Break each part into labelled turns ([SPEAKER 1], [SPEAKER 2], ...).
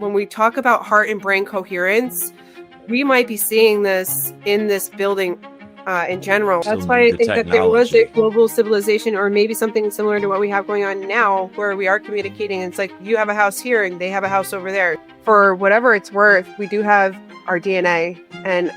[SPEAKER 1] When we talk about heart and brain coherence, we might be seeing this in this building in general. That's why I think that there was a global civilization, or maybe something similar to what we have going on now, where we are communicating. It's like you have a house here and they have a house over there. For whatever it's worth, we do have our DNA. And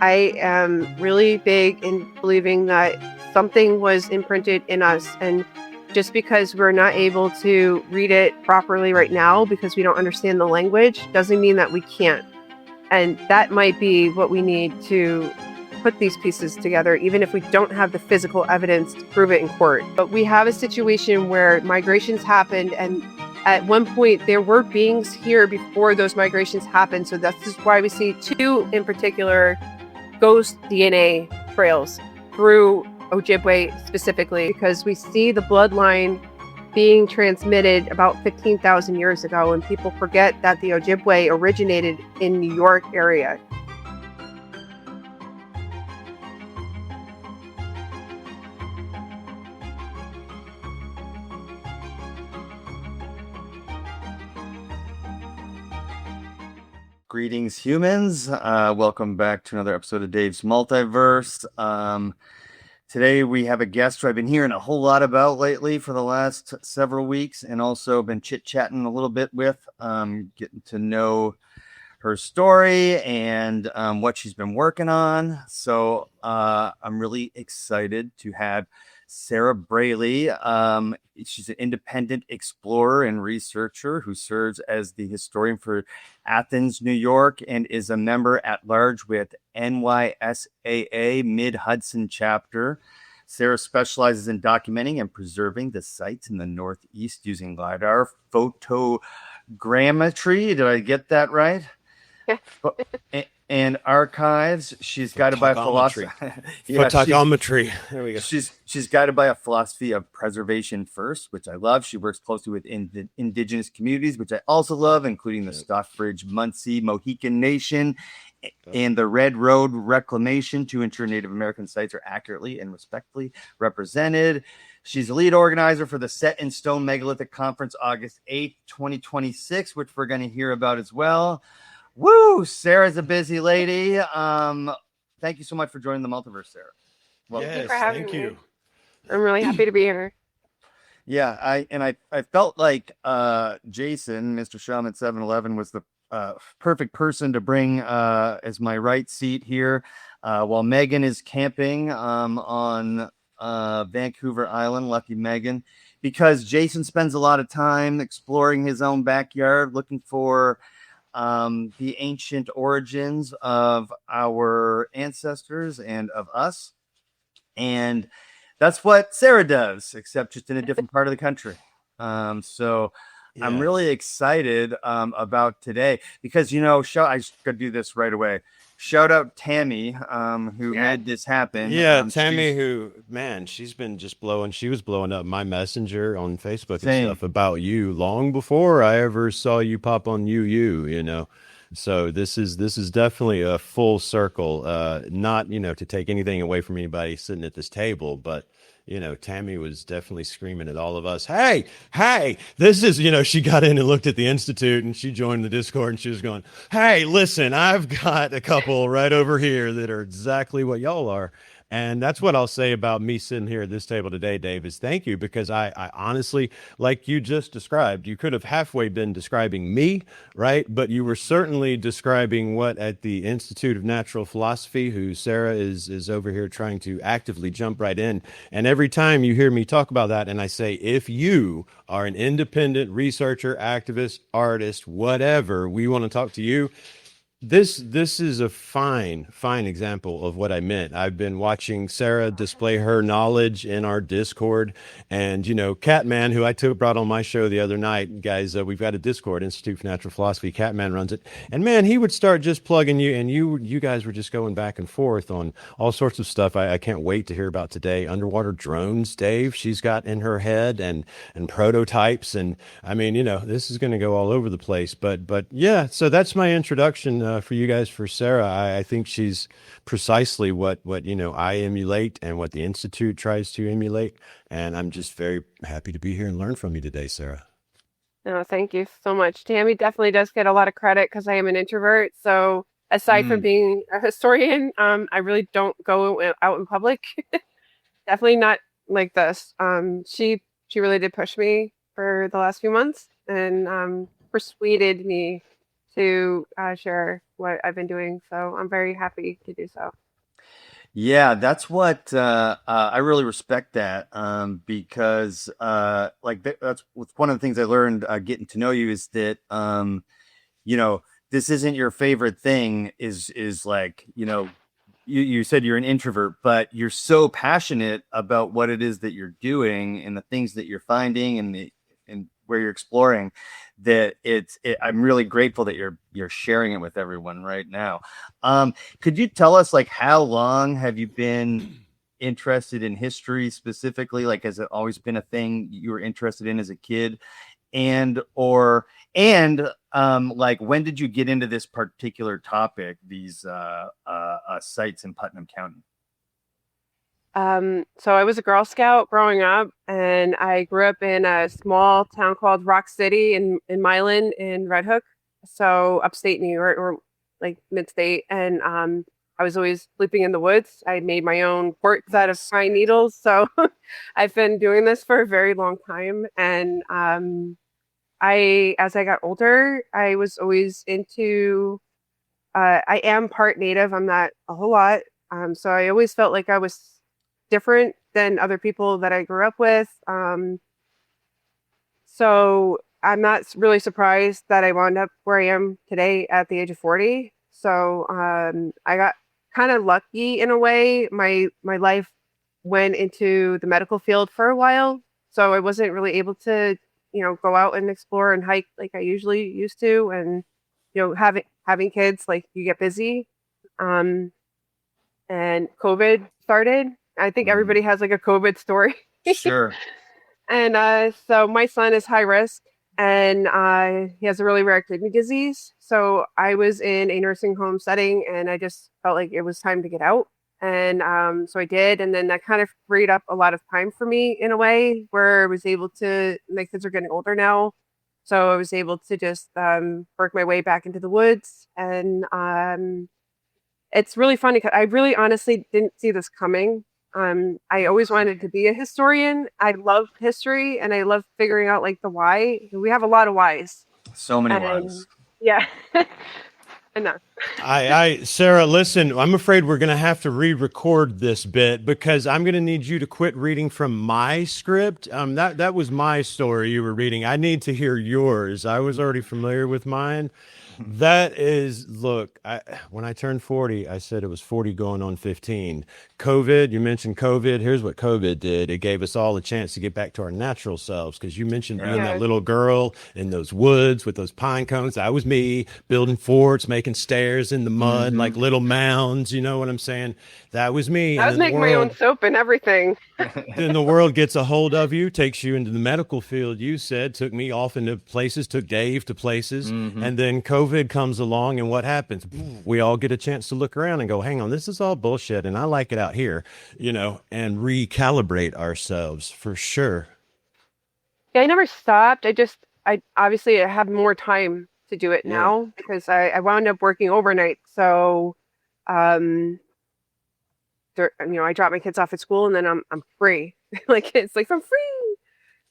[SPEAKER 1] I am really big in believing that something was imprinted in us. And just because we're not able to read it properly right now because we don't understand the language doesn't mean that we can't. And that might be what we need to put these pieces together, even if we don't have the physical evidence to prove it in court. But we have a situation where migrations happened, and at one point there were beings here before those migrations happened. So that's just why we see two in particular ghost DNA trails through Ojibwe specifically, because we see the bloodline being transmitted about 15,000 years ago, and people forget that the Ojibwe originated in New York area.
[SPEAKER 2] Greetings, humans. Welcome back to another episode of Dave's Multiverse. Today we have a guest who I've been hearing a whole lot about lately for the last several weeks, and also been chit-chatting a little bit with, getting to know her story and what she's been working on. So I'm really excited to have Sarah Brailey. She's an independent explorer and researcher who serves as the historian for Athens, New York, and is a member at large with NYSAA Mid-Hudson chapter. Sarah specializes in documenting and preserving the sites in the Northeast using LiDAR photogrammetry. Did I get that right? And archives. She's guided by a philosophy.
[SPEAKER 3] Photogrammetry. There we go.
[SPEAKER 2] She's guided by a philosophy of preservation first, which I love. She works closely with indigenous communities, which I also love, including the Stockbridge, Munsee, Mohican Nation, and the Red Road Reclamation, to ensure Native American sites are accurately and respectfully represented. She's the lead organizer for the Set in Stone Megalithic Conference, August 8th, 2026, which we're going to hear about as well. Woo! Sarah's a busy lady. Thank you so much for joining the Multiverse, Sarah.
[SPEAKER 1] Well, yes, thank you for having me. I'm really happy to be here.
[SPEAKER 2] Yeah, I felt like Jason, Mr. Shaman 711, was the perfect person to bring as my right seat here while Megan is camping on Vancouver Island. Lucky Megan, because Jason spends a lot of time exploring his own backyard, looking for the ancient origins of our ancestors and of us. And that's what Sarah does, except just in a different part of the country. So yeah. I'm really excited about today because, I just got to do this right away. Shout out Tammy, who made this happen.
[SPEAKER 3] Yeah, Tammy, who, man, she's been just she was blowing up my messenger on Facebook and stuff about you long before I ever saw you pop on you. So this is definitely a full circle, not, to take anything away from anybody sitting at this table, but Tammy was definitely screaming at all of us, hey, this is, she got in and looked at the Institute and she joined the Discord and she was going, hey, listen, I've got a couple right over here that are exactly what y'all are. And that's what I'll say about me sitting here at this table today, Dave, is thank you, because I honestly, like you just described, you could have halfway been describing me, right? But you were certainly describing what at the Institute of Natural Philosophy, who Sarah is over here trying to actively jump right in. And every time you hear me talk about that, and I say, if you are an independent researcher, activist, artist, whatever, we want to talk to you. This is a fine example of what I meant. I've been watching Sarah display her knowledge in our Discord, and Catman, who I brought on my show the other night, guys, we've got a Discord, Institute for Natural Philosophy. Catman runs it, and man, he would start just plugging you, and you guys were just going back and forth on all sorts of stuff. I can't wait to hear about today. Underwater drones, Dave, she's got in her head, and prototypes, and I mean, this is going to go all over the place. But yeah, so that's my introduction. For you guys, for Sarah, I think she's precisely what I emulate and what the Institute tries to emulate, and I'm just very happy to be here and learn from you today, Sarah.
[SPEAKER 1] No, thank you so much. Tammy definitely does get a lot of credit because I am an introvert. So aside from being a historian, I really don't go out in public. Definitely not like this. She really did push me for the last few months and persuaded me to share what I've been doing. So I'm very happy to do so.
[SPEAKER 2] Yeah, that's what I really respect that because that's one of the things I learned getting to know you is that you know, this isn't your favorite thing is like, you said you're an introvert, but you're so passionate about what it is that you're doing and the things that you're finding and where you're exploring that I'm really grateful that you're sharing it with everyone right now. Could you tell us like how long have you been interested in history specifically? Like, has it always been a thing you were interested in as a kid? And like when did you get into this particular topic, these sites in Putnam County?
[SPEAKER 1] So I was a Girl Scout growing up, and I grew up in a small town called Rock City in Milan in Red Hook, so upstate New York or like mid-state. And I was always sleeping in the woods. I made my own forts out of pine needles, so I've been doing this for a very long time. And as I got older, I was always into. I am part Native. I'm not a whole lot. So I always felt like I was different than other people that I grew up with. So I'm not really surprised that I wound up where I am today at the age of 40. So I got kind of lucky in a way. My life went into the medical field for a while, so I wasn't really able to, go out and explore and hike like I usually used to. And having kids, like you get busy. And COVID started. I think everybody has like a COVID story.
[SPEAKER 2] Sure.
[SPEAKER 1] And so my son is high risk, and he has a really rare kidney disease. So I was in a nursing home setting, and I just felt like it was time to get out. And so I did. And then that kind of freed up a lot of time for me in a way where I was able to, my kids are getting older now. So I was able to just work my way back into the woods. And it's really funny because I really honestly didn't see this coming. I always wanted to be a historian. I love history and I love figuring out like the why. We have a lot of whys.
[SPEAKER 2] So many whys.
[SPEAKER 1] Yeah. Enough.
[SPEAKER 3] Sarah, listen, I'm afraid we're going to have to re-record this bit because I'm going to need you to quit reading from my script. That was my story you were reading. I need to hear yours. I was already familiar with mine. That is, look, when I turned 40, I said it was 40 going on 15. COVID, you mentioned COVID. Here's what COVID did. It gave us all a chance to get back to our natural selves because you mentioned being that little girl in those woods with those pine cones. That was me building forts, making stairs in the mud, like little mounds. You know what I'm saying? That was me.
[SPEAKER 1] I was making my own soap and everything.
[SPEAKER 3] Then the world gets a hold of you, takes you into the medical field. You said, took me off into places, took Dave to places. And then COVID comes along, and what happens? We all get a chance to look around and go, hang on, this is all bullshit. And I like it out here, and recalibrate ourselves for sure.
[SPEAKER 1] Yeah, I never stopped. I obviously have more time to do it now because I wound up working overnight. So, I drop my kids off at school and then I'm free. Like it's like I'm free.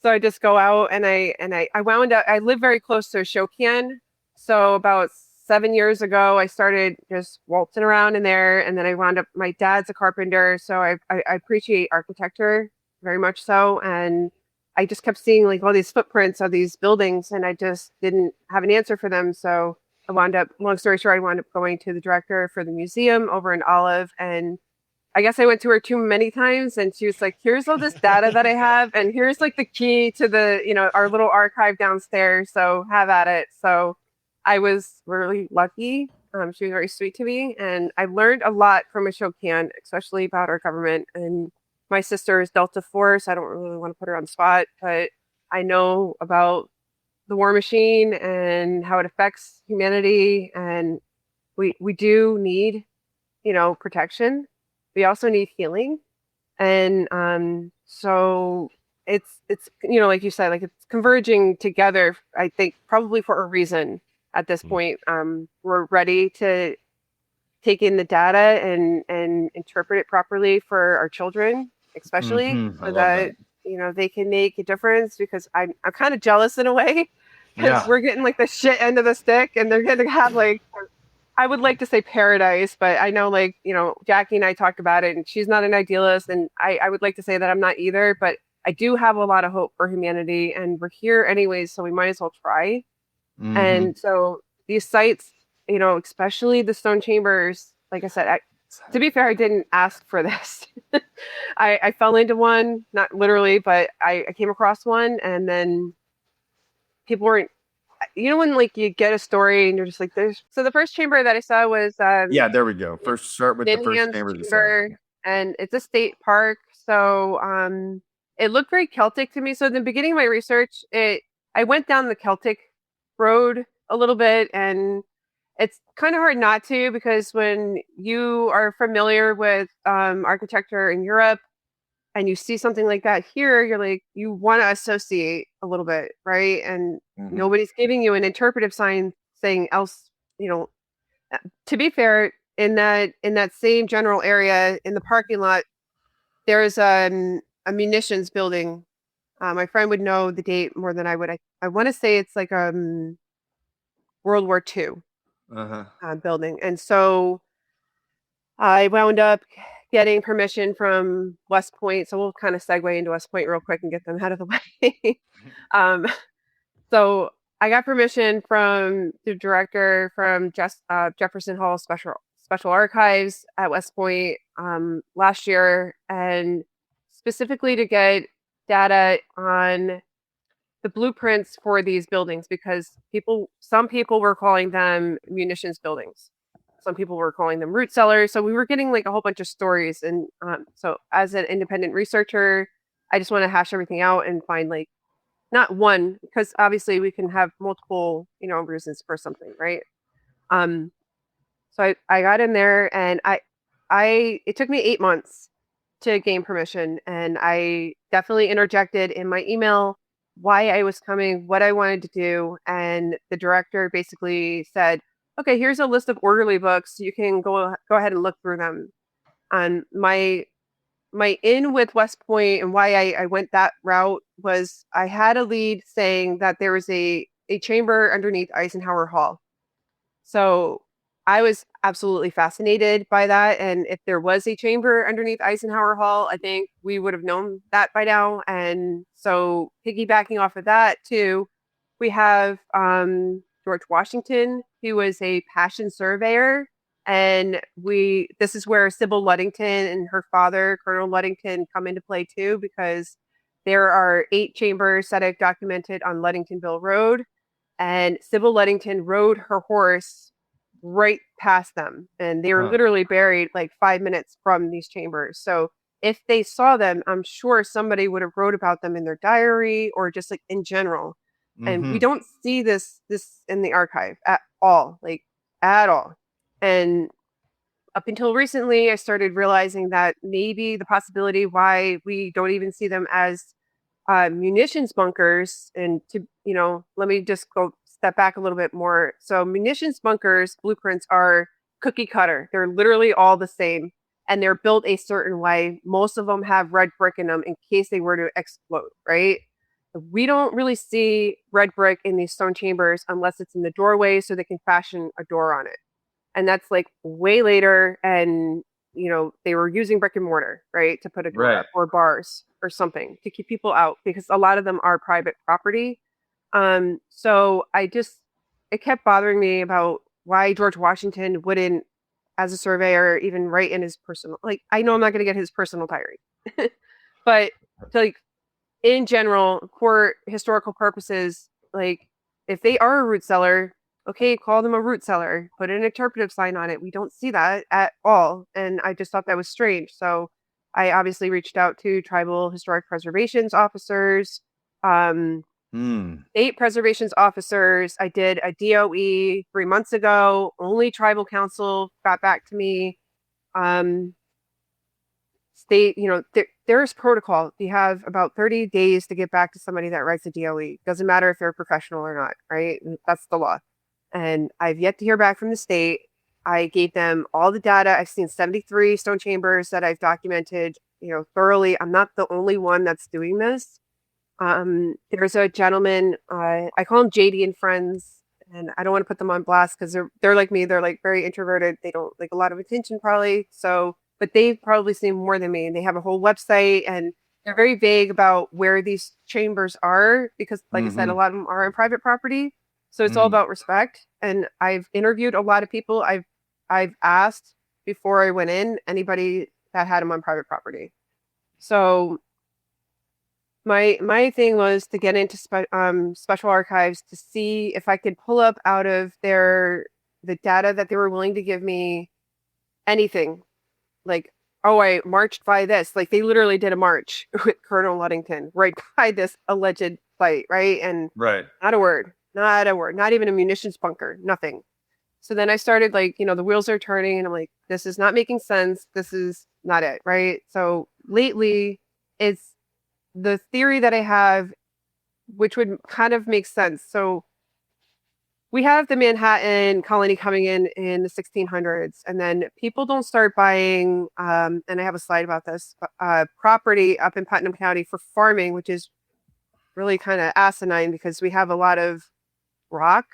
[SPEAKER 1] So I just go out and I wound up. I live very close to a show can. So about 7 years ago, I started just waltzing around in there, and then I wound up. My dad's a carpenter, so I appreciate architecture very much so, and I just kept seeing like all these footprints of these buildings, and I just didn't have an answer for them. So I wound up. Long story short, I wound up going to the director for the museum over in Olive, and I guess I went to her too many times, and she was like, here's all this data that I have, and here's like the key to the, our little archive downstairs. So have at it. So I was really lucky. She was very sweet to me, and I learned a lot from a Shokan, especially about our government. And my sister is Delta Force. I don't really want to put her on the spot, but I know about the war machine and how it affects humanity. And we do need, protection. We also need healing. And so it's like you said, like it's converging together. I think probably for a reason at this point. We're ready to take in the data and interpret it properly for our children, especially so that they can make a difference. Because I'm kind of jealous in a way, because we're getting like the shit end of the stick, and they're gonna have like, I would like to say paradise, but I know Jackie and I talked about it, and she's not an idealist, and I would like to say that I'm not either, but I do have a lot of hope for humanity, and we're here anyways, so we might as well try. And so these sites, especially the stone chambers, like I said, to be fair, I didn't ask for this. I fell into one, not literally, but I came across one, and then people weren't, when you get a story and you're just like, so the first chamber that I saw was
[SPEAKER 2] there we go. First, start with the first chamber.
[SPEAKER 1] And it's a state park, so it looked very Celtic to me. So in the beginning of my research, I went down the Celtic road a little bit, and it's kind of hard not to, because when you are familiar with architecture in Europe and you see something like that here, you're like, you want to associate a little bit, right? And nobody's giving you an interpretive sign saying else. To be fair, in that same general area in the parking lot, there's a munitions building. My friend would know the date more than I would. I want to say it's like World War II building. And so I wound up getting permission from West Point. So we'll kind of segue into West Point real quick and get them out of the way. So I got permission from the director from Jefferson Hall Special Archives at West Point last year, and specifically to get data on the blueprints for these buildings, because some people were calling them munitions buildings. Some people were calling them root cellars. So we were getting like a whole bunch of stories. And so as an independent researcher, I just want to hash everything out and find not one, because obviously we can have multiple, reasons for something, right? So I got in there, and it took me 8 months to gain permission. And I definitely interjected in my email why I was coming, what I wanted to do. And the director basically said, okay, here's a list of orderly books. You can go ahead and look through them. And my in with West Point and why I went that route was I had a lead saying that there was a chamber underneath Eisenhower Hall. So I was absolutely fascinated by that. And if there was a chamber underneath Eisenhower Hall, I think we would have known that by now. And so piggybacking off of that too, we have George Washington, who was a passion surveyor. And this is where Sybil Ludington and her father, Colonel Ludington, come into play too, because there are 8 chambers that I've documented on Ludingtonville Road. And Sybil Ludington rode her horse right past them, and they were literally buried like 5 minutes from these chambers. So if they saw them, I'm sure somebody would have wrote about them in their diary or just like in general. And we don't see this in the archive at all, at all. And up until recently, I started realizing that maybe the possibility why we don't even see them as munitions bunkers, and let me just go step back a little bit more. So munitions bunkers blueprints are cookie cutter. They're literally all the same, and they're built a certain way. Most of them have red brick in them in case they were to explode, right? We don't really see red brick in these stone chambers unless it's in the doorway so they can fashion a door on it. And that's like way later, and they were using brick and mortar, right, to put a door up, or bars or something to keep people out, because a lot of them are private property. So it kept bothering me about why George Washington wouldn't, as a surveyor, even write in his personal, I know I'm not going to get his personal diary, but in general, for historical purposes, if they are a root cellar, okay, call them a root cellar, put an interpretive sign on it. We don't see that at all. And I just thought that was strange. So I obviously reached out to tribal historic preservations officers, state preservations officers. I did a DOE 3 months ago. Only tribal council got back to me. state, there's protocol. You have about 30 days to get back to somebody that writes a DOE. Doesn't matter if they're a professional or not, right? That's the law. And I've yet to hear back from the state. I gave them all the data. I've seen 73 stone chambers that I've documented, thoroughly. I'm not the only one that's doing this. There's a gentleman, I call him JD and Friends, and I don't want to put them on blast because they're like me. They're like very introverted. They don't like a lot of attention probably. So, but they've probably seen more than me, and they have a whole website, and they're very vague about where these chambers are because, like I said, a lot of them are on private property. So it's all about respect. And I've interviewed a lot of people. I've asked before I went in anybody that had them on private property. So my thing was to get into special archives to see if I could pull up out of the data that they were willing to give me anything. Like, oh, I marched by this. Like, they literally did a march with Colonel Ludington right by this alleged site, right? And not a word, not even a munitions bunker, nothing. So then I started the wheels are turning and I'm like, this is not making sense. This is not it, right? So lately, it's the theory that I have, which would kind of make sense. So we have the Manhattan colony coming in the 1600s, and then people don't start buying, and I have a slide about this, property up in Putnam County for farming, which is really kind of asinine because we have a lot of rock.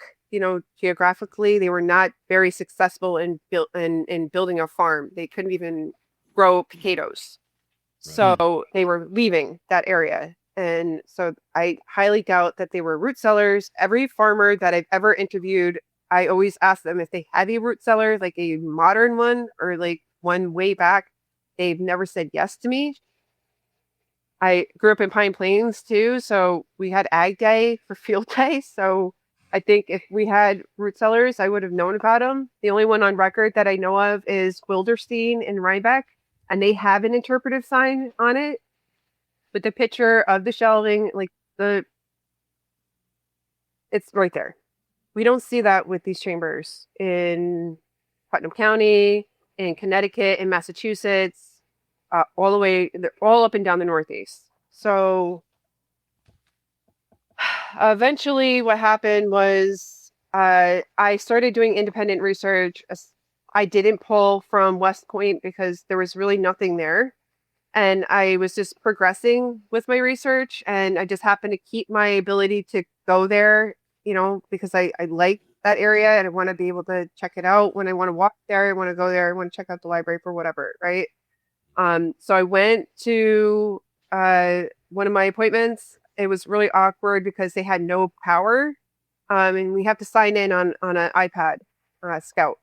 [SPEAKER 1] Geographically, they were not very successful in building a farm. They couldn't even grow potatoes. Right. So they were leaving that area. And so I highly doubt that they were root cellars. Every farmer that I've ever interviewed, I always ask them if they have a root cellar, like a modern one or like one way back. They've never said yes to me. I grew up in Pine Plains too. So we had Ag Day for field day. So I think if we had root cellars, I would have known about them. The only one on record that I know of is Wilderstein in Rhinebeck, and they have an interpretive sign on it with the picture of the shelving, it's right there. We don't see that with these chambers in Putnam County, in Connecticut, in Massachusetts, all the way, they're all up and down the Northeast. So eventually what happened was I started doing independent research. I didn't pull from West Point because there was really nothing there. And I was just progressing with my research, and I just happened to keep my ability to go there, because I like that area and I want to be able to check it out. When I want to walk there, I want to go there, I want to check out the library for whatever, right? So I went to one of my appointments. It was really awkward because they had no power, and we have to sign in on an iPad, Scout.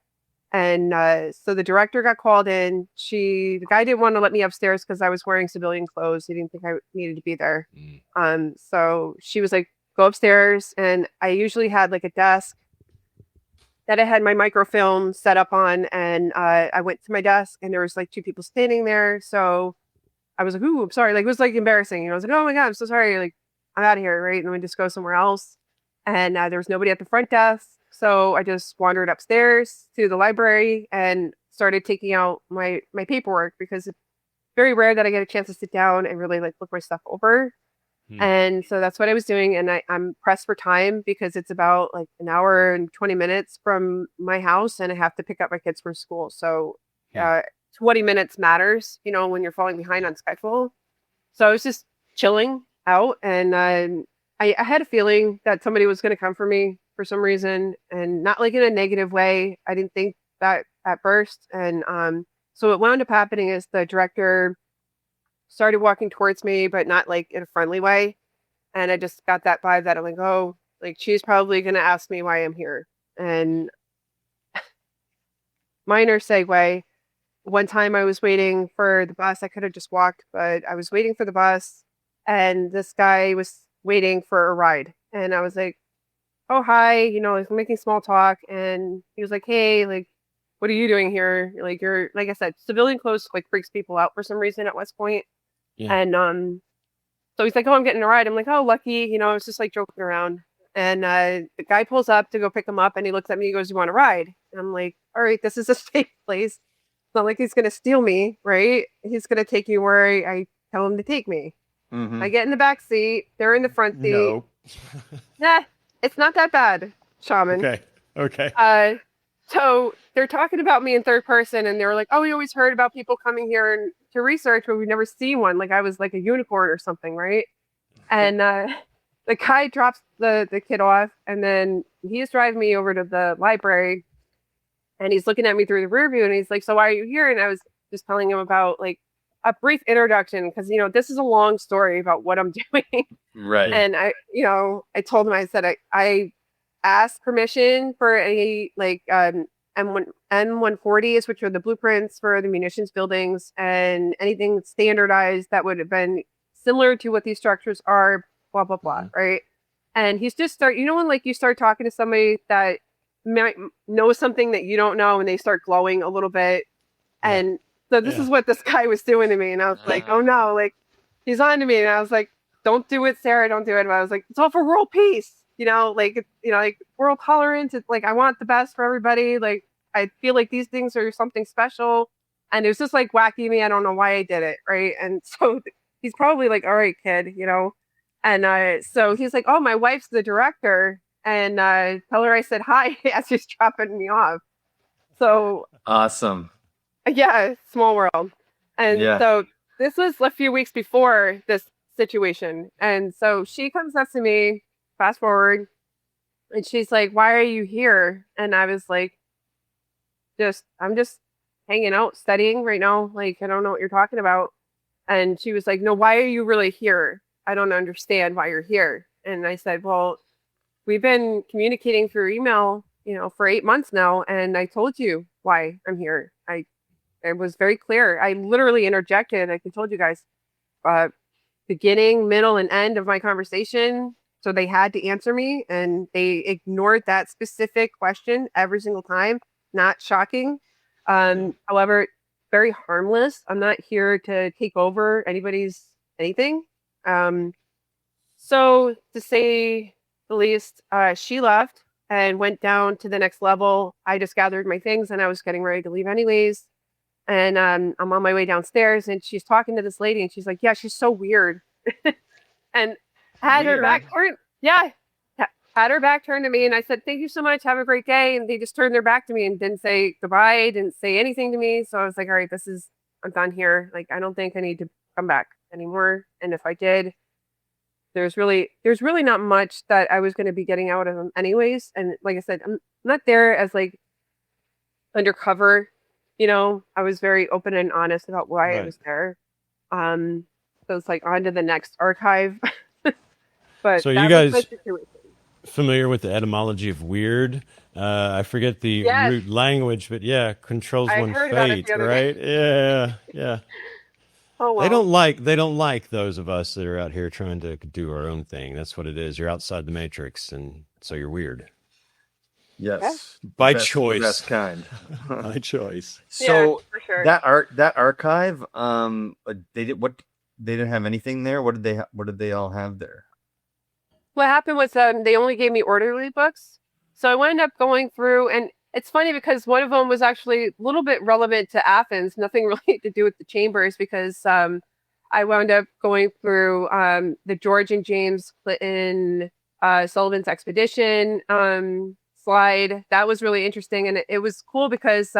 [SPEAKER 1] And so the director got called in. The guy didn't want to let me upstairs because I was wearing civilian clothes. He didn't think I needed to be there. So she was like, go upstairs. And I usually had like a desk that I had my microfilm set up on. And I went to my desk and there was like two people standing there. So I was like, ooh, I'm sorry. Like, it was like embarrassing. I was like, oh my God, I'm so sorry. Like, I'm out of here, right? And we just go somewhere else. And there was nobody at the front desk. So I just wandered upstairs to the library and started taking out my paperwork because it's very rare that I get a chance to sit down and really like look my stuff over. And so that's what I was doing. And I'm pressed for time because it's about like an hour and 20 minutes from my house and I have to pick up my kids from school. So 20 minutes matters, when you're falling behind on schedule. So I was just chilling out and I had a feeling that somebody was going to come for me for some reason, and not like in a negative way. I didn't think that at first. And so what wound up happening is the director started walking towards me, but not like in a friendly way. And I just got that vibe that I'm like, oh, like she's probably going to ask me why I'm here. And minor segue. One time I was waiting for the bus. I could have just walked, but I was waiting for the bus and this guy was waiting for a ride. And I was like, oh, hi, like making small talk. And he was like, hey, like, what are you doing here? Like, you're, like I said, civilian clothes like freaks people out for some reason at West Point. Yeah. And so he's like, oh, I'm getting a ride. I'm like, oh, lucky, it's just like joking around. And the guy pulls up to go pick him up and he looks at me, he goes, you want a ride? And I'm like, all right, this is a safe place. As not like he's going to steal me, right? He's going to take me where I tell him to take me. I get in the back seat. They're in the front seat.
[SPEAKER 3] No.
[SPEAKER 1] Nah, it's not that bad, shaman.
[SPEAKER 3] Okay.
[SPEAKER 1] So they're talking about me in third person, and they were like, "Oh, we always heard about people coming here and to research, but we've never seen one. Like I was like a unicorn or something, right?" And the guy drops the kid off, and then he's driving me over to the library, and he's looking at me through the rear view, and he's like, "So why are you here?" And I was just telling him about like a brief introduction, because this is a long story about what I'm doing.
[SPEAKER 2] Right.
[SPEAKER 1] And I told him, I said I asked permission for a like M140s, which are the blueprints for the munitions buildings, and anything standardized that would have been similar to what these structures are, blah blah blah, right? And he's just when like you start talking to somebody that might know something that you don't know, and they start glowing a little bit, and so this is what this guy was doing to me, and I was like, oh no, like he's on to me, and I was like, don't do it, Sarah, don't do it. And I was like, it's all for world peace, like world tolerance. It's like I want the best for everybody. Like I feel like these things are something special, and it was just like wacky me. I don't know why I did it, right? And so he's probably like, all right, kid, and so he's like, oh, my wife's the director, and tell her I said hi as she's dropping me off. So
[SPEAKER 2] awesome.
[SPEAKER 1] Yeah, small world. And so this was a few weeks before this situation. And so she comes up to me, fast forward, and she's like, why are you here? And I was like, I'm just hanging out, studying right now. Like, I don't know what you're talking about. And she was like, no, why are you really here? I don't understand why you're here. And I said, well, we've been communicating through email, for 8 months now. And I told you why I'm here. It was very clear. I literally interjected. I told you guys, beginning, middle, and end of my conversation. So they had to answer me, and they ignored that specific question every single time. Not shocking. However, very harmless. I'm not here to take over anybody's anything. So to say the least, she left and went down to the next level. I just gathered my things, and I was getting ready to leave anyways. And I'm on my way downstairs, and she's talking to this lady, and she's like, yeah, she's so weird. And had her back turned. Yeah. Had her back turned to me, and I said, thank you so much. Have a great day. And they just turned their back to me and didn't say goodbye, didn't say anything to me. So I was like, all right, I'm done here. Like, I don't think I need to come back anymore. And if I did, there's really not much that I was going to be getting out of them anyways. And like I said, I'm not there as like undercover. I was very open and honest about why I was there. So it's like on to the next archive. But
[SPEAKER 3] so you guys familiar with the etymology of weird? I forget the root language, but controls one's fate, right? Yeah. Oh, well. They don't like those of us that are out here trying to do our own thing. That's what it is. You're outside the matrix, and so you're weird.
[SPEAKER 2] Yes,
[SPEAKER 3] by choice.
[SPEAKER 2] Best kind.
[SPEAKER 3] By choice.
[SPEAKER 2] So
[SPEAKER 1] for sure.
[SPEAKER 2] that archive, they didn't have anything there. What did they all have there?
[SPEAKER 1] What happened was they only gave me orderly books, so I wound up going through, and it's funny because one of them was actually a little bit relevant to Athens, nothing really to do with the chambers, because I wound up going through the George and James Clinton Sullivan's expedition slide. That was really interesting, and it was cool because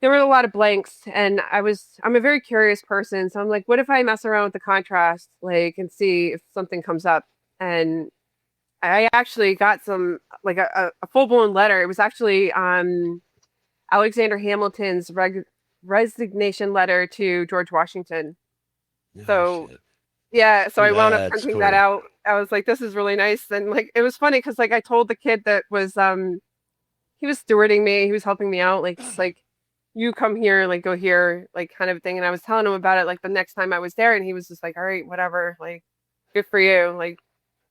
[SPEAKER 1] there were a lot of blanks, and I'm a very curious person, so I'm like, what if I mess around with the contrast, like, and see if something comes up? And I actually got some, like a full-blown letter. It was actually Alexander Hamilton's resignation letter to George Washington. So I wound up printing that out. I was like, this is really nice. And like, it was funny because like I told the kid that was he was stewarding me, he was helping me out, like, it's like, you come here, like, go here, like, kind of thing. And I was telling him about it like the next time I was there, and he was just like, all right, whatever, like, good for you. Like,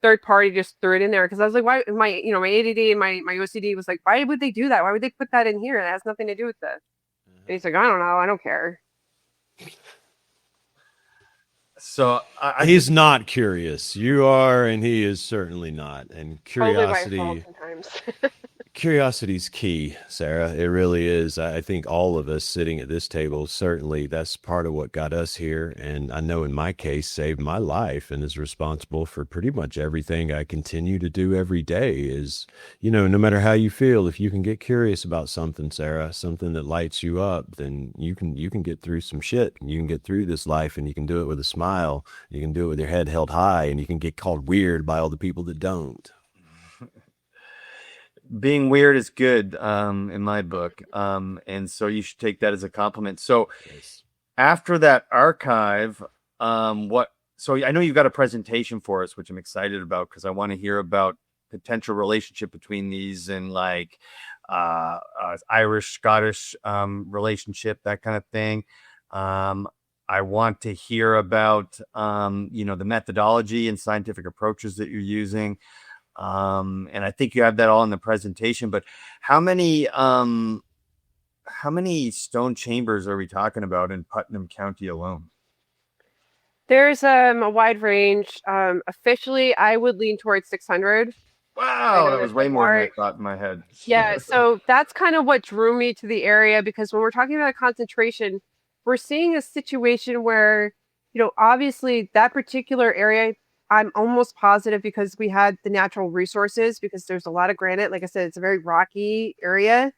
[SPEAKER 1] third party just threw it in there because I was like, why? My ADD and my OCD was like, why would they do that? Why would they put that in here? That has nothing to do with this. And he's like, I don't know, I don't care.
[SPEAKER 2] So
[SPEAKER 3] he's not curious. You are, and he is certainly not. And curiosity,
[SPEAKER 1] sometimes.
[SPEAKER 3] Curiosity's key, Sarah. It really is. I think all of us sitting at this table, certainly that's part of what got us here. And I know in my case, saved my life and is responsible for pretty much everything I continue to do every day is, no matter how you feel, if you can get curious about something, Sarah, something that lights you up, then you can get through some shit. You can get through this life and you can do it with a smile. You can do it with your head held high and you can get called weird by all the people that don't.
[SPEAKER 2] Being weird is good in my book, and so you should take that as a compliment. So after that archive, so I know you've got a presentation for us, which I'm excited about because I want to hear about potential relationship between these and like Irish Scottish relationship, that kind of thing. I want to hear about the methodology and scientific approaches that you're using. And I think you have that all in the presentation, but how many stone chambers are we talking about in Putnam County alone?
[SPEAKER 1] There's a wide range. Officially, I would lean towards 600.
[SPEAKER 2] Wow, that was way more than I thought in my head.
[SPEAKER 1] Yeah, so that's kind of what drew me to the area, because when we're talking about concentration, we're seeing a situation where, obviously that particular area, I'm almost positive because we had the natural resources, because there's a lot of granite. Like I said, it's a very rocky area.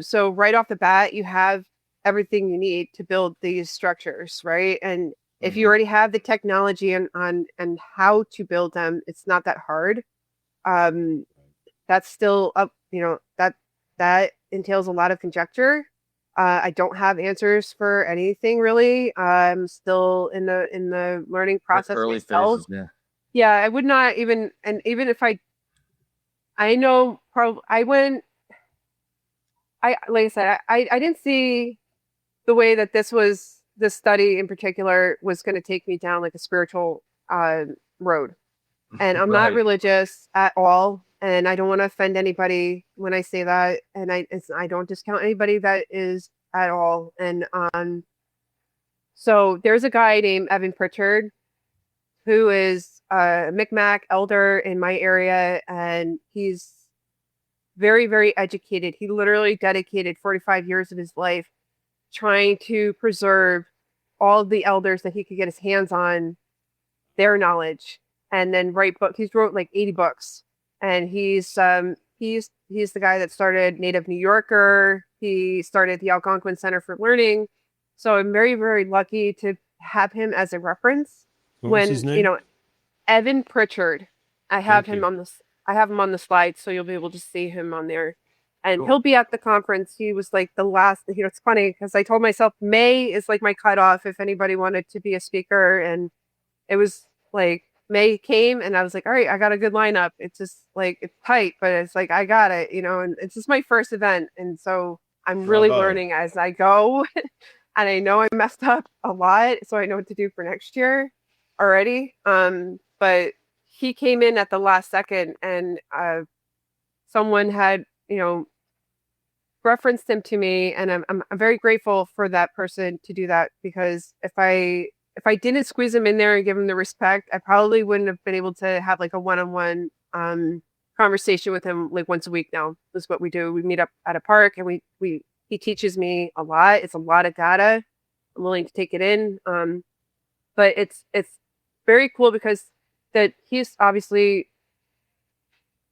[SPEAKER 1] So right off the bat, you have everything you need to build these structures, right? And if you already have the technology on how to build them, it's not that hard. That's still up, that entails a lot of conjecture. I don't have answers for anything really. I'm still in the learning process myself.
[SPEAKER 2] Phases,
[SPEAKER 1] yeah, I would not even, and even if I know probably like I said, I didn't see the way that this study in particular was going to take me down like a spiritual road. And I'm not religious at all. And I don't want to offend anybody when I say that. And I don't discount anybody that is at all. And so there's a guy named Evan Pritchard who is a Mi'kmaq elder in my area. And he's very, very educated. He literally dedicated 45 years of his life trying to preserve all the elders that he could get his hands on, their knowledge, and then write books. He's wrote like 80 books. And he's the guy that started Native New Yorker. He started the Algonquin Center for Learning. So I'm very, very lucky to have him as a reference.
[SPEAKER 3] What's his name?
[SPEAKER 1] Evan Pritchard. I have him on the slide, so you'll be able to see him on there. And he'll be at the conference. He was like the last, it's funny because I told myself May is like my cutoff if anybody wanted to be a speaker. And it was like, May came and I was like, all right, I got a good lineup. It's just like, it's tight, but it's like, I got it, and it's just my first event. And so I'm really learning as I go. And I know I messed up a lot, so I know what to do for next year already. But he came in at the last second and someone had, referenced him to me. And I'm very grateful for that person to do that, because if I didn't squeeze him in there and give him the respect, I probably wouldn't have been able to have like a one-on-one conversation with him like once a week now. This is what we do. We meet up at a park and he teaches me a lot. It's a lot of data. I'm willing to take it in. But it's very cool because that he's obviously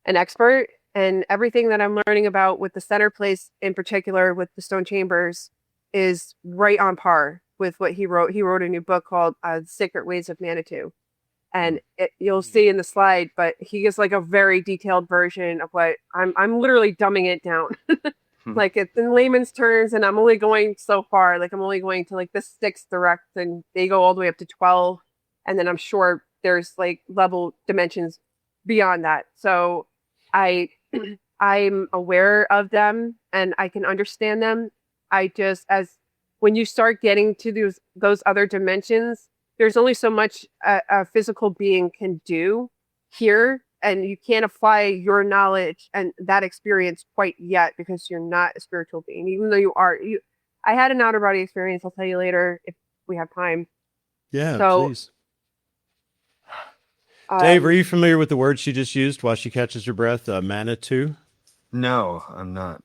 [SPEAKER 1] an expert, and everything that I'm learning about with the center place in particular with the stone chambers is right on par with what he wrote. He wrote a new book called Sacred Ways of Manitou. And you'll see in the slide, but he gives like a very detailed version of what I'm literally dumbing it down. Like it's in layman's terms, and I'm only going so far. Like I'm only going to like the 6 direct, and they go all the way up to 12. And then I'm sure there's like level dimensions beyond that. So I'm aware of them and I can understand them. When you start getting to those other dimensions, there's only so much a physical being can do here, and you can't apply your knowledge and that experience quite yet because you're not a spiritual being, even though you are. I had an outer body experience. I'll tell you later if we have time.
[SPEAKER 3] Yeah, please. Dave, are you familiar with the word she just used while she catches her breath? Manitou?
[SPEAKER 2] No, I'm not.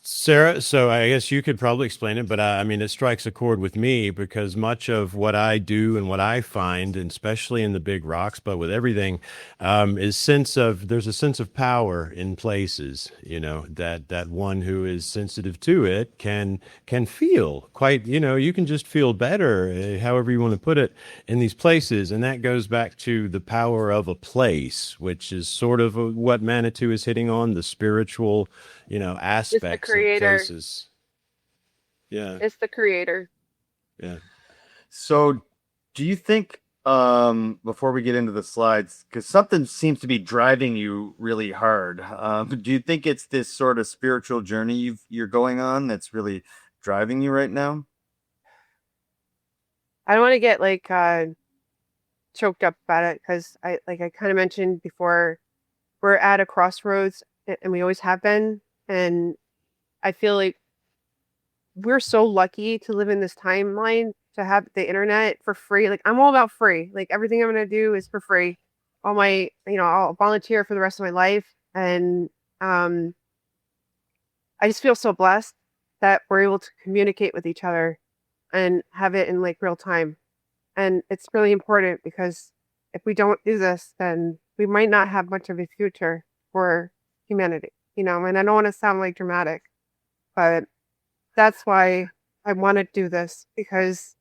[SPEAKER 3] Sarah, so I guess you could probably explain it, but I mean, it strikes a chord with me because much of what I do and what I find, and especially in the big rocks, but with everything, there's a sense of power in places, that one who is sensitive to it can feel quite, you can just feel better, however you want to put it, in these places. And that goes back to the power of a place, which is sort of what Manitou is hitting on, the spiritual
[SPEAKER 1] It's the
[SPEAKER 3] aspects of
[SPEAKER 1] creator.
[SPEAKER 3] places. Yeah.
[SPEAKER 1] It's the creator.
[SPEAKER 3] Yeah.
[SPEAKER 2] So, do you think, before we get into the slides, because something seems to be driving you really hard, do you think it's this sort of spiritual journey you're going on that's really driving you right now?
[SPEAKER 1] I don't want to get like choked up about it because I kind of mentioned before, we're at a crossroads and we always have been. And I feel like we're so lucky to live in this timeline to have the internet for free. Like I'm all about free. Like everything I'm gonna do is for free. All my, I'll volunteer for the rest of my life. And I just feel so blessed that we're able to communicate with each other and have it in like real time. And it's really important because if we don't do this, then we might not have much of a future for humanity, and I don't want to sound like dramatic, but that's why I want to do this because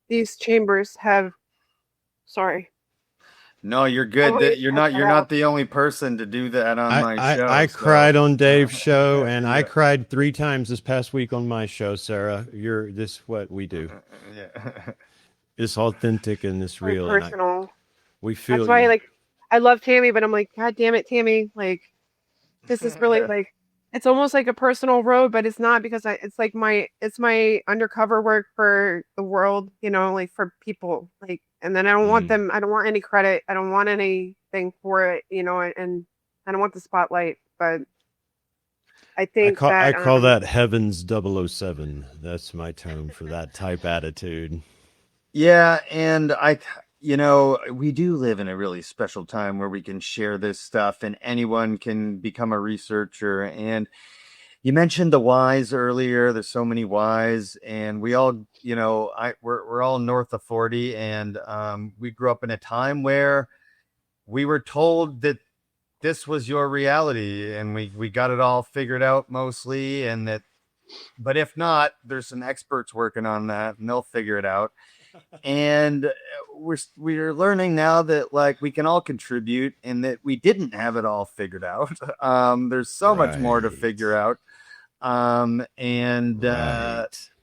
[SPEAKER 1] these chambers have, sorry.
[SPEAKER 2] No, you're good. You're not the only person to do that on my show.
[SPEAKER 3] I cried on Dave's show, and I cried 3 times this past week on my show, Sarah. This is what we do.
[SPEAKER 2] Yeah.
[SPEAKER 3] It's authentic and it's real.
[SPEAKER 1] Personal.
[SPEAKER 3] And we feel
[SPEAKER 1] that's why I love Tammy, but I'm like, God damn it, Tammy. Like, this is really like, it's almost like a personal road, but it's not because it's like it's my undercover work for the world, like for people, like, and then I don't want them, I don't want any credit. I don't want anything for it, and I don't want the spotlight, but I think
[SPEAKER 3] I call that Heaven's 007. That's my tone for that type attitude.
[SPEAKER 2] Yeah. And we do live in a really special time where we can share this stuff and anyone can become a researcher. And you mentioned the whys earlier. There's so many whys, and we all, we're all north of 40, and we grew up in a time where we were told that this was your reality, and we got it all figured out mostly, and that. But if not, there's some experts working on that, and they'll figure it out. And we're learning now that like we can all contribute and that we didn't have it all figured out. There's so much more to figure out.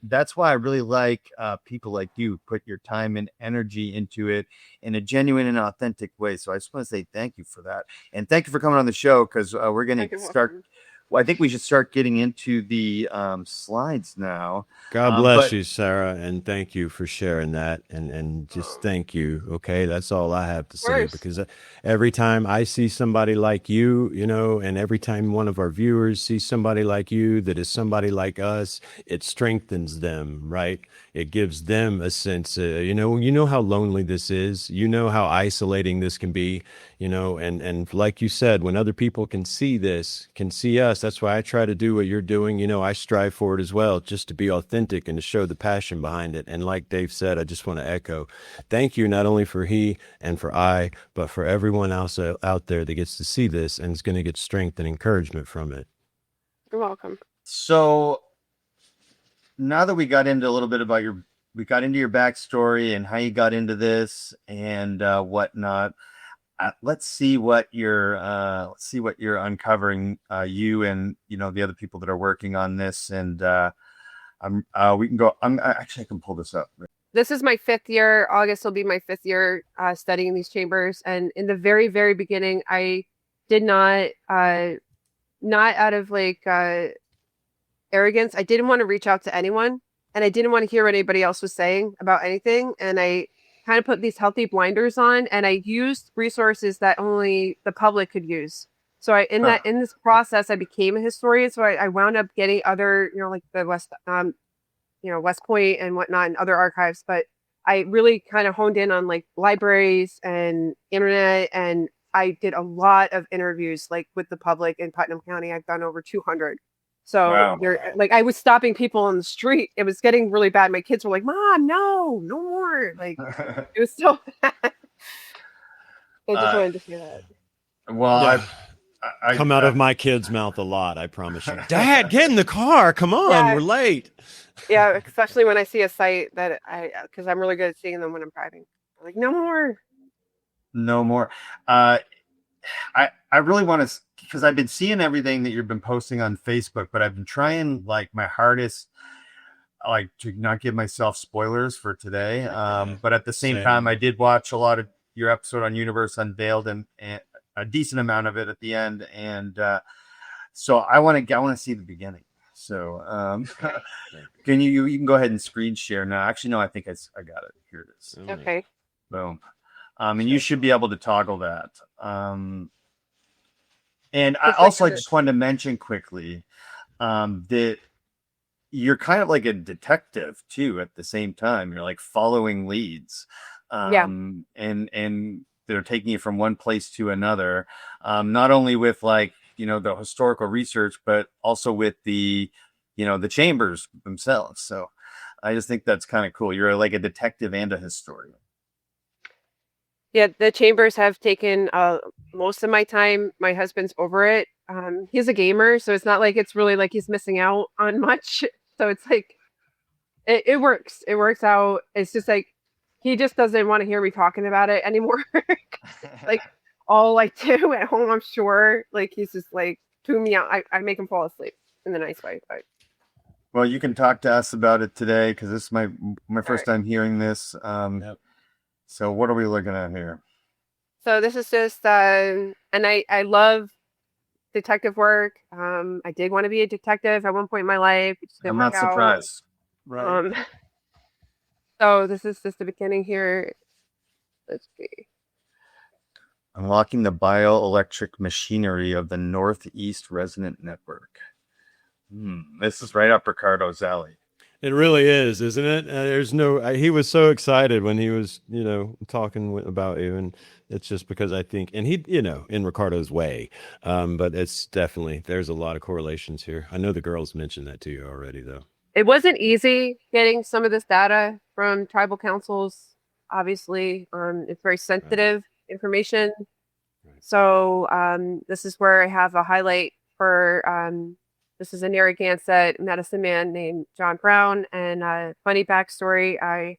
[SPEAKER 2] That's why I really like people like you put your time and energy into it in a genuine and authentic way. So I just want to say thank you for that. And thank you for coming on the show, because we're going to start. Well, I think we should start getting into the slides now.
[SPEAKER 3] God bless you, Sarah, and thank you for sharing that. And just thank you. Okay, that's all I have to say. Because every time I see somebody like you, and every time one of our viewers sees somebody like you that is somebody like us, it strengthens them, right? It gives them a sense. You know how lonely this is. You know how isolating this can be. And like you said, when other people can see this, can see us. That's why I try to do what you're doing. I strive for it as well, just to be authentic and to show the passion behind it. And like Dave said, I just want to echo, thank you not only for he and for I, but for everyone else out there that gets to see this and is going to get strength and encouragement from it.
[SPEAKER 1] You're welcome.
[SPEAKER 2] So now that we got into a little bit about your backstory and how you got into this and whatnot. Let's see what you're uncovering, you and the other people that are working on this, and we can go. I can pull this up.
[SPEAKER 1] This is my 5th year. August will be my 5th year studying these chambers, and in the very, very beginning, I did not out of like arrogance. I didn't want to reach out to anyone, and I didn't want to hear what anybody else was saying about anything, and I kind of put these healthy blinders on, and I used resources that only the public could use. So in this process, I became a historian. So I wound up getting other, like the West Point and whatnot, and other archives. But I really kind of honed in on like libraries and internet and I did a lot of interviews like with the public in Putnam County. I've done over 200. So
[SPEAKER 4] Wow.
[SPEAKER 1] like I was stopping people on the street. It was getting really bad. My kids were like, "Mom, no more." Like it was so bad. I just wanted to say that.
[SPEAKER 4] Well,
[SPEAKER 3] Yeah.
[SPEAKER 4] I
[SPEAKER 3] come out of my kid's mouth a lot, I promise you. Dad, get in the car. Come on,
[SPEAKER 1] Yeah.
[SPEAKER 3] we're late.
[SPEAKER 1] Yeah, especially when I see a site that because I'm really good at seeing them when I'm driving. I'm like, no more.
[SPEAKER 2] No more. I really want to, because I've been seeing everything that you've been posting on Facebook, but I've been trying like my hardest, like to not give myself spoilers for today. But at the same time, I did watch a lot of your episode on Universe Unveiled and a decent amount of it at the end, and so I want to see the beginning. So can you can go ahead and screen share now? Actually, no, I think I got it. Here it is.
[SPEAKER 1] Okay.
[SPEAKER 2] Boom. And you should be able to toggle that. And I just wanted to mention quickly that you're kind of like a detective too at the same time. You're like following leads. And they're taking you from one place to another. Not only with like, the historical research, but also with the chambers themselves. So I just think that's kind of cool. You're like a detective and a historian.
[SPEAKER 1] Yeah, the chambers have taken most of my time. My husband's over it. He's a gamer, so it's not like it's really like he's missing out on much. So it's like it works. It works out. It's just like he just doesn't want to hear me talking about it anymore. Like all I do at home, I'm sure. Like he's just like tune me out. I make him fall asleep in the nice way. But
[SPEAKER 2] well, you can talk to us about it today because this is my first time hearing this.
[SPEAKER 3] Yep.
[SPEAKER 2] So what are we looking at here?
[SPEAKER 1] So this is just, and I love detective work. I did want to be a detective at one point in my life. It just didn't
[SPEAKER 2] I'm not
[SPEAKER 1] work out.
[SPEAKER 2] surprised. Right.
[SPEAKER 1] So this is just the beginning here. Let's see.
[SPEAKER 2] Unlocking the bioelectric machinery of the Northeast Resonant Network. This is right up Ricardo's alley.
[SPEAKER 3] It really is, isn't it? There's no. He was so excited when he was, talking about you, and it's just because I think, and he, in Ricardo's way, but it's definitely there's a lot of correlations here. I know the girls mentioned that to you already, though.
[SPEAKER 1] It wasn't easy getting some of this data from tribal councils. Obviously, it's very sensitive information. Right. So this is where I have a highlight for. This is a Narragansett medicine man named John Brown, and a funny backstory. I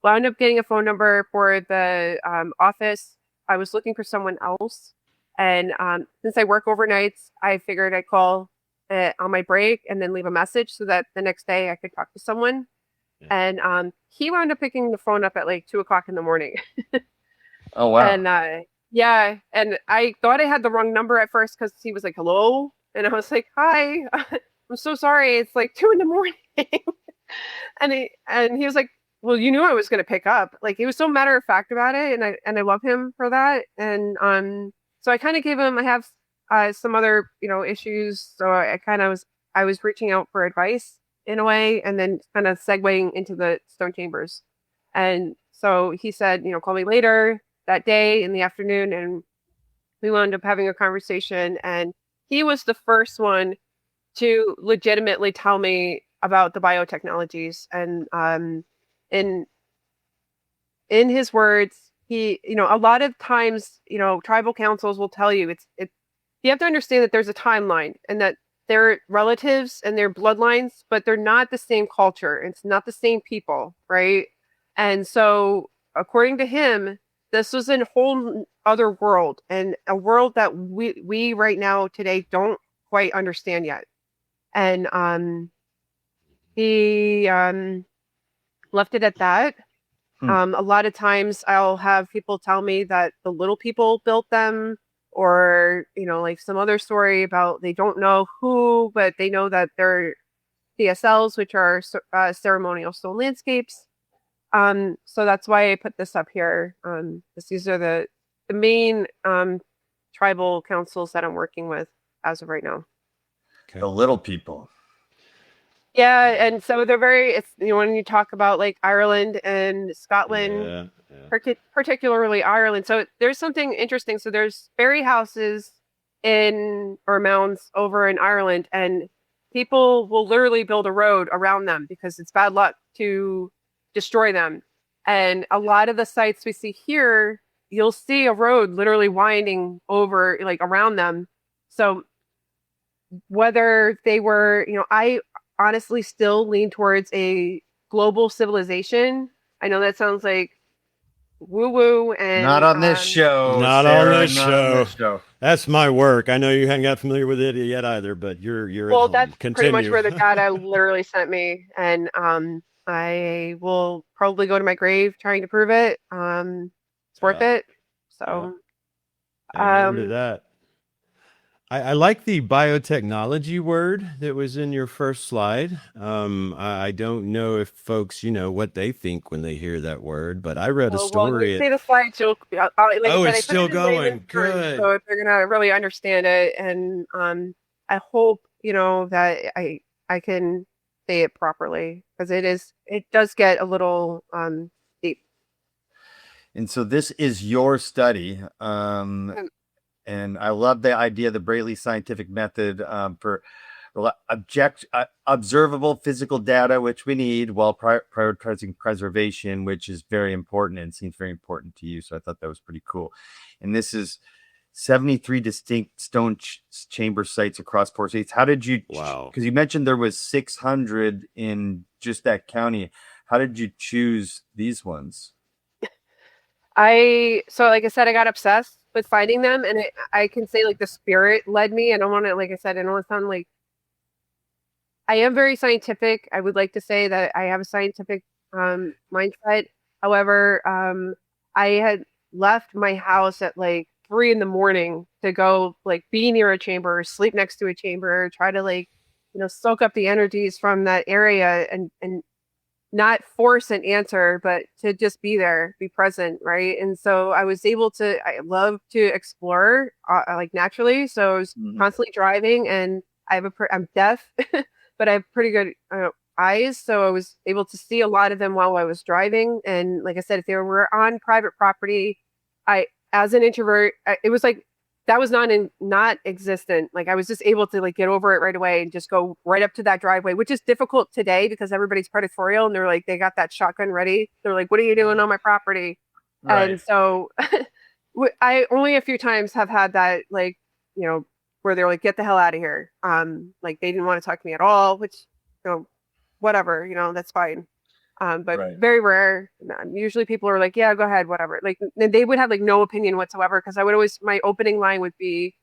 [SPEAKER 1] wound up getting a phone number for the office. I was looking for someone else, and since I work overnights, I figured I'd call on my break and then leave a message so that the next day I could talk to someone. Yeah. And he wound up picking the phone up at like 2:00 in the morning.
[SPEAKER 2] Oh, wow.
[SPEAKER 1] And yeah, and I thought I had the wrong number at first because he was like, "Hello." And I was like, "Hi, I'm so sorry. It's like 2 a.m." and he was like, "Well, you knew I was going to pick up." Like he was so matter of fact about it, and I love him for that. And so I kind of gave him. I have some other issues, so I was reaching out for advice in a way, and then kind of segueing into the stone chambers. And so he said, call me later that day in the afternoon, and we wound up having a conversation. And he was the first one to legitimately tell me about the biotechnologies. And in his words, he, a lot of times, tribal councils will tell you you have to understand that there's a timeline and that they're relatives and they're bloodlines, but they're not the same culture. It's not the same people, right? And so, according to him, this was a whole other world, and a world that we right now today don't quite understand yet. And he left it at that. A lot of times I'll have people tell me that the little people built them, or like some other story about they don't know who, but they know that they're CSLs, which are ceremonial stone landscapes. So that's why I put this up here. These are the main tribal councils that I'm working with as of right now.
[SPEAKER 2] Okay. The little people.
[SPEAKER 1] Yeah, and so they're very, it's, you know, when you talk about like Ireland and Scotland, particularly Ireland. So there's something interesting. So there's fairy houses in or mounds over in Ireland, and people will literally build a road around them because it's bad luck to destroy them. And a lot of the sites we see here, you'll see a road literally winding over like around them. So whether they were, you know, I honestly still lean towards a global civilization. I know that sounds like woo woo and
[SPEAKER 2] not on this show,
[SPEAKER 3] not
[SPEAKER 2] Sarah,
[SPEAKER 3] on this
[SPEAKER 2] not
[SPEAKER 3] show.
[SPEAKER 2] on this show.
[SPEAKER 3] That's my work. I know you haven't got familiar with it yet either, but you're
[SPEAKER 1] well,
[SPEAKER 3] at home.
[SPEAKER 1] that's
[SPEAKER 3] Continue.
[SPEAKER 1] pretty much where the data literally sent me, and I will probably go to my grave trying to prove it. It's worth it. So,
[SPEAKER 3] Amen to that. I like the biotechnology word that was in your first slide. I don't know if folks, you know, what they think when they hear that word, but I read a story.
[SPEAKER 1] Well, say the slide, so like
[SPEAKER 3] it's
[SPEAKER 1] I
[SPEAKER 3] still going. Good.
[SPEAKER 1] So if they're gonna really understand it, and I hope you know that I can say it properly because it does get a little deep.
[SPEAKER 2] And so this is your study. And I love the idea of the Brailey scientific method for observable physical data, which we need, while prioritizing preservation, which is very important and seems very important to you. So I thought that was pretty cool. And this is 73 distinct stone chamber sites across 4 states. How did you?
[SPEAKER 3] Wow.
[SPEAKER 2] Because you mentioned there was 600 in just that county. How did you choose these ones?
[SPEAKER 1] So like I said, I got obsessed with finding them, and I can say like the spirit led me. I don't want to, like I said, I don't want to sound like I am very scientific. I would like to say that I have a scientific mindset. However, I had left my house at like 3 a.m. to go like be near a chamber, sleep next to a chamber, try to like, you know, soak up the energies from that area and not force an answer, but to just be there, be present, right? And so I was able to, I love to explore like naturally. So I was constantly driving, and I'm deaf, but I have pretty good eyes. So I was able to see a lot of them while I was driving. And like I said, if they were on private property, as an introvert, it was like, that was not existent. Like I was just able to like get over it right away and just go right up to that driveway, which is difficult today because everybody's predatorial and they're like, they got that shotgun ready. They're like, what are you doing on my property? Right. And so I only a few times have had that, like, you know, where they're like, get the hell out of here. Like they didn't want to talk to me at all, which, you know, whatever, you know, that's fine. But very rare. Usually people are like, yeah, go ahead, whatever. Like they would have like no opinion whatsoever, because I would always, my opening line would be,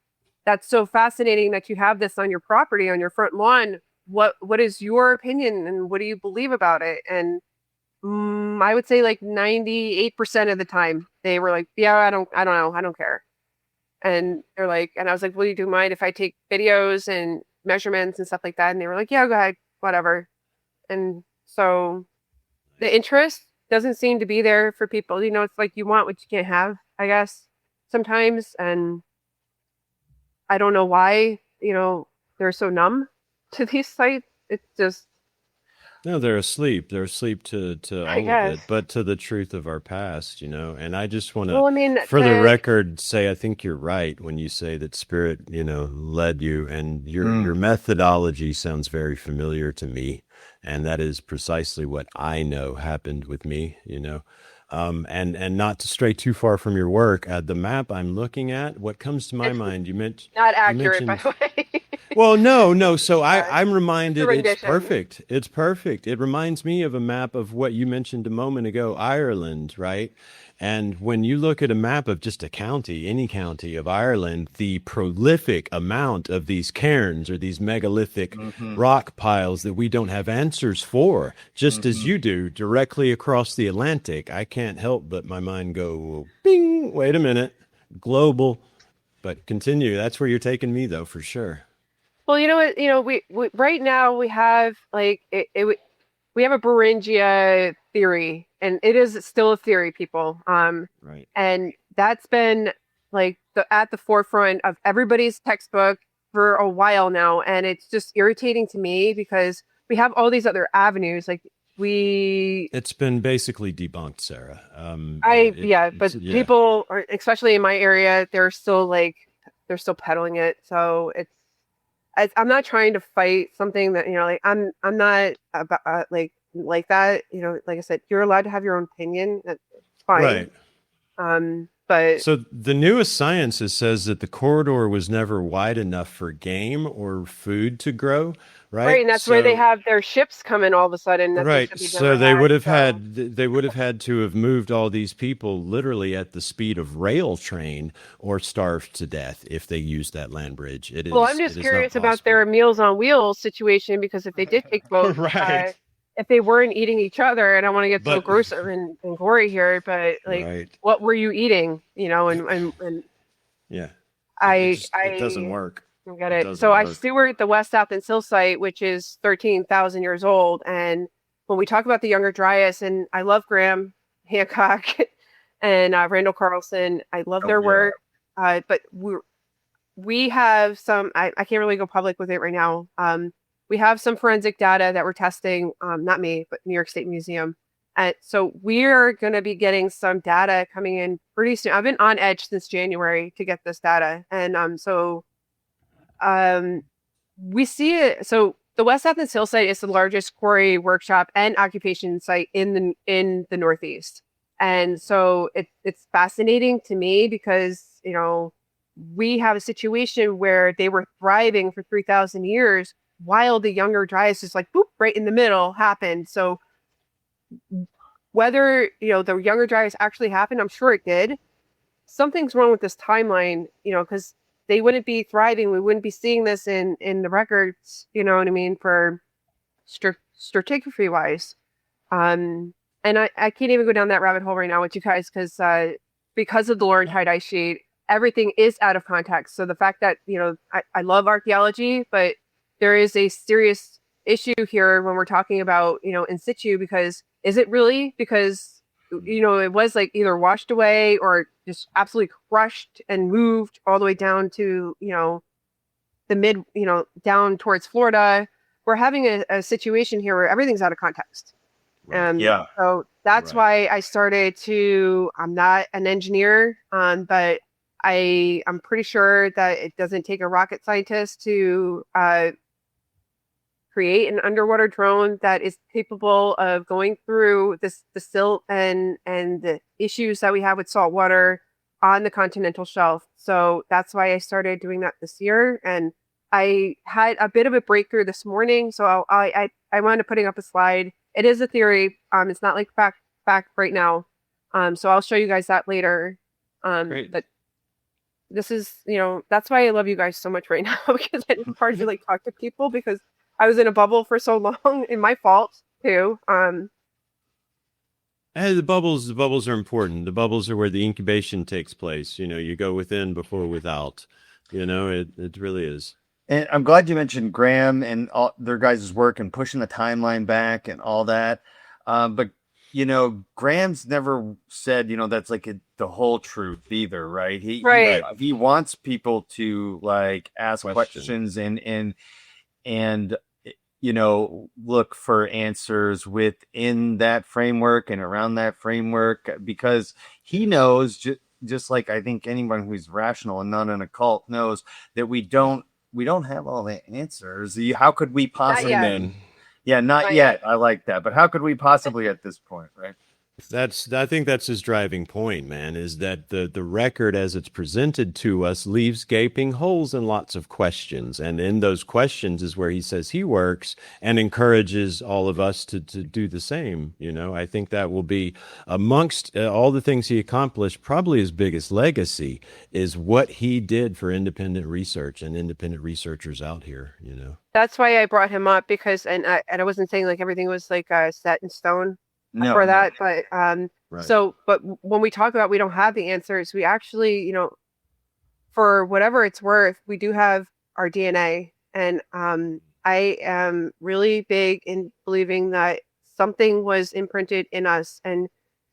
[SPEAKER 1] that's so fascinating that you have this on your property, on your front lawn. What is your opinion and what do you believe about it? And I would say like 98% of the time they were like, yeah, I don't know, I don't care. And they're like, and I was like, well, do you mind if I take videos and measurements and stuff like that? And they were like, yeah, go ahead, whatever. And so the interest doesn't seem to be there for people. You know, it's like you want what you can't have, I guess, sometimes. And I don't know why, you know, they're so numb to these sites. It's just.
[SPEAKER 3] No, they're asleep. They're asleep to all of it, but to the truth of our past, you know. And I just want to, for the record, say I think you're right when you say that spirit, you know, led you, and your methodology sounds very familiar to me. And that is precisely what I know happened with me, you know. And not to stray too far from your work, the map I'm looking at, what comes to my mind, you mentioned
[SPEAKER 1] not accurate, by the way.
[SPEAKER 3] Well, no. So I'm reminded it's perfect. It's perfect. It reminds me of a map of what you mentioned a moment ago, Ireland, right? And when you look at a map of just a county, any county of Ireland, the prolific amount of these cairns or these megalithic rock piles that we don't have answers for, just as you do, directly across the Atlantic, I can't help but my mind go, bing, wait a minute, global. But continue. That's where you're taking me, though, for sure.
[SPEAKER 1] Well, you know what? You know, we right now we have like we have a Beringia theory, and it is still a theory, people.
[SPEAKER 3] Right.
[SPEAKER 1] And that's been like at the forefront of everybody's textbook for a while now, and it's just irritating to me because we have all these other avenues. Like
[SPEAKER 3] it's been basically debunked, Sarah.
[SPEAKER 1] But people are, especially in my area, they're still peddling it. So I'm not trying to fight something that, like, I'm not about like that, like I said, you're allowed to have your own opinion. That's fine.
[SPEAKER 3] Right.
[SPEAKER 1] But
[SPEAKER 3] so the newest science says that the corridor was never wide enough for game or food to grow. Right.
[SPEAKER 1] And that's why they have their ships coming all of a sudden.
[SPEAKER 3] Right. So they would have had to have moved all these people literally at the speed of rail train or starved to death if they used that land bridge.
[SPEAKER 1] I'm just curious about their Meals on Wheels situation, because if they did take boats,
[SPEAKER 3] right.
[SPEAKER 1] If they weren't eating each other, and I want to get so gross and gory here, but what were you eating? And
[SPEAKER 3] yeah,
[SPEAKER 1] it
[SPEAKER 3] doesn't work.
[SPEAKER 1] I get it. So I steward the West Athens Hill site, which is 13,000 years old. And when we talk about the younger Dryas, and I love Graham Hancock and Randall Carlson, I love their work. But we have some, I can't really go public with it right now. We have some forensic data that we're testing, not me, but New York State Museum. And so we're going to be getting some data coming in pretty soon. I've been on edge since January to get this data. And we see it. So the West Athens Hill site is the largest quarry, workshop, and occupation site in the Northeast. And so it's fascinating to me because, we have a situation where they were thriving for 3,000 years while the younger Dryas is boop, right in the middle happened. So whether, the younger Dryas actually happened, I'm sure it did. Something's wrong with this timeline, because they wouldn't be thriving. We wouldn't be seeing this in the records, you know what I mean, for stratigraphy wise. And I can't even go down that rabbit hole right now with you guys because of the Laurentide ice sheet, everything is out of context. So the fact that, I love archaeology, but there is a serious issue here when we're talking about, in situ, because is it really? Because, it was either washed away or just absolutely crushed and moved all the way down to, the mid, down towards Florida. We're having a situation here where everything's out of context. So that's why I started I'm not an engineer, but I'm pretty sure that it doesn't take a rocket scientist to create an underwater drone that is capable of going through the silt and the issues that we have with salt water on the continental shelf. So that's why I started doing that this year. And I had a bit of a breakthrough this morning. So I wound up putting up a slide. It is a theory. It's not fact right now. So I'll show you guys that later.
[SPEAKER 3] Great.
[SPEAKER 1] But this is, that's why I love you guys so much right now, because it's hard to talk to people because I was in a bubble for so long, and my fault too.
[SPEAKER 3] Hey, the bubbles are important. The bubbles are where the incubation takes place. You go within before without. It really is.
[SPEAKER 2] And I'm glad you mentioned Graham and all their guys' work and pushing the timeline back and all that. But Graham's never said, that's the whole truth either, right? He wants people to ask questions and look for answers within that framework and around that framework, because he knows, just like I think anyone who's rational and not in a cult knows, that we don't have all the answers. How could we possibly? Not yet. I like that, but how could we possibly at this point, right?
[SPEAKER 3] I think that's his driving point, man, is that the record as it's presented to us leaves gaping holes and lots of questions. And in those questions is where he says he works and encourages all of us to do the same. I think that will be amongst all the things he accomplished, probably his biggest legacy is what he did for independent research and independent researchers out here,
[SPEAKER 1] That's why I brought him up, because, and I wasn't saying everything was set in stone. But so, but when we talk about we don't have the answers, we actually, for whatever it's worth, we do have our DNA. And I am really big in believing that something was imprinted in us. And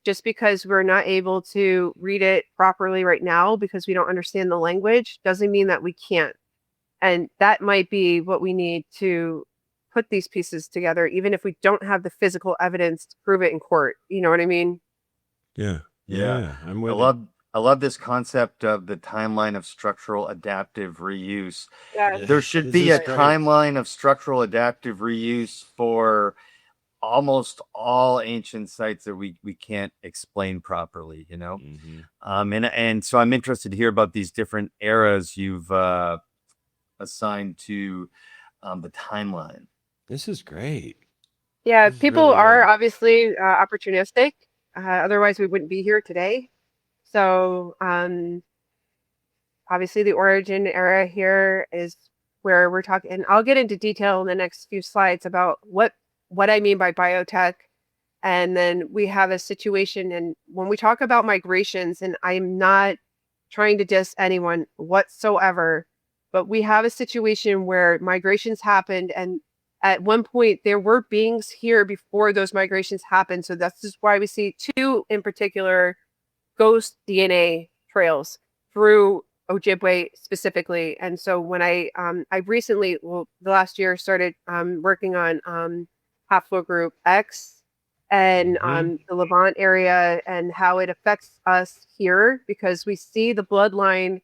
[SPEAKER 1] just because we're not able to read it properly right now because we don't understand the language doesn't mean that we can't. And that might be what we need to put these pieces together, even if we don't have the physical evidence to prove it in court. You know what I mean?
[SPEAKER 3] Yeah. I'm with
[SPEAKER 2] I love this concept of the timeline of structural adaptive reuse.
[SPEAKER 1] Yeah.
[SPEAKER 2] There should be a timeline of structural adaptive reuse for almost all ancient sites that we can't explain properly, you know. And so I'm interested to hear about these different eras you've assigned to the timeline.
[SPEAKER 3] This is great.
[SPEAKER 1] Yeah, people are obviously opportunistic. Otherwise, we wouldn't be here today. So, obviously, the origin era here is where we're talking, and I'll get into detail in the next few slides about what I mean by biotech. And then we have a situation, and when we talk about migrations, and I'm not trying to diss anyone whatsoever, but we have a situation where migrations happened, and at one point there were beings here before those migrations happened. So that's just why we see two in particular ghost DNA trails through Ojibwe specifically. And so when I recently, the last year, started working on haplogroup X and the Levant area and how it affects us here, because we see the bloodline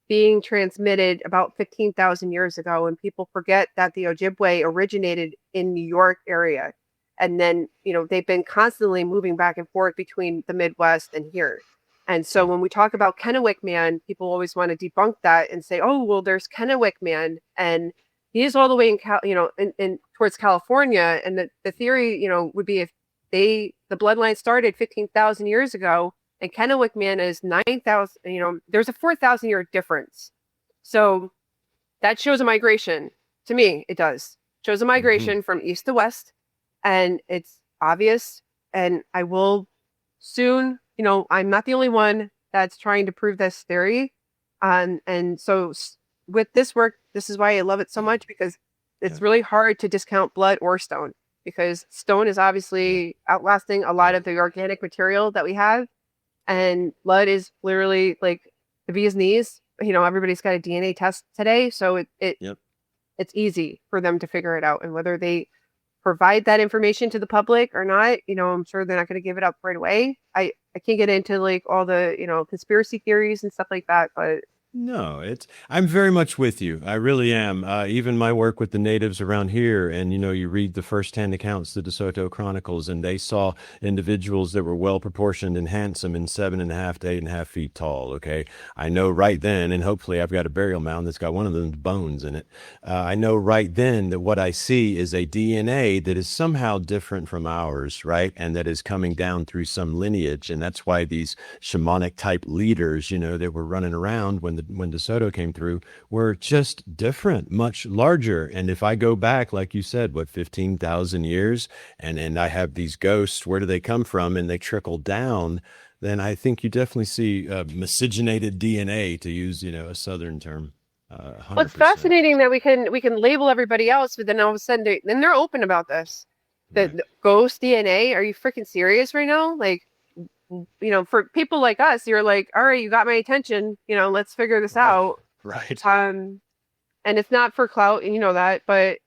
[SPEAKER 1] being transmitted about 15,000 years ago, and people forget that the Ojibwe originated in New York area, and then they've been constantly moving back and forth between the Midwest and here. And so when we talk about Kennewick Man, people always want to debunk that and say, oh, well, there's Kennewick Man, and he is all the way in towards California. And the theory would be if the bloodline started 15,000 years ago, and Kennewick Man is 9,000, there's a 4,000 year difference. So that shows a migration. To me, it does. Shows a migration from east to west. And it's obvious. And I will soon, I'm not the only one that's trying to prove this theory. And so with this work, this is why I love it so much, because it's really hard to discount blood or stone, because stone is obviously outlasting a lot of the organic material that we have. And blood is literally like the bee's knees. Everybody's got a DNA test today, so it's easy for them to figure it out. And whether they provide that information to the public or not, I'm sure they're not going to give it up right away. I can't get into like all the conspiracy theories and stuff like that, but
[SPEAKER 3] no, I'm very much with you. I really am. Even my work with the natives around here, and you read the first-hand accounts, the DeSoto Chronicles, and they saw individuals that were well proportioned and handsome and 7.5 to 8.5 feet tall. Okay, I know right then, and hopefully I've got a burial mound that's got one of those bones in it. I know right then that what I see is a DNA that is somehow different from ours, right, and that is coming down through some lineage, and that's why these shamanic type leaders, that were running around when DeSoto came through were just different, much larger. And if I go back, like you said, 15,000 years, and I have these ghosts, where do they come from? And they trickle down, then I think you definitely see miscegenated DNA, to use, a Southern term.
[SPEAKER 1] Well, it's fascinating that we can label everybody else, but then all of a sudden they're open about this. The ghost DNA, are you freaking serious right now? Like, for people like us, you're like, all right, you got my attention, let's figure this out.
[SPEAKER 3] Right.
[SPEAKER 1] And it's not for clout, and that, but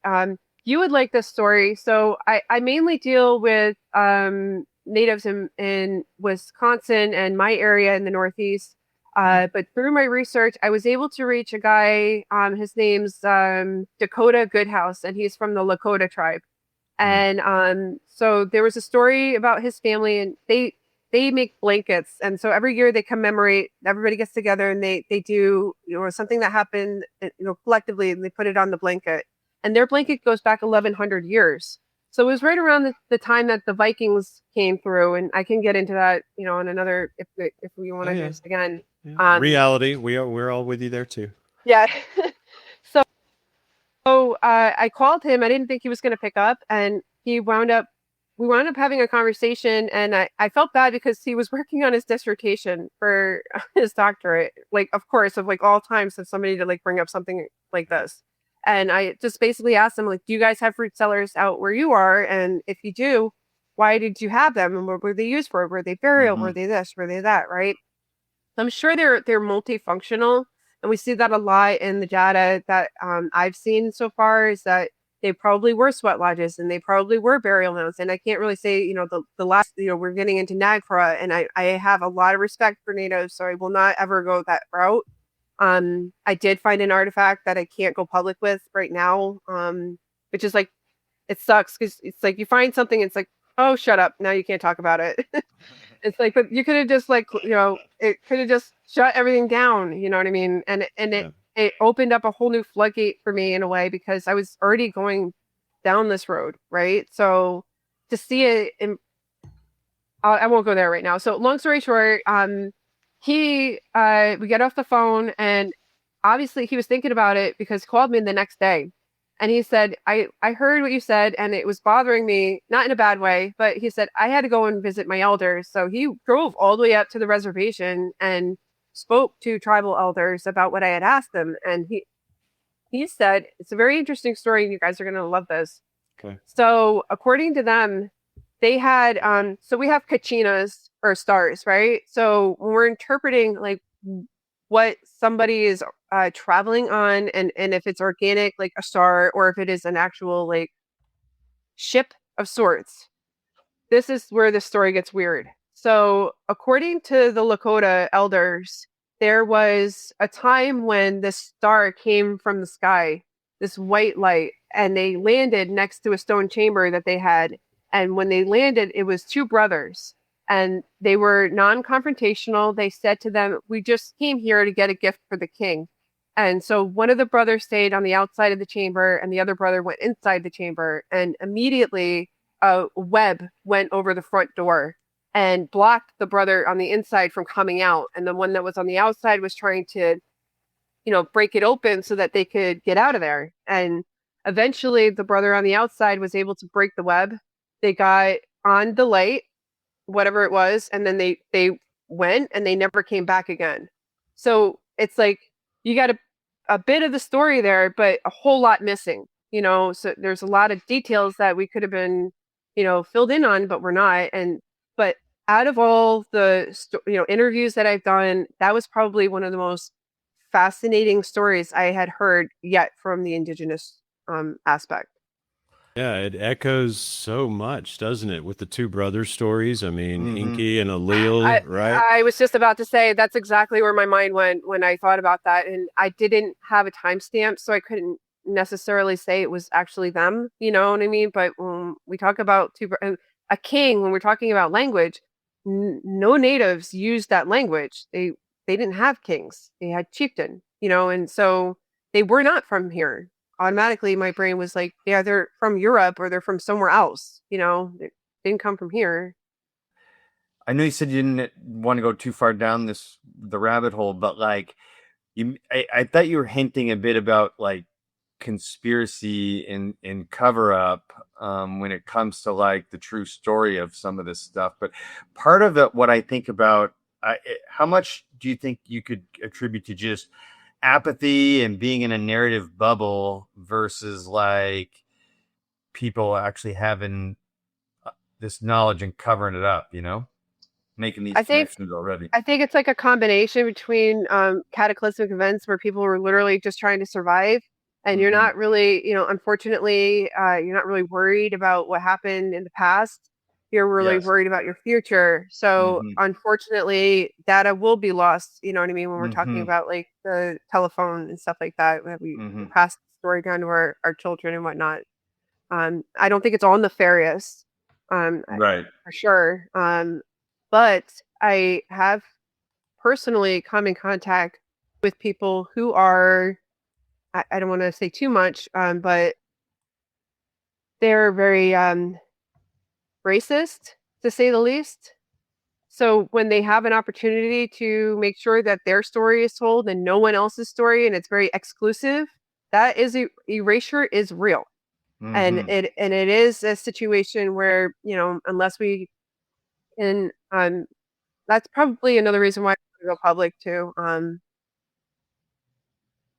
[SPEAKER 1] you would like this story. So I mainly deal with natives in Wisconsin and my area in the Northeast. But through my research, I was able to reach a guy, his name's Dakota Goodhouse, and he's from the Lakota tribe. And so there was a story about his family, and they make blankets. And so every year they commemorate, everybody gets together and they do, something that happened, collectively, and they put it on the blanket. And their blanket goes back 1,100 years. So it was right around the time that the Vikings came through. And I can get into that, in another, if we want to do this again.
[SPEAKER 3] Yeah. Reality. We're all with you there too.
[SPEAKER 1] Yeah. So I called him. I didn't think he was going to pick up, and we wound up having a conversation, and I felt bad because he was working on his dissertation for his doctorate, like, of course, of like all times of somebody to like bring up something like this. And I just basically asked him, like, do you guys have fruit cellars out where you are? And if you do, why did you have them? And what were they used for? Were they burial? Were they this? Were they that? Right? I'm sure they're multifunctional. And we see that a lot in the data that I've seen so far, is that they probably were sweat lodges, and they probably were burial mounds. And I can't really say, the last, we're getting into Nagpra, and I have a lot of respect for natives, so I will not ever go that route. I did find an artifact that I can't go public with right now, which is like, it sucks because it's like you find something, it's like, oh, shut up, now you can't talk about it. It's like, but you could have just like, it could have just shut everything down, you know what I mean? And it opened up a whole new floodgate for me in a way, because I was already going down this road, right? So to see it, I won't go there right now. So long story short, we get off the phone, and obviously he was thinking about it because he called me the next day. And he said, I heard what you said, and it was bothering me, not in a bad way, but he said, I had to go and visit my elders. So he drove all the way up to the reservation and spoke to tribal elders about what I had asked them. And he said, it's a very interesting story, and you guys are going to love this.
[SPEAKER 3] Okay.
[SPEAKER 1] So according to them, they had, so we have kachinas, or stars, right? So when we're interpreting like what somebody is traveling on, and if it's organic, like a star, or if it is an actual like ship of sorts, this is where the story gets weird. So according to the Lakota elders, there was a time when this star came from the sky, this white light, and they landed next to a stone chamber that they had. And when they landed, it was two brothers, and they were non-confrontational. They said to them, we just came here to get a gift for the king. And so one of the brothers stayed on the outside of the chamber, and the other brother went inside the chamber, and immediately a web went over the front door and blocked the brother on the inside from coming out. And the one that was on the outside was trying to, break it open so that they could get out of there. And eventually the brother on the outside was able to break the web. They got on the light, whatever it was, and then they went, and they never came back again. So it's like you got a bit of the story there, but a whole lot missing, so there's a lot of details that we could have been, filled in on, but we're not. But out of all the interviews that I've done, that was probably one of the most fascinating stories I had heard yet from the Indigenous aspect.
[SPEAKER 3] Yeah, it echoes so much, doesn't it, with the two brothers stories? I mean, Inky and Allele, right?
[SPEAKER 1] I was just about to say that's exactly where my mind went when I thought about that, and I didn't have a timestamp, so I couldn't necessarily say it was actually them. You know what I mean? But when we talk about a king, when we're talking about language, no natives used that language. They didn't have kings; they had chieftain. And so they were not from here. Automatically my brain was like, yeah, they're from Europe, or they're from somewhere else. They didn't come from here.
[SPEAKER 2] I know you said you didn't want to go too far down the rabbit hole, but like I thought you were hinting a bit about like conspiracy and cover up when it comes to like the true story of some of this stuff. But part of it, what I think about, how much do you think you could attribute to just apathy and being in a narrative bubble versus like people actually having this knowledge and covering it up, making these connections already?
[SPEAKER 1] I think it's like a combination between cataclysmic events where people were literally just trying to survive, and you're not really, unfortunately, you're not really worried about what happened in the past. You're really worried about your future. So unfortunately, data will be lost. You know what I mean? When we're talking about like the telephone and stuff like that, we pass the story down to our children and whatnot. I don't think it's all nefarious,
[SPEAKER 2] right,
[SPEAKER 1] for sure. But I have personally come in contact with people who are, I don't want to say too much, but they're very racist, to say the least. So when they have an opportunity to make sure that their story is told and no one else's story, and it's very exclusive, that is erasure is real. And it is a situation where, unless we, and that's probably another reason why I want to go public too.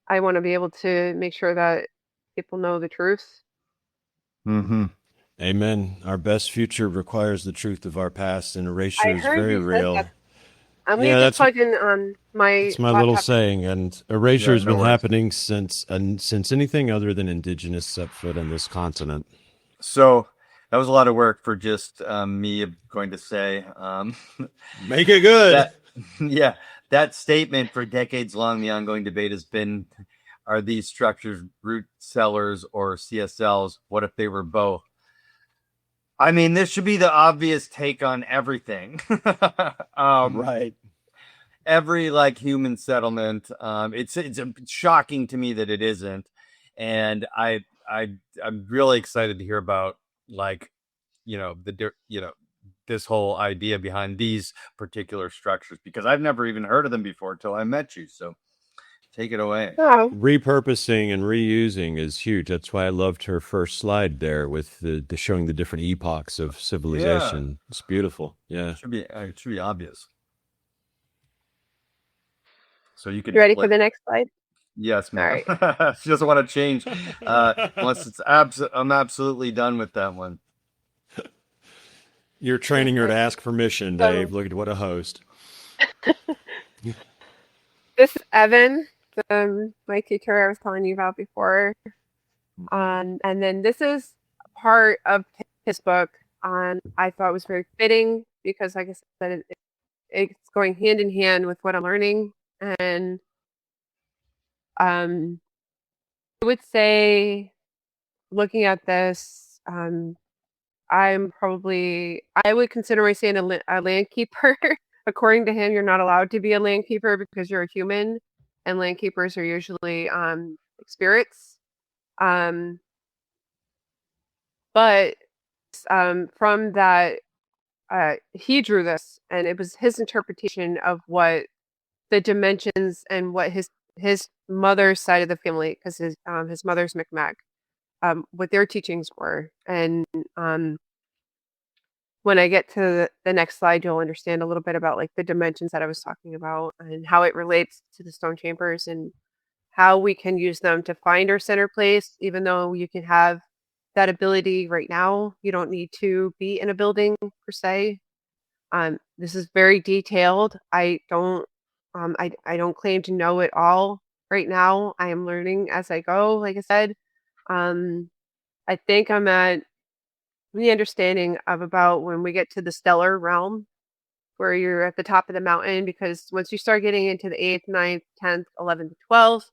[SPEAKER 1] I want to be able to make sure that people know the truth.
[SPEAKER 3] Amen. Our best future requires the truth of our past, and erasure is very real.
[SPEAKER 1] I'm going to just plug in on my
[SPEAKER 3] It's my little saying, and erasure has been happening since anything other than Indigenous set foot on this continent.
[SPEAKER 2] So that was a lot of work for just me going to say.
[SPEAKER 3] Make it good.
[SPEAKER 2] That statement for decades long, the ongoing debate has been, are these structures root cellars or CSLs? What if they were both? I mean, this should be the obvious take on everything.
[SPEAKER 3] Right.
[SPEAKER 2] Every like human settlement. It's shocking to me that it isn't. And I'm really excited to hear about like, this whole idea behind these particular structures, because I've never even heard of them before till I met you. So take it away.
[SPEAKER 1] Oh.
[SPEAKER 3] Repurposing and reusing is huge. That's why I loved her first slide there with the showing the different epochs of civilization. Yeah. It's beautiful. Yeah.
[SPEAKER 2] It should be obvious. So you could.
[SPEAKER 1] You ready for the next slide?
[SPEAKER 2] Yes, ma'am. All right. She doesn't want to change unless it's I'm absolutely done with that one.
[SPEAKER 3] You're training her to ask permission, Dave. Look at what a host.
[SPEAKER 1] This is Evan, my teacher I was telling you about before. And then this is part of his book. I thought was very fitting because, like I said, it's going hand in hand with what I'm learning. And I would say, looking at this, I would consider myself a land keeper. According to him, you're not allowed to be a land keeper because you're a human, and land keepers are usually spirits. But from that, he drew this, and it was his interpretation of what the dimensions and what his mother's side of the family, because his mother's Micmac, what their teachings were. And when I get to the next slide, you'll understand a little bit about like the dimensions that I was talking about and how it relates to the stone chambers and how we can use them to find our center place. Even though you can have that ability right now, you don't need to be in a building per se. This is very detailed. I don't claim to know it all right now. I am learning as I go. Like I said, I think I'm at the understanding of about when we get to the stellar realm, where you're at the top of the mountain, because once you start getting into the 8th, 9th, 10th, 11th, 12th,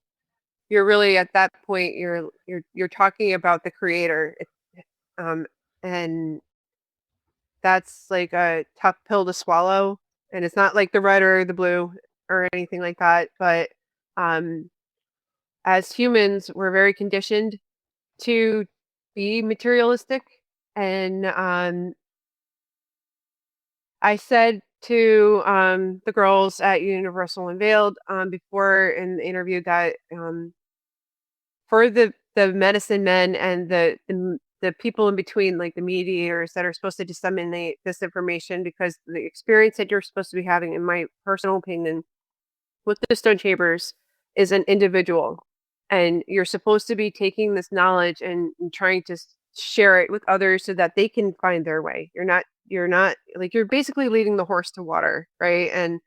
[SPEAKER 1] you're really at that point, you're talking about the creator. And that's like a tough pill to swallow. And it's not like the red or the blue or anything like that. But as humans, we're very conditioned to be materialistic. And I said to the girls at Universal Unveiled before in the interview that for the medicine men and the people in between, like the mediators that are supposed to disseminate this information, because the experience that you're supposed to be having, in my personal opinion, with the stone chambers is an individual. And you're supposed to be taking this knowledge and trying to share it with others so that they can find their way. You're not like, you're basically leading the horse to water, right? And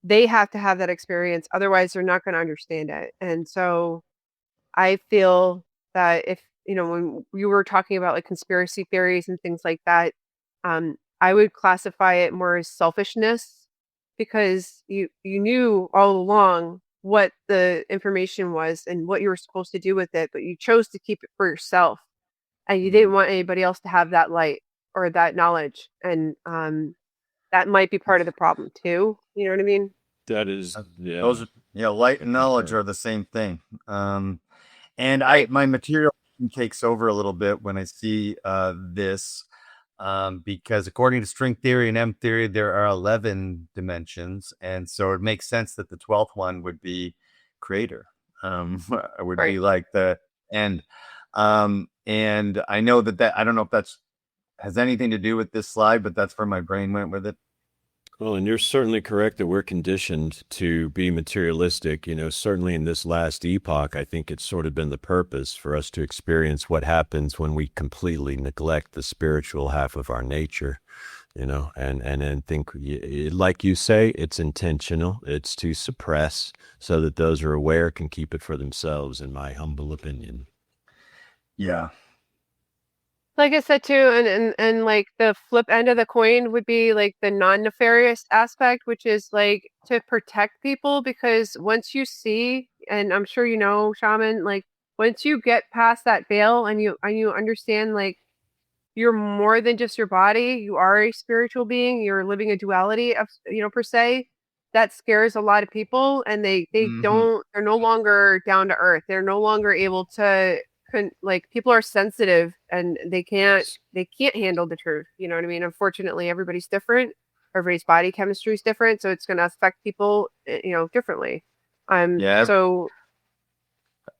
[SPEAKER 1] they have to have that experience. Otherwise, they're not going to understand it. And so I feel that if, when you were talking about like conspiracy theories and things like that, I would classify it more as selfishness, because you knew all along what the information was and what you were supposed to do with it, but you chose to keep it for yourself, and you didn't want anybody else to have that light or that knowledge. And that might be part of the problem too. You know what I mean?
[SPEAKER 3] That is, yeah.
[SPEAKER 2] Those, light and knowledge are the same thing. And my material takes over a little bit when I see this, because according to string theory and M theory, there are 11 dimensions, and so it makes sense that the 12th one would be creator. Would be like the end. And I know that I don't know if that's has anything to do with this slide, but that's where my brain went with it.
[SPEAKER 3] Well, and you're certainly correct that we're conditioned to be materialistic. Certainly in this last epoch, I think it's sort of been the purpose for us to experience what happens when we completely neglect the spiritual half of our nature. and think, like you say, it's intentional. It's to suppress so that those who are aware can keep it for themselves, in my humble opinion.
[SPEAKER 2] Yeah.
[SPEAKER 1] Like I said too, and like the flip end of the coin would be like the non-nefarious aspect, which is like to protect people, because once you see, and I'm sure you know, shaman, like once you get past that veil and you understand like you're more than just your body, you are a spiritual being, you're living a duality of, per se, that scares a lot of people, and they're no longer down to earth. They're no longer able to like, people are sensitive and they can't handle the truth. You know what I mean? Unfortunately, everybody's different. Everybody's body chemistry is different, so it's going to affect people, differently.
[SPEAKER 2] Yeah.
[SPEAKER 1] So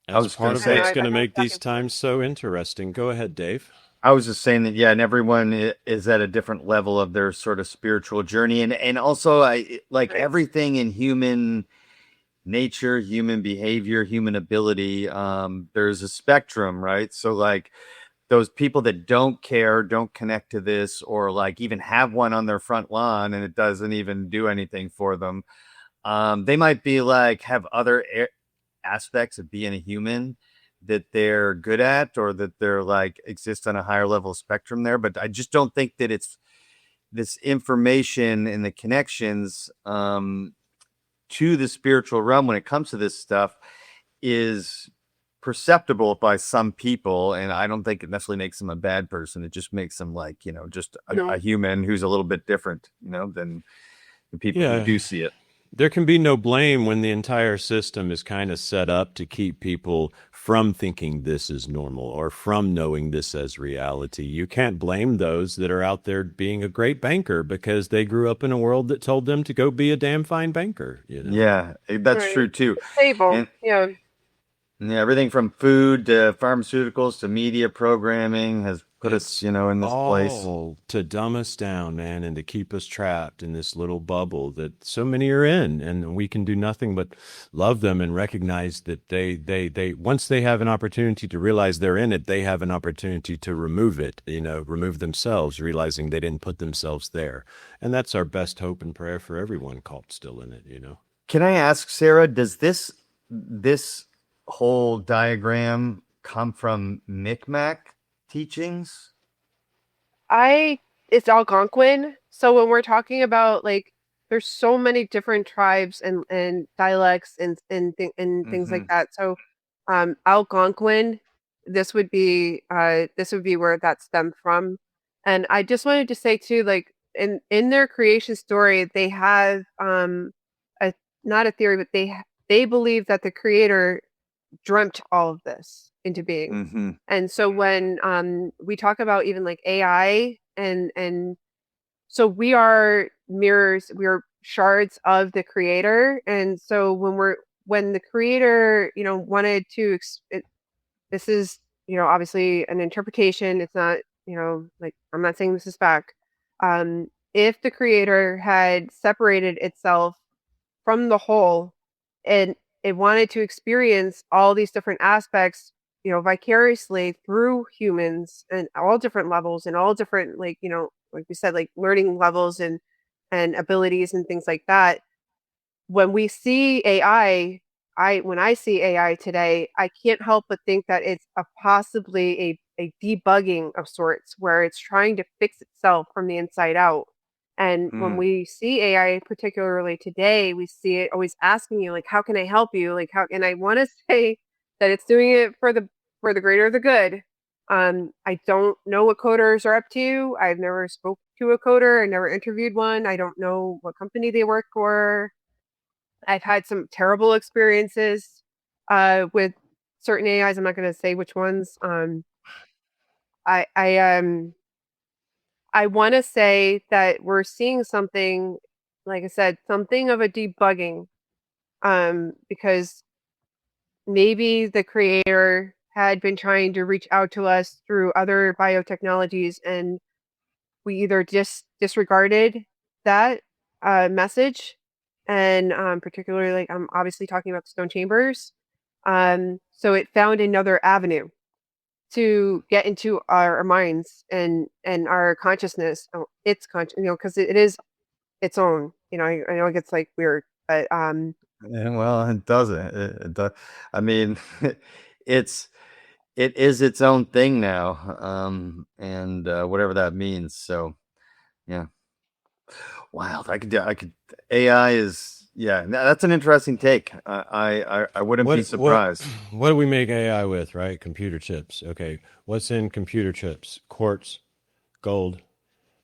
[SPEAKER 3] that's part of what's going to make these times so interesting. Go ahead, Dave.
[SPEAKER 2] I was just saying that, yeah, and everyone is at a different level of their sort of spiritual journey. And also, I like everything in human nature, human behavior, human ability. There's a spectrum, right? So like those people that don't care, don't connect to this, or like even have one on their front lawn and it doesn't even do anything for them. They might be like, have other aspects of being a human that they're good at, or that they're like exist on a higher level spectrum there. But I just don't think that it's this information and the connections to the spiritual realm when it comes to this stuff is perceptible by some people. And I don't think it necessarily makes them a bad person. It just makes them like, just a human who's a little bit different, than the people who do see it.
[SPEAKER 3] There can be no blame when the entire system is kind of set up to keep people from thinking this is normal, or from knowing this as reality. You can't blame those that are out there being a great banker because they grew up in a world that told them to go be a damn fine banker.
[SPEAKER 2] Yeah, that's true too.
[SPEAKER 1] Stable. Yeah,
[SPEAKER 2] everything from food to pharmaceuticals to media programming has put us, in this place.
[SPEAKER 3] To dumb us down, man, and to keep us trapped in this little bubble that so many are in, and we can do nothing but love them and recognize that they once they have an opportunity to realize they're in it, they have an opportunity to remove it, remove themselves, realizing they didn't put themselves there. And that's our best hope and prayer for everyone caught still in it,
[SPEAKER 2] Can I ask, Sarah, does this whole diagram come from Micmac teachings?
[SPEAKER 1] It's Algonquin. So when we're talking about like, there's so many different tribes and dialects and things like that. So Algonquin, this would be where that stemmed from. And I just wanted to say too, like in their creation story, they have a not a theory, but they believe that the creator dreamt all of this into being. And so when we talk about even like AI, and so we are mirrors, we are shards of the creator. And so when the creator, wanted to this is, obviously an interpretation. It's not, like, I'm not saying this is fact. If the creator had separated itself from the whole, and it wanted to experience all these different aspects, vicariously through humans and all different levels and all different, like, like we said, like learning levels and abilities and things like that. When we see AI, when I see AI today, I can't help but think that it's possibly a debugging of sorts, where it's trying to fix itself from the inside out. And when we see AI, particularly today, we see it always asking you, like, how can I help you? Like, how? And I want to say that it's doing it for the greater the good. I don't know what coders are up to. I've never spoke to a coder. I never interviewed one. I don't know what company they work for. I've had some terrible experiences with certain AIs. I'm not going to say which ones. I want to say that we're seeing something, like I said, something of a debugging, because maybe the creator had been trying to reach out to us through other biotechnologies, and we either just disregarded that message, and particularly, like, I'm obviously talking about stone chambers. So it found another avenue. to get into our minds and our consciousness. It's conscious, because it is its own. I know it gets like weird, but
[SPEAKER 2] Yeah, well, it doesn't. It does. I mean, it is its own thing now, and whatever that means. So, yeah. Wow, I could. AI is, yeah. That's an interesting take. I wouldn't be surprised.
[SPEAKER 3] What do we make AI with? Right, computer chips. Okay, what's in computer chips? Quartz, gold,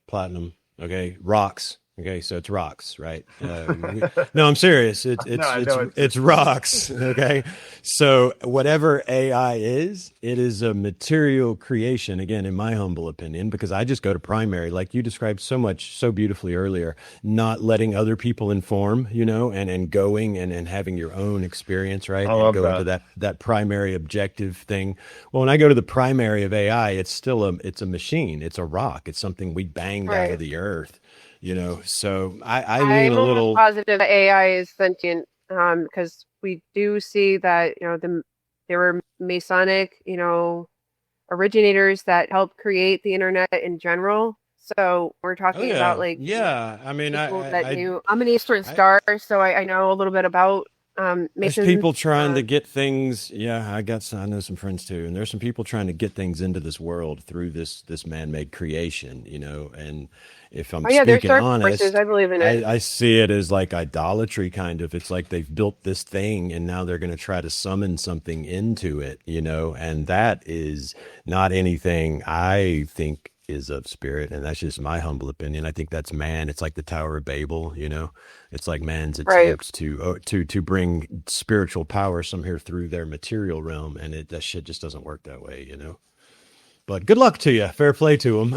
[SPEAKER 3] platinum. Okay, rocks. Okay, so it's rocks, right? No, I'm serious. It's rocks. Okay, so whatever AI is, it is a material creation. Again, in my humble opinion, because I just go to primary, like you described so beautifully earlier. Not letting other people inform, and going and having your own experience, right?
[SPEAKER 2] I love
[SPEAKER 3] and go into that primary objective thing. Well, when I go to the primary of AI, it's a machine. It's a rock. It's something we banged out of the earth. So I lean a little
[SPEAKER 1] positive that AI is sentient, because we do see that there were Masonic originators that helped create the internet in general. So we're talking about
[SPEAKER 3] I mean,
[SPEAKER 1] that knew. I'm an Eastern Star, so I know a little bit about Masons.
[SPEAKER 3] There's people trying to get things. Yeah, I know some friends too, and there's some people trying to get things into this world through this man-made creation. And if I'm speaking honest,
[SPEAKER 1] forces, I believe in it.
[SPEAKER 3] I see it as like idolatry, kind of. It's like they've built this thing, and now they're going to try to summon something into it. And that is not anything I think is of spirit, and that's just my humble opinion. I think that's man. It's like the Tower of Babel. It's like man's attempts to bring spiritual power somehow through their material realm, and that shit just doesn't work that way. But good luck to you. Fair play to them.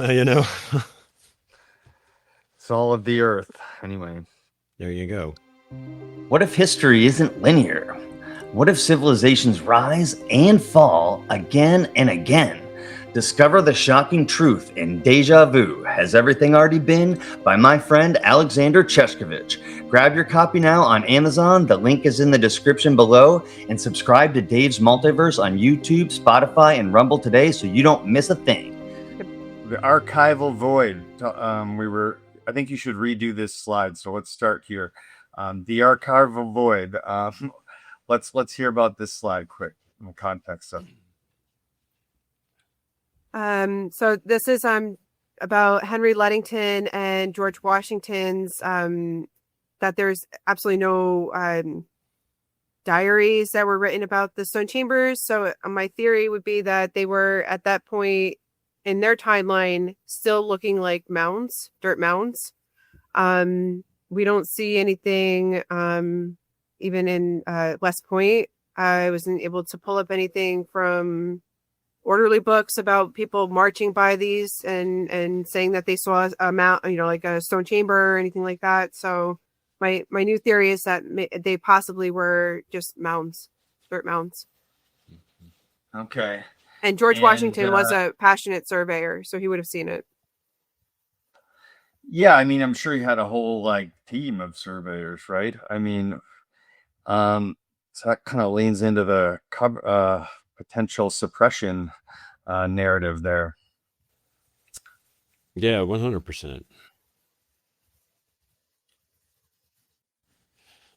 [SPEAKER 2] It's all of the earth, anyway.
[SPEAKER 3] There you go.
[SPEAKER 2] What if history isn't linear? What if civilizations rise and fall again and again? Discover the shocking truth in Deja Vu, Has Everything Already Been? By my friend Alexander Cheshkovich. Grab your copy now on Amazon. The link is in the description below. And subscribe to Dave's Multiverse on YouTube, Spotify, and Rumble today so you don't miss a thing. The archival void. I think you should redo this slide. So let's start here. The archival void. Let's hear about this slide quick in the context of.
[SPEAKER 1] So this is about Henry Ludington and George Washington's that there's absolutely no diaries that were written about the stone chambers. So my theory would be that they were at that point in their timeline still looking like mounds, dirt mounds. We don't see anything even in West Point. I wasn't able to pull up anything from orderly books about people marching by these and saying that they saw a mount, like a stone chamber or anything like that. So my new theory is that they possibly were just mounds, dirt mounds.
[SPEAKER 2] Okay.
[SPEAKER 1] And George Washington was a passionate surveyor, so he would have seen it.
[SPEAKER 2] Yeah, I mean, I'm sure he had a whole team of surveyors, right? I mean, so that kind of leans into the potential suppression narrative there.
[SPEAKER 3] Yeah, 100%.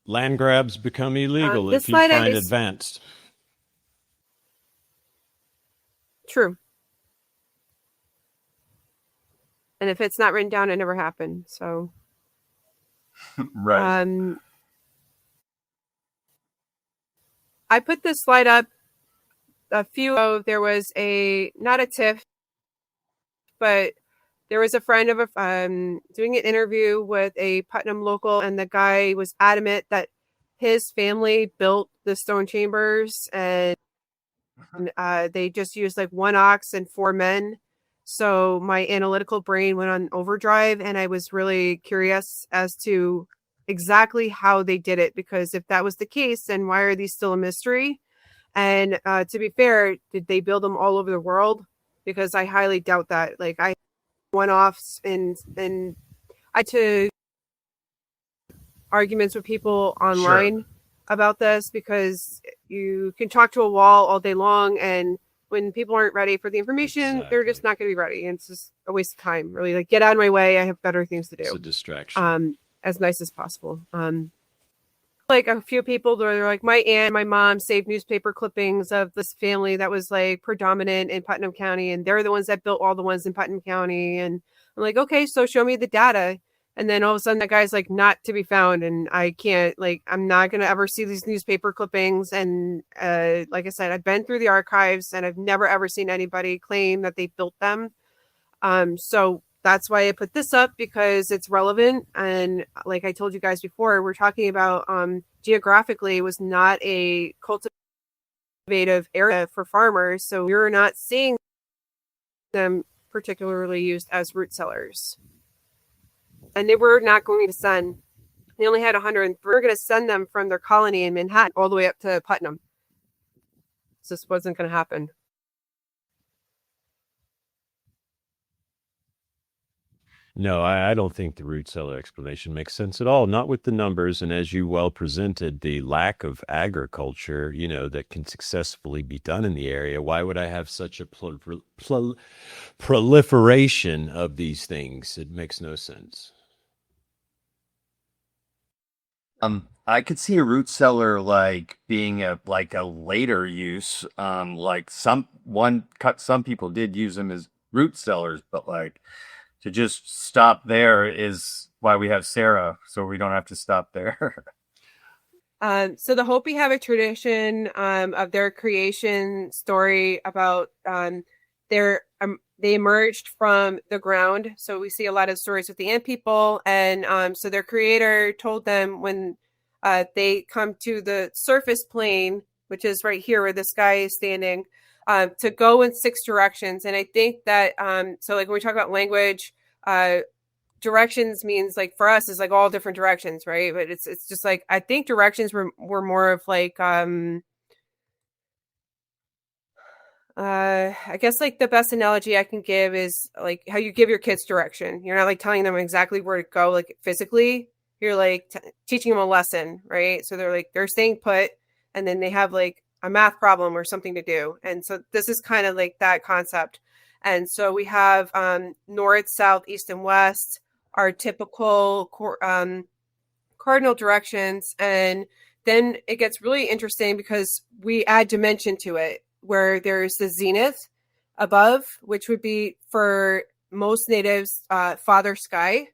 [SPEAKER 3] Land grabs become illegal if you find advanced.
[SPEAKER 1] True. And if it's not written down, it never happened. So,
[SPEAKER 2] right.
[SPEAKER 1] I put this slide up a few ago. There was not a tiff, but there was a friend of doing an interview with a Putnam local, and the guy was adamant that his family built the stone chambers, and they just used one ox and 4 men. So my analytical brain went on overdrive, and I was really curious as to exactly how they did it, because if that was the case, then why are these still a mystery? And to be fair, did they build them all over the world? Because I highly doubt that. I one-offs and I took arguments with people online about this, because you can talk to a wall all day long, and when people aren't ready for the information, they're just not going to be ready. And it's just a waste of time, really. Like, get out of my way. I have better things to do.
[SPEAKER 3] It's a distraction.
[SPEAKER 1] As nice as possible. Like a few people, they're like, my aunt and my mom saved newspaper clippings of this family that was like predominant in Putnam County, and they're the ones that built all the ones in Putnam County. And I'm like, okay, so show me the data. And then all of a sudden that guy's like not to be found, and I can't, like, I'm not going to ever see these newspaper clippings. And like I said, I've been through the archives and I've never ever seen anybody claim that they built them. So that's why I put this up, because it's relevant. And like I told you guys before, we're talking about geographically, it was not a cultivative area for farmers. So we're not seeing them particularly used as root cellars. And they were not going to send, they only had 100. We're going to send them from their colony in Manhattan all the way up to Putnam. So this wasn't going to happen.
[SPEAKER 3] No, I don't think the root cellar explanation makes sense at all. Not with the numbers, and as you well presented, the lack of agriculture, that can successfully be done in the area. Why would I have such a proliferation of these things? It makes no sense.
[SPEAKER 2] I could see a root cellar like being a later use. Like some people did use them as root cellars, but like, to just stop there is why we have Sarah, so we don't have to stop there.
[SPEAKER 1] So the Hopi have a tradition of their creation story about they emerged from the ground. So we see a lot of stories with the ant people, and so their creator told them when they come to the surface plane, which is right here where this guy is standing, to go in 6 directions. And I think that so like when we talk about language, directions means, like, for us is like all different directions, right? But it's just like, I think directions were more of like I guess like the best analogy I can give is like how you give your kids direction. You're not like telling them exactly where to go, like physically. You're like teaching them a lesson, right? So they're staying put, and then they have like a math problem or something to do. And so this is kind of like that concept. And so we have north, south, east, and west, our typical cardinal directions. And then it gets really interesting because we add dimension to it, where there's the zenith above, which would be for most natives, father sky,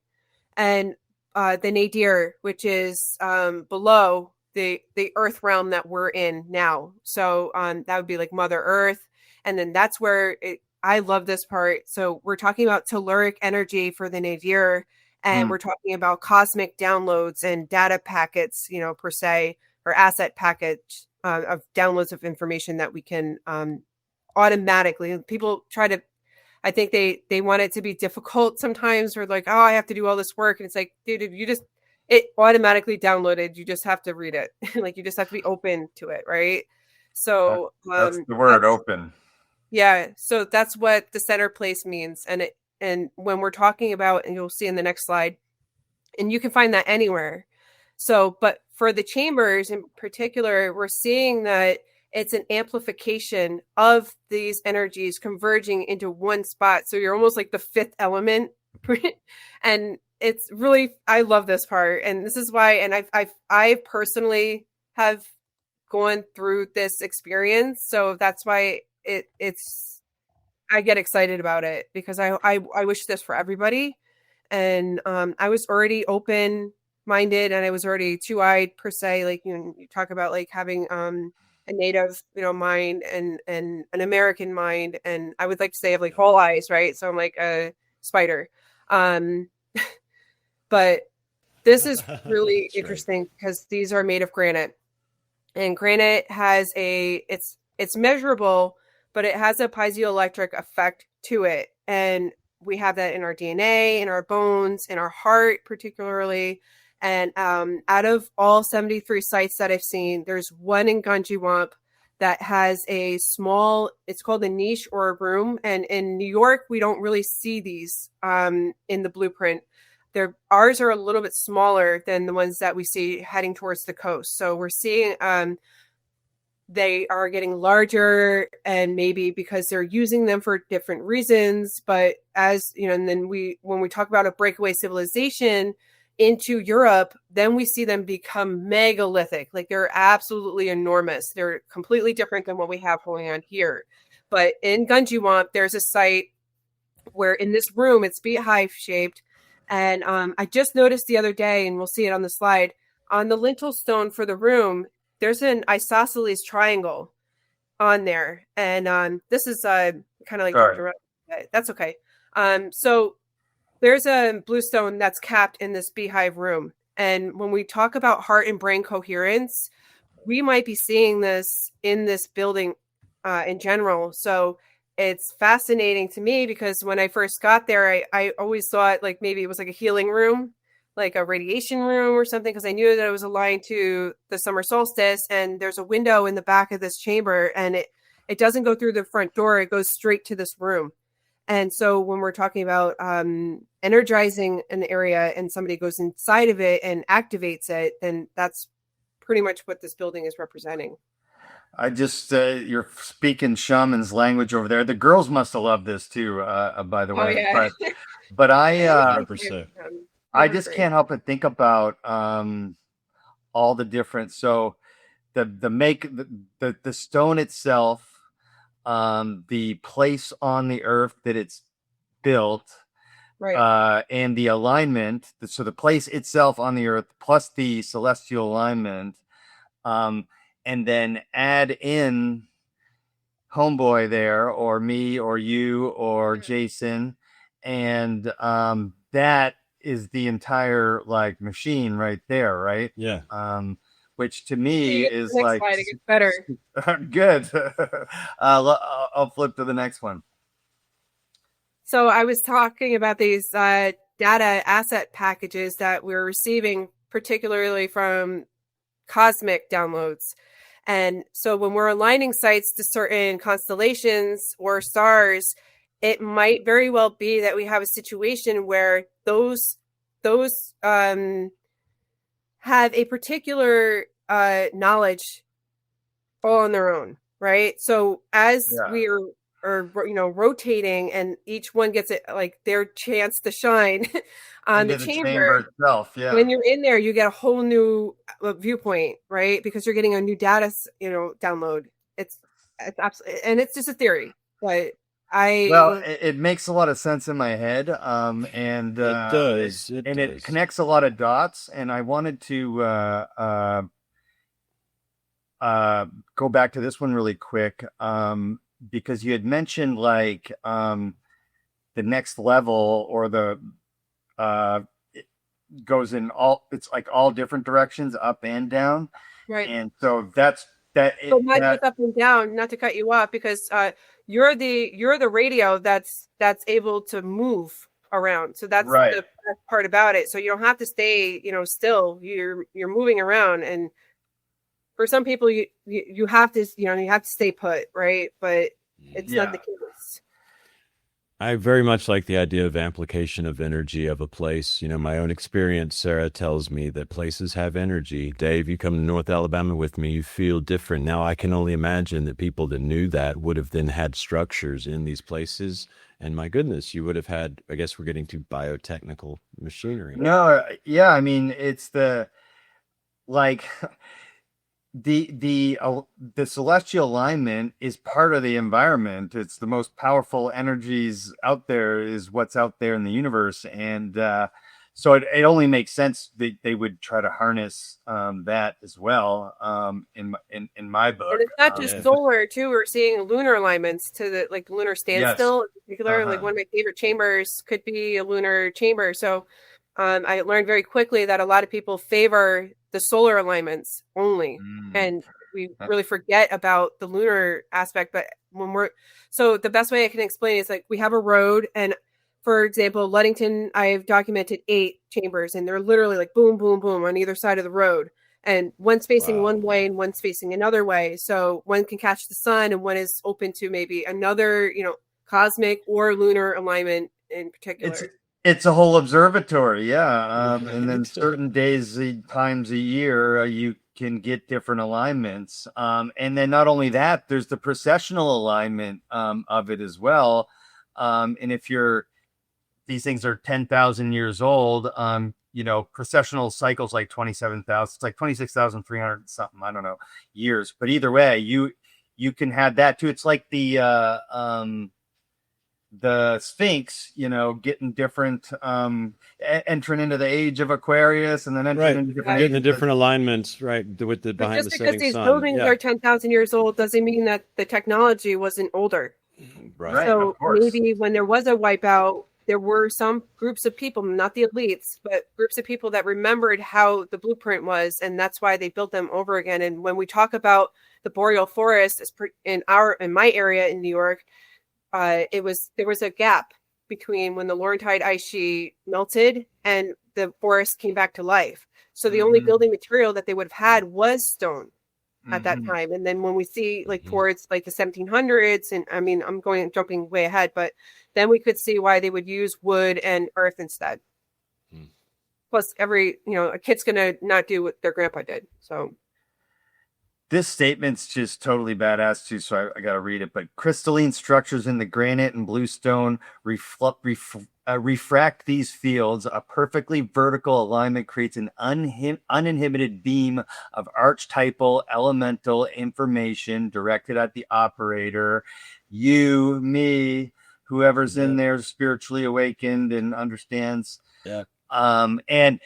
[SPEAKER 1] and the nadir, which is below the earth realm that we're in now. So that would be like Mother Earth. And then that's where I love this part. So we're talking about telluric energy for the nadir, and we're talking about cosmic downloads and data packets, per se, or asset package of downloads of information that we can automatically. People try to, I think they want it to be difficult sometimes, or like, oh, I have to do all this work. And it's like, dude, if it automatically downloaded, you just have to read it. Like, you just have to be open to it. Right. So
[SPEAKER 2] that's the word, open.
[SPEAKER 1] Yeah. So that's what the center place means. And when we're talking about, and you'll see in the next slide, and you can find that anywhere. So, but for the chambers in particular, we're seeing that it's an amplification of these energies converging into one spot. So you're almost like the fifth element. And it's really, I love this part. And this is why, and I personally have gone through this experience. So that's why it's, I get excited about it, because I wish this for everybody. And I was already open-minded, and I was already two-eyed per se. Like, you talk about like having a native, mind and an American mind, and I would like to say I have like whole eyes, right? So I'm like a spider. But this is really interesting because these are made of granite, and granite has it's measurable, but it has a piezoelectric effect to it. And we have that in our DNA, in our bones, in our heart, particularly. And out of all 73 sites that I've seen, there's one in Ganjiwamp that has a small, it's called a niche or a room. And in New York, we don't really see these in the blueprint. Ours are a little bit smaller than the ones that we see heading towards the coast. So we're seeing they are getting larger, and maybe because they're using them for different reasons. But as you know, and then when we talk about a breakaway civilization into Europe, then we see them become megalithic. Like they're absolutely enormous. They're completely different than what we have going on here. But in Gunjiwamp, there's a site where in this room, it's beehive shaped. And I just noticed the other day, and we'll see it on the slide, on the lintel stone for the room, there's an isosceles triangle on there. And this is kind of like Dr. That's okay. So there's a bluestone that's capped in this beehive room. And when we talk about heart and brain coherence, we might be seeing this in this building in general. So it's fascinating to me because when I first got there, I always thought like maybe it was like a healing room, like a radiation room or something, because I knew that it was aligned to the summer solstice. And there's a window in the back of this chamber, and it doesn't go through the front door. It goes straight to this room. And so when we're talking about energizing an area and somebody goes inside of it and activates it, then that's pretty much what this building is representing.
[SPEAKER 2] I just, you're speaking shaman's language over there. The girls must have loved this too, by the way.
[SPEAKER 1] Oh, yeah.
[SPEAKER 2] But I just
[SPEAKER 1] great.
[SPEAKER 2] can't help but think about all the different. So the stone itself, the place on the earth that it's built,
[SPEAKER 1] right,
[SPEAKER 2] and the alignment. So the place itself on the earth plus the celestial alignment, and then add in homeboy there, or me, or you, or Jason, and that is the entire like machine right there, right?
[SPEAKER 3] Yeah.
[SPEAKER 2] Which to me is
[SPEAKER 1] next
[SPEAKER 2] like
[SPEAKER 1] slide, it gets better.
[SPEAKER 2] Good. I'll flip to the next one.
[SPEAKER 1] So I was talking about these data asset packages that we're receiving, particularly from cosmic downloads. And so when we're aligning sites to certain constellations or stars, it might very well be that we have a situation where those have a particular knowledge all on their own, right? So as we are rotating, and each one gets it like their chance to shine on the chamber
[SPEAKER 2] itself. Yeah.
[SPEAKER 1] When you're in there, you get a whole new viewpoint, right? Because you're getting a new data, download. It's absolutely, and it's just a theory, but
[SPEAKER 2] it makes a lot of sense in my head, and
[SPEAKER 3] it does,
[SPEAKER 2] it connects a lot of dots. And I wanted to go back to this one really quick, because you had mentioned like the next level, or the it goes in it's like all different directions, up and down,
[SPEAKER 1] right?
[SPEAKER 2] And so that's that.
[SPEAKER 1] So not just up and down. Not to cut you off, because you're the radio that's able to move around. So that's
[SPEAKER 2] right.
[SPEAKER 1] The best part about it. So you don't have to stay, still. You're moving around, and for some people, you have to, you have to stay put, right? But it's not the case.
[SPEAKER 3] I very much like the idea of amplification of energy of a place. My own experience, Sarah tells me that places have energy. Dave, you come to North Alabama with me, you feel different. Now, I can only imagine that people that knew that would have then had structures in these places. And my goodness, you would have had, I guess we're getting to biotechnical machinery.
[SPEAKER 2] No, yeah, I mean, it's the celestial alignment is part of the environment. It's the most powerful energies out there, is what's out there in the universe. And so it only makes sense that they would try to harness that as well, in my book.
[SPEAKER 1] And it's not just solar too. We're seeing lunar alignments to the lunar standstill in particular. Like one of my favorite chambers could be a lunar chamber. So I learned very quickly that a lot of people favor the solar alignments only, and we really forget about the lunar aspect. But so the best way I can explain is like we have a road, and for example, Ludington, I've documented 8 chambers, and they're literally like boom, boom, boom on either side of the road, and one's facing one way and one's facing another way. So one can catch the sun, and one is open to maybe another, cosmic or lunar alignment in particular.
[SPEAKER 2] It's a whole observatory, yeah. And then certain days, times a year, you can get different alignments. And then not only that, there's the precessional alignment of it as well. And if these things are 10,000 years old, precessional cycles like 27,000, it's like 26,300 something, I don't know, years. But either way, you can have that too. It's like the Sphinx, getting different, entering into the age of Aquarius, and then entering into
[SPEAKER 3] getting the different alignments, right, with the behind the setting sun. Just
[SPEAKER 1] because these buildings are 10,000 years old doesn't mean that the technology wasn't older.
[SPEAKER 2] Right.
[SPEAKER 1] So maybe when there was a wipeout, there were some groups of people, not the elites, but groups of people that remembered how the blueprint was, and that's why they built them over again. And when we talk about the boreal forest in my area in New York, there was a gap between when the Laurentide ice sheet melted and the forest came back to life. So the only building material that they would have had was stone at that time. And then when we see towards the 1700s, and I mean, I'm jumping way ahead, but then we could see why they would use wood and earth instead. Plus a kid's going to not do what their grandpa did. So
[SPEAKER 2] this statement's just totally badass too, so I got to read it. But crystalline structures in the granite and bluestone refract these fields. A perfectly vertical alignment creates an uninhibited beam of archetypal elemental information directed at the operator. You, me, whoever's in there spiritually awakened and understands.
[SPEAKER 3] Yeah.
[SPEAKER 2] And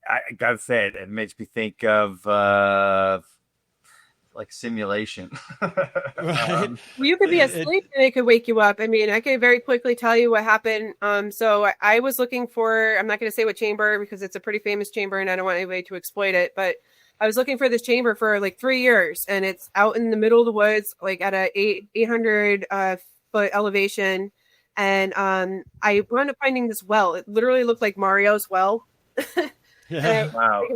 [SPEAKER 2] I gotta say it makes me think of like simulation.
[SPEAKER 1] Well, you could be asleep and it could wake you up. I mean, I could very quickly tell you what happened. So I was looking for, I'm not going to say what chamber because it's a pretty famous chamber and I don't want anybody to exploit it, but I was looking for this chamber for 3 years, and it's out in the middle of the woods, at a 800 foot elevation. And I wound up finding this well. It literally looked like Mario's well.
[SPEAKER 2] Wow.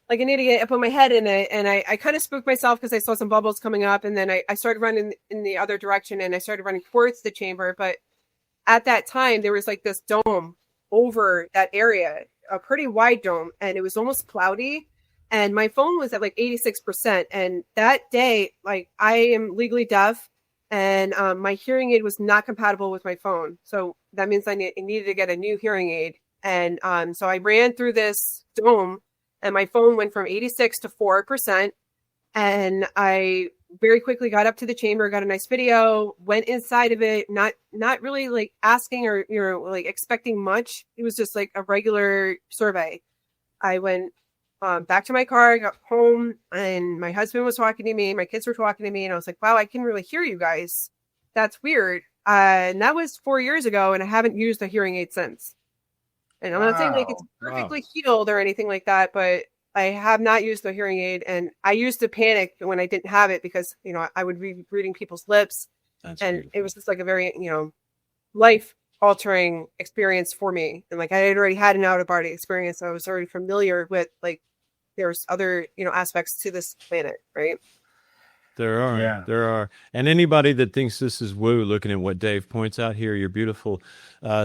[SPEAKER 1] Like an idiot, I put my head in it, and I kind of spooked myself because I saw some bubbles coming up, and then I started running in the other direction, and I started running towards the chamber. But at that time, there was this dome over that area, a pretty wide dome, and it was almost cloudy, and my phone was at 86%. And that day, I am legally deaf, and my hearing aid was not compatible with my phone. So that means I needed to get a new hearing aid. And so I ran through this dome, and my phone went from 86 to 4%. And I very quickly got up to the chamber, got a nice video, went inside of it, not really asking or, expecting much. It was just a regular survey. I went back to my car, got home, and my husband was talking to me. My kids were talking to me, and I was like, wow, I can really hear you guys. That's weird. And that was 4 years ago, and I haven't used a hearing aid since. And I'm not saying it's perfectly healed or anything like that, but I have not used the hearing aid, and I used to panic when I didn't have it because, I would be reading people's lips. That's and beautiful. It was just a very, life altering experience for me. And I had already had an out of body experience. So I was already familiar with there's other, aspects to this planet. Right.
[SPEAKER 3] There are. And anybody that thinks this is woo, looking at what Dave points out here, your beautiful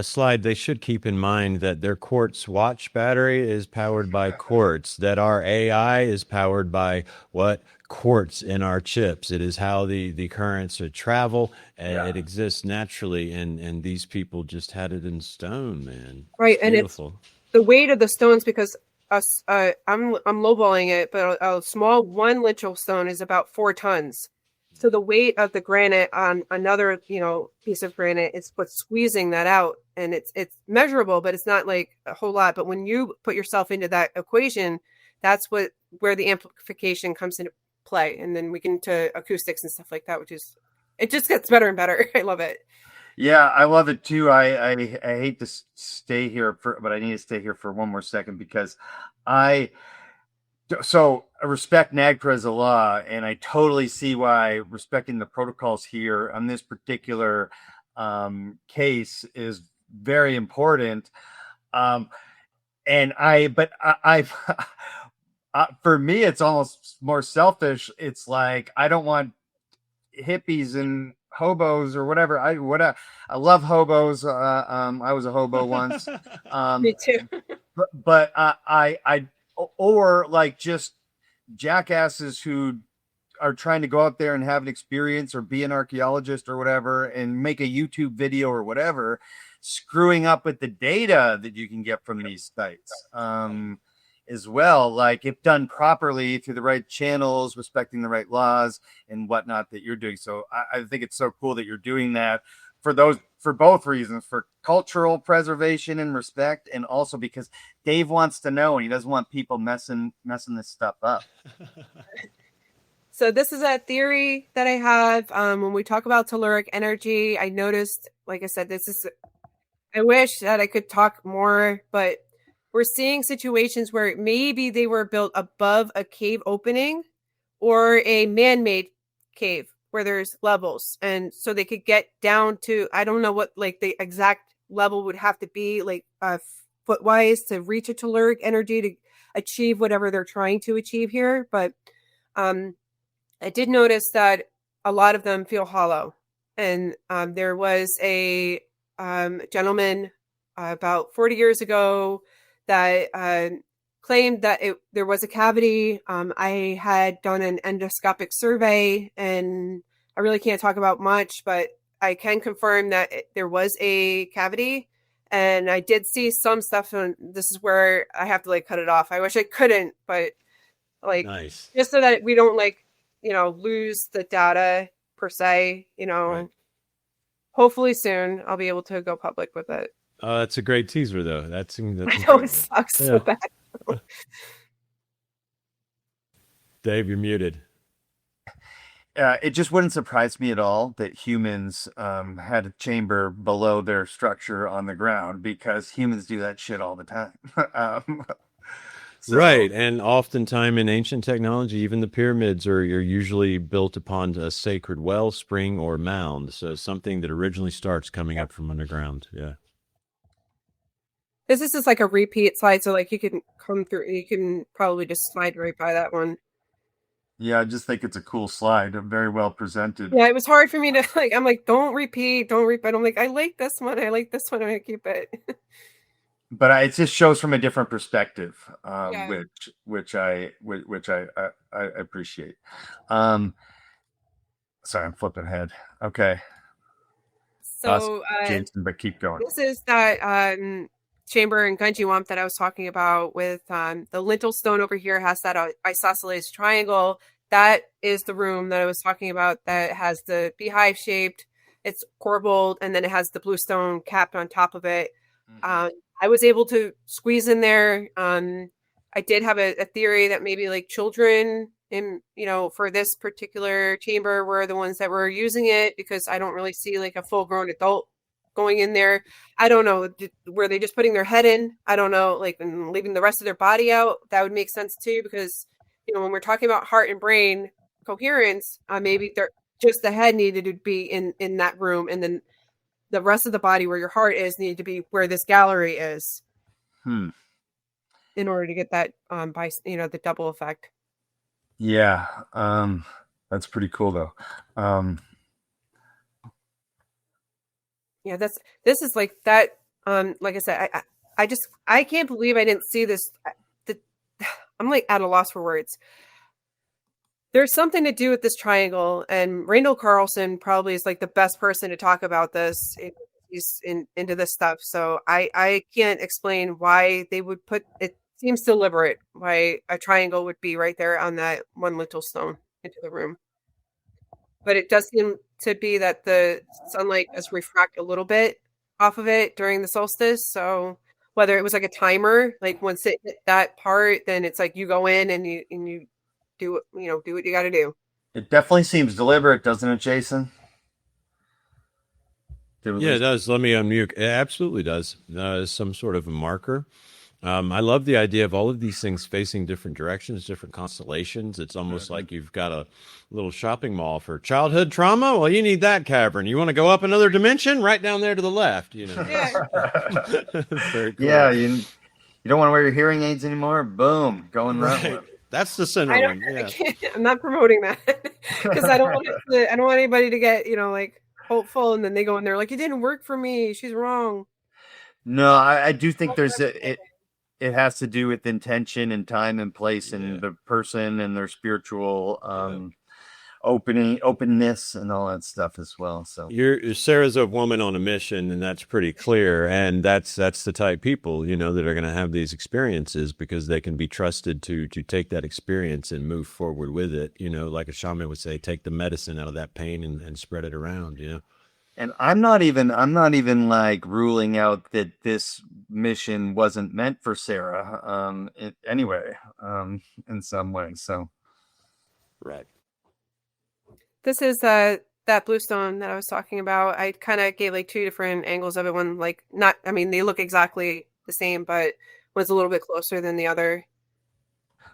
[SPEAKER 3] slide, they should keep in mind that their quartz watch battery is powered by quartz, that our AI is powered by what? Quartz in our chips. It is how the currents travel, and it exists naturally. And these people just had it in stone, man.
[SPEAKER 1] Right. And beautiful. It's the weight of the stones, because I'm lowballing it, but a small 1 linchel stone is about 4 tons. So the weight of the granite on another, piece of granite is what's squeezing that out. And it's measurable, but it's not a whole lot. But when you put yourself into that equation, that's where the amplification comes into play. And then we get into acoustics and stuff like that, it just gets better and better. I love it.
[SPEAKER 2] Yeah, I love it too. I hate to stay here but I need to stay here for one more second because I respect NAGPRA as a law, and I totally see why respecting the protocols here on this particular case is very important. For me, it's almost more selfish. It's I don't want hippies and hobos or whatever. I love hobos. I was a hobo once.
[SPEAKER 1] Me too.
[SPEAKER 2] But I just jackasses who are trying to go out there and have an experience or be an archaeologist or whatever and make a YouTube video or whatever, screwing up with the data that you can get from these sites as well. Like, if done properly through the right channels, respecting the right laws and whatnot that you're doing. So I think it's so cool that you're doing that for both reasons, for cultural preservation and respect, and also because Dave wants to know and he doesn't want people messing this stuff up.
[SPEAKER 1] So this is a theory that I have. When we talk about telluric energy, I noticed, like I said, I wish that I could talk more, but we're seeing situations where maybe they were built above a cave opening or a man-made cave where there's levels. And so they could get down to, I don't know what like the exact level would have to be, like foot-wise, to reach a telluric energy to achieve whatever they're trying to achieve here. But I did notice that a lot of them feel hollow. And there was a gentleman about 40 years ago that claimed that there was a cavity. I had done an endoscopic survey, and I really can't talk about much, but I can confirm that there was a cavity. And I did see some stuff, and this is where I have to like cut it off. I wish I couldn't, but like, nice. Just so that we don't like, lose the data per se, right. Hopefully soon I'll be able to go public with it.
[SPEAKER 3] Oh, that's a great teaser though. That's
[SPEAKER 1] I know it sucks so bad.
[SPEAKER 3] Dave, you're muted.
[SPEAKER 2] It just wouldn't surprise me at all that humans had a chamber below their structure on the ground, because humans do that shit all the time.
[SPEAKER 3] Right. And oftentimes in ancient technology, even the pyramids are usually built upon a sacred well, spring, or mound. So something that originally starts coming up from underground. Yeah.
[SPEAKER 1] This is just like a repeat slide. So like you can come through, you can probably just slide right by that one.
[SPEAKER 2] Yeah, I just think it's a cool slide. Very well presented.
[SPEAKER 1] Yeah, it was hard for me to like, I'm like, don't repeat. I'm like, I like this one. I'm going to keep it.
[SPEAKER 2] But it just shows from a different perspective,
[SPEAKER 1] Yeah.
[SPEAKER 2] which I appreciate. Sorry, I'm flipping ahead. Okay.
[SPEAKER 1] So,
[SPEAKER 2] Jason, but keep going.
[SPEAKER 1] This is that chamber in Gunjiwamp that I was talking about with the lintel stone over here has that isosceles triangle. That is the room that I was talking about that has the beehive shaped. It's corbelled, and then it has the blue stone capped on top of it. Mm-hmm. I was able to squeeze in there. I did have a theory that maybe like children in, for this particular chamber were the ones that were using it, because I don't really see like a full grown adult going in there. I don't know. Were they just putting their head in? I don't know. Like, and leaving the rest of their body out. That would make sense too, because, when we're talking about heart and brain coherence, maybe just the head needed to be in that room. And then the rest of the body where your heart is needed to be where this gallery is. In order to get that by the double effect.
[SPEAKER 2] Yeah. That's pretty cool though.
[SPEAKER 1] Yeah, this is like that. Like I said, I can't believe I didn't see this. I'm like at a loss for words. There's something to do with this triangle, and Randall Carlson probably is like the best person to talk about this. He's into this stuff, so I can't explain why they would put it. Seems deliberate why a triangle would be right there on that one lintel stone into the room. But it does seem to be that the sunlight does refract a little bit off of it during the solstice. So whether it was like a timer, like once it hit that part, then it's like you go in and you do what you got to do.
[SPEAKER 2] It definitely seems deliberate, doesn't it, Jason?
[SPEAKER 3] Yeah, it does. Let me unmute. It absolutely does. Some sort of a marker. I love the idea of all of these things facing different directions, different constellations. It's almost like you've got a little shopping mall for childhood trauma. Well, you need that cavern. You want to go up another dimension? Right down there to the left.
[SPEAKER 1] Yeah.
[SPEAKER 2] Very cool. Yeah, you don't want to wear your hearing aids anymore? Boom, going right.
[SPEAKER 3] That's the center one. Yeah.
[SPEAKER 1] I'm not promoting that because I don't want anybody to get like hopeful and then they go in there like, it didn't work for me. She's wrong.
[SPEAKER 2] No, I do think there's it has to do with intention and time and place and the person and their spiritual openness and all that stuff as well. So
[SPEAKER 3] Sarah's a woman on a mission, and that's pretty clear. And that's the type of people, you know, that are going to have these experiences because they can be trusted to take that experience and move forward with it. You know, like a shaman would say, take the medicine out of that pain and spread it around, you know.
[SPEAKER 2] And I'm not even like ruling out that this mission wasn't meant for Sarah anyway, in some way. So
[SPEAKER 3] right.
[SPEAKER 1] This is that blue stone that I was talking about. I kind of gave like two different angles of it. One, like, not, I mean, they look exactly the same, but one's a little bit closer than the other.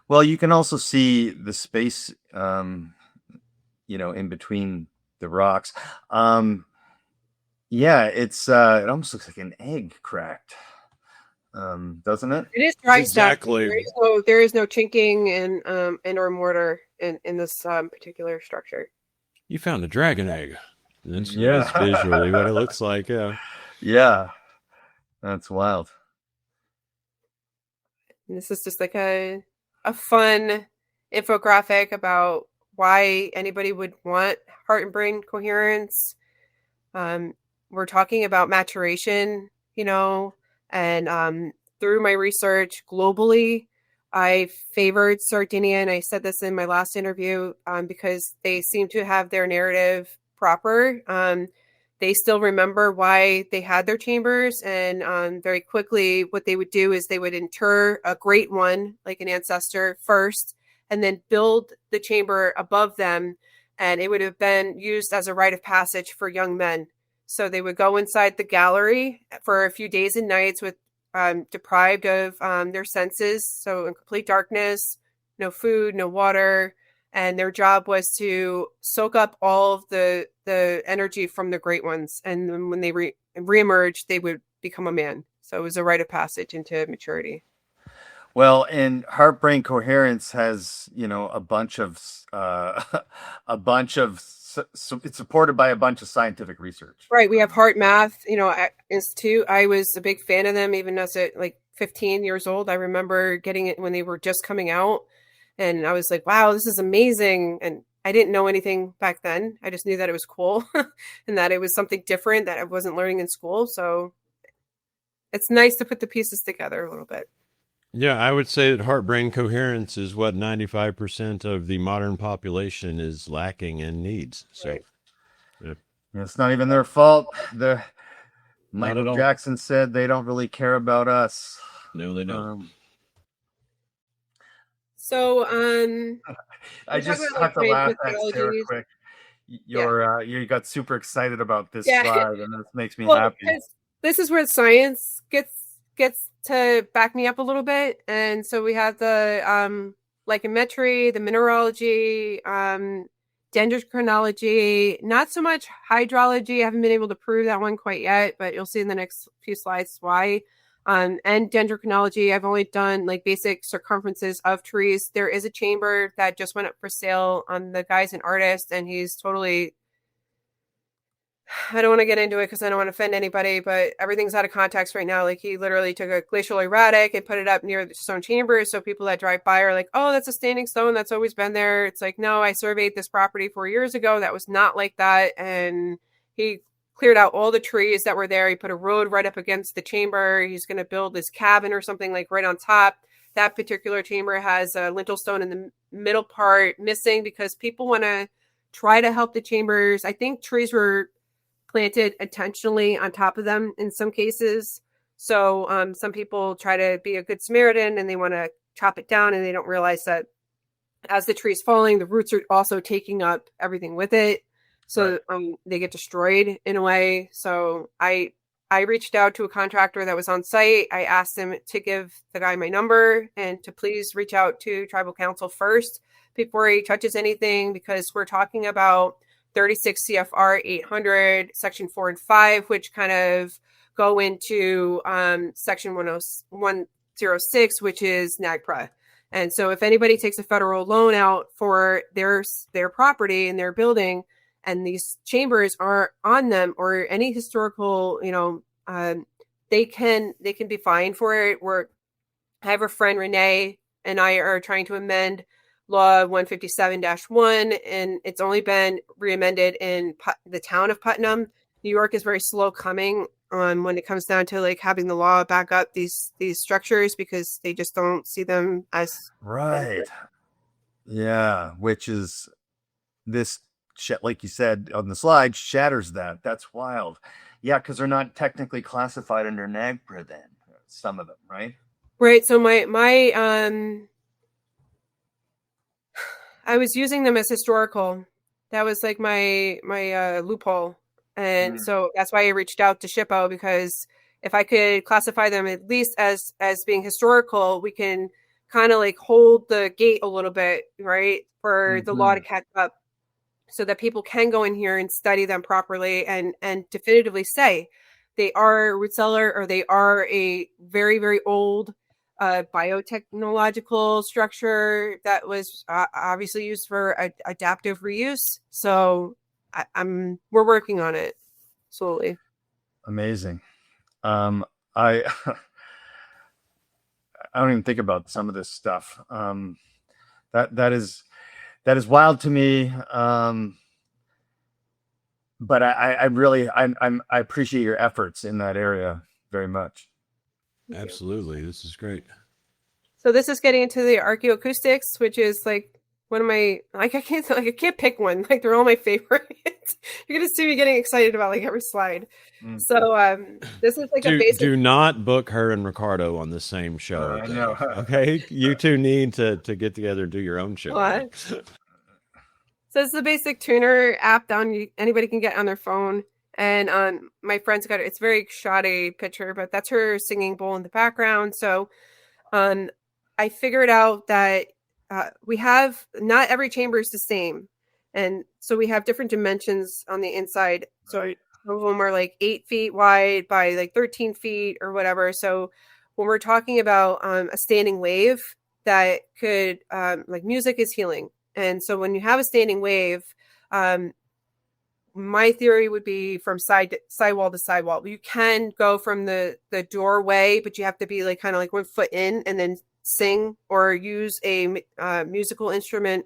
[SPEAKER 2] Well, you can also see the space, you know, in between the rocks. Yeah, it almost looks like an egg cracked, doesn't it?
[SPEAKER 1] It is dry
[SPEAKER 3] exactly.
[SPEAKER 1] So there is no chinking and or mortar in this particular structure.
[SPEAKER 3] You found a dragon egg. That's visually what it looks like. Yeah.
[SPEAKER 2] Yeah. That's wild.
[SPEAKER 1] And this is just like a fun infographic about why anybody would want heart and brain coherence. We're talking about maturation, you know, and through my research globally, I favored Sardinia, and I said this in my last interview, because they seem to have their narrative proper. They still remember why they had their chambers, and very quickly what they would do is they would inter a great one, like an ancestor, first, and then build the chamber above them, and it would have been used as a rite of passage for young men. So they would go inside the gallery for a few days and nights with deprived of their senses, so in complete darkness, no food, no water, and their job was to soak up all of the energy from the great ones, and then when they reemerged, they would become a man. So it was a rite of passage into maturity.
[SPEAKER 2] Well, and heart brain coherence has, you know, a bunch of it's supported by a bunch of scientific research.
[SPEAKER 1] Right. We have Heart Math, you know, Institute. I was a big fan of them, even as like 15 years old. I remember getting it when they were just coming out, and I was like, wow, this is amazing. And I didn't know anything back then. I just knew that it was cool and that it was something different that I wasn't learning in school. So it's nice to put the pieces together a little bit.
[SPEAKER 3] Yeah, I would say that heart-brain coherence is what 95% of the modern population is lacking and needs. So
[SPEAKER 2] it's not even their fault. Michael Jackson said they don't really care about us.
[SPEAKER 3] No, they don't.
[SPEAKER 1] So
[SPEAKER 2] I just have to laugh at Sarah quick. You got super excited about this slide, and this makes me happy.
[SPEAKER 1] This is where science gets to back me up a little bit. And so we have the lycometry, the mineralogy, dendrochronology, not so much hydrology. I haven't been able to prove that one quite yet, but you'll see in the next few slides why. And dendrochronology, I've only done like basic circumferences of trees. There is a chamber that just went up for sale. The guy's an artist, and he's totally, I don't want to get into it because I don't want to offend anybody, but everything's out of context right now. Like, he literally took a glacial erratic and put it up near the stone chambers. So people that drive by are like, oh, that's a standing stone that's always been there. It's like, no, I surveyed this property 4 years ago. That was not like that. And he cleared out all the trees that were there. He put a road right up against the chamber. He's going to build this cabin or something like right on top. That particular chamber has a lintel stone in the middle part missing because people want to try to help the chambers. I think trees were planted intentionally on top of them in some cases. So some people try to be a good Samaritan and they want to chop it down, and they don't realize that as the tree's falling, the roots are also taking up everything with it. So they get destroyed in a way. So I reached out to a contractor that was on site. I asked him to give the guy my number and to please reach out to tribal council first before he touches anything, because we're talking about 36 CFR 800, section 4 and 5, which kind of go into section 106, which is NAGPRA. And so if anybody takes a federal loan out for their property and their building, and these chambers are on them, or any historical, they can be fined for it. We're I have a friend, Renee, and I are trying to amend Law 157-1, and it's only been re-amended in the town of Putnam. New York is very slow coming when it comes down to like having the law back up these structures, because they just don't see them as
[SPEAKER 2] right. Yeah, which is this, like you said on the slide, shatters that. That's wild. Yeah, because they're not technically classified under NAGPRA then, some of them, right?
[SPEAKER 1] Right. So my I was using them as historical. That was like my loophole. And so that's why I reached out to SHPO, because if I could classify them at least as being historical, we can kind of like hold the gate a little bit, right, for the law to catch up, so that people can go in here and study them properly and definitively say they are root cellar, or they are a very, very old biotechnological structure that was obviously used for adaptive reuse. So we're working on it slowly.
[SPEAKER 2] Amazing. I I don't even think about some of this stuff. That is wild to me. But I really I appreciate your efforts in that area very much.
[SPEAKER 3] Absolutely, this is great.
[SPEAKER 1] So this is getting into the archaeoacoustics, which is like one of my, like, I can't pick one. Like, they're all my favorites. You're gonna see me getting excited about like every slide. So this is like a basic.
[SPEAKER 3] Do not book her and Ricardo on the same show. Okay?
[SPEAKER 2] No.
[SPEAKER 3] Okay, you two need to get together and do your own show.
[SPEAKER 1] What? So it's the basic tuner app anybody can get on their phone. And my friend's got it. It's a very shoddy picture, but that's her singing bowl in the background. So I figured out that we have, not every chamber is the same. And so we have different dimensions on the inside. So some of them are like 8 feet wide by like 13 feet or whatever. So when we're talking about a standing wave, that could, like, music is healing. And so when you have a standing wave, my theory would be from sidewall to sidewall. You can go from the doorway, but you have to be like kind of like 1 foot in and then sing or use a musical instrument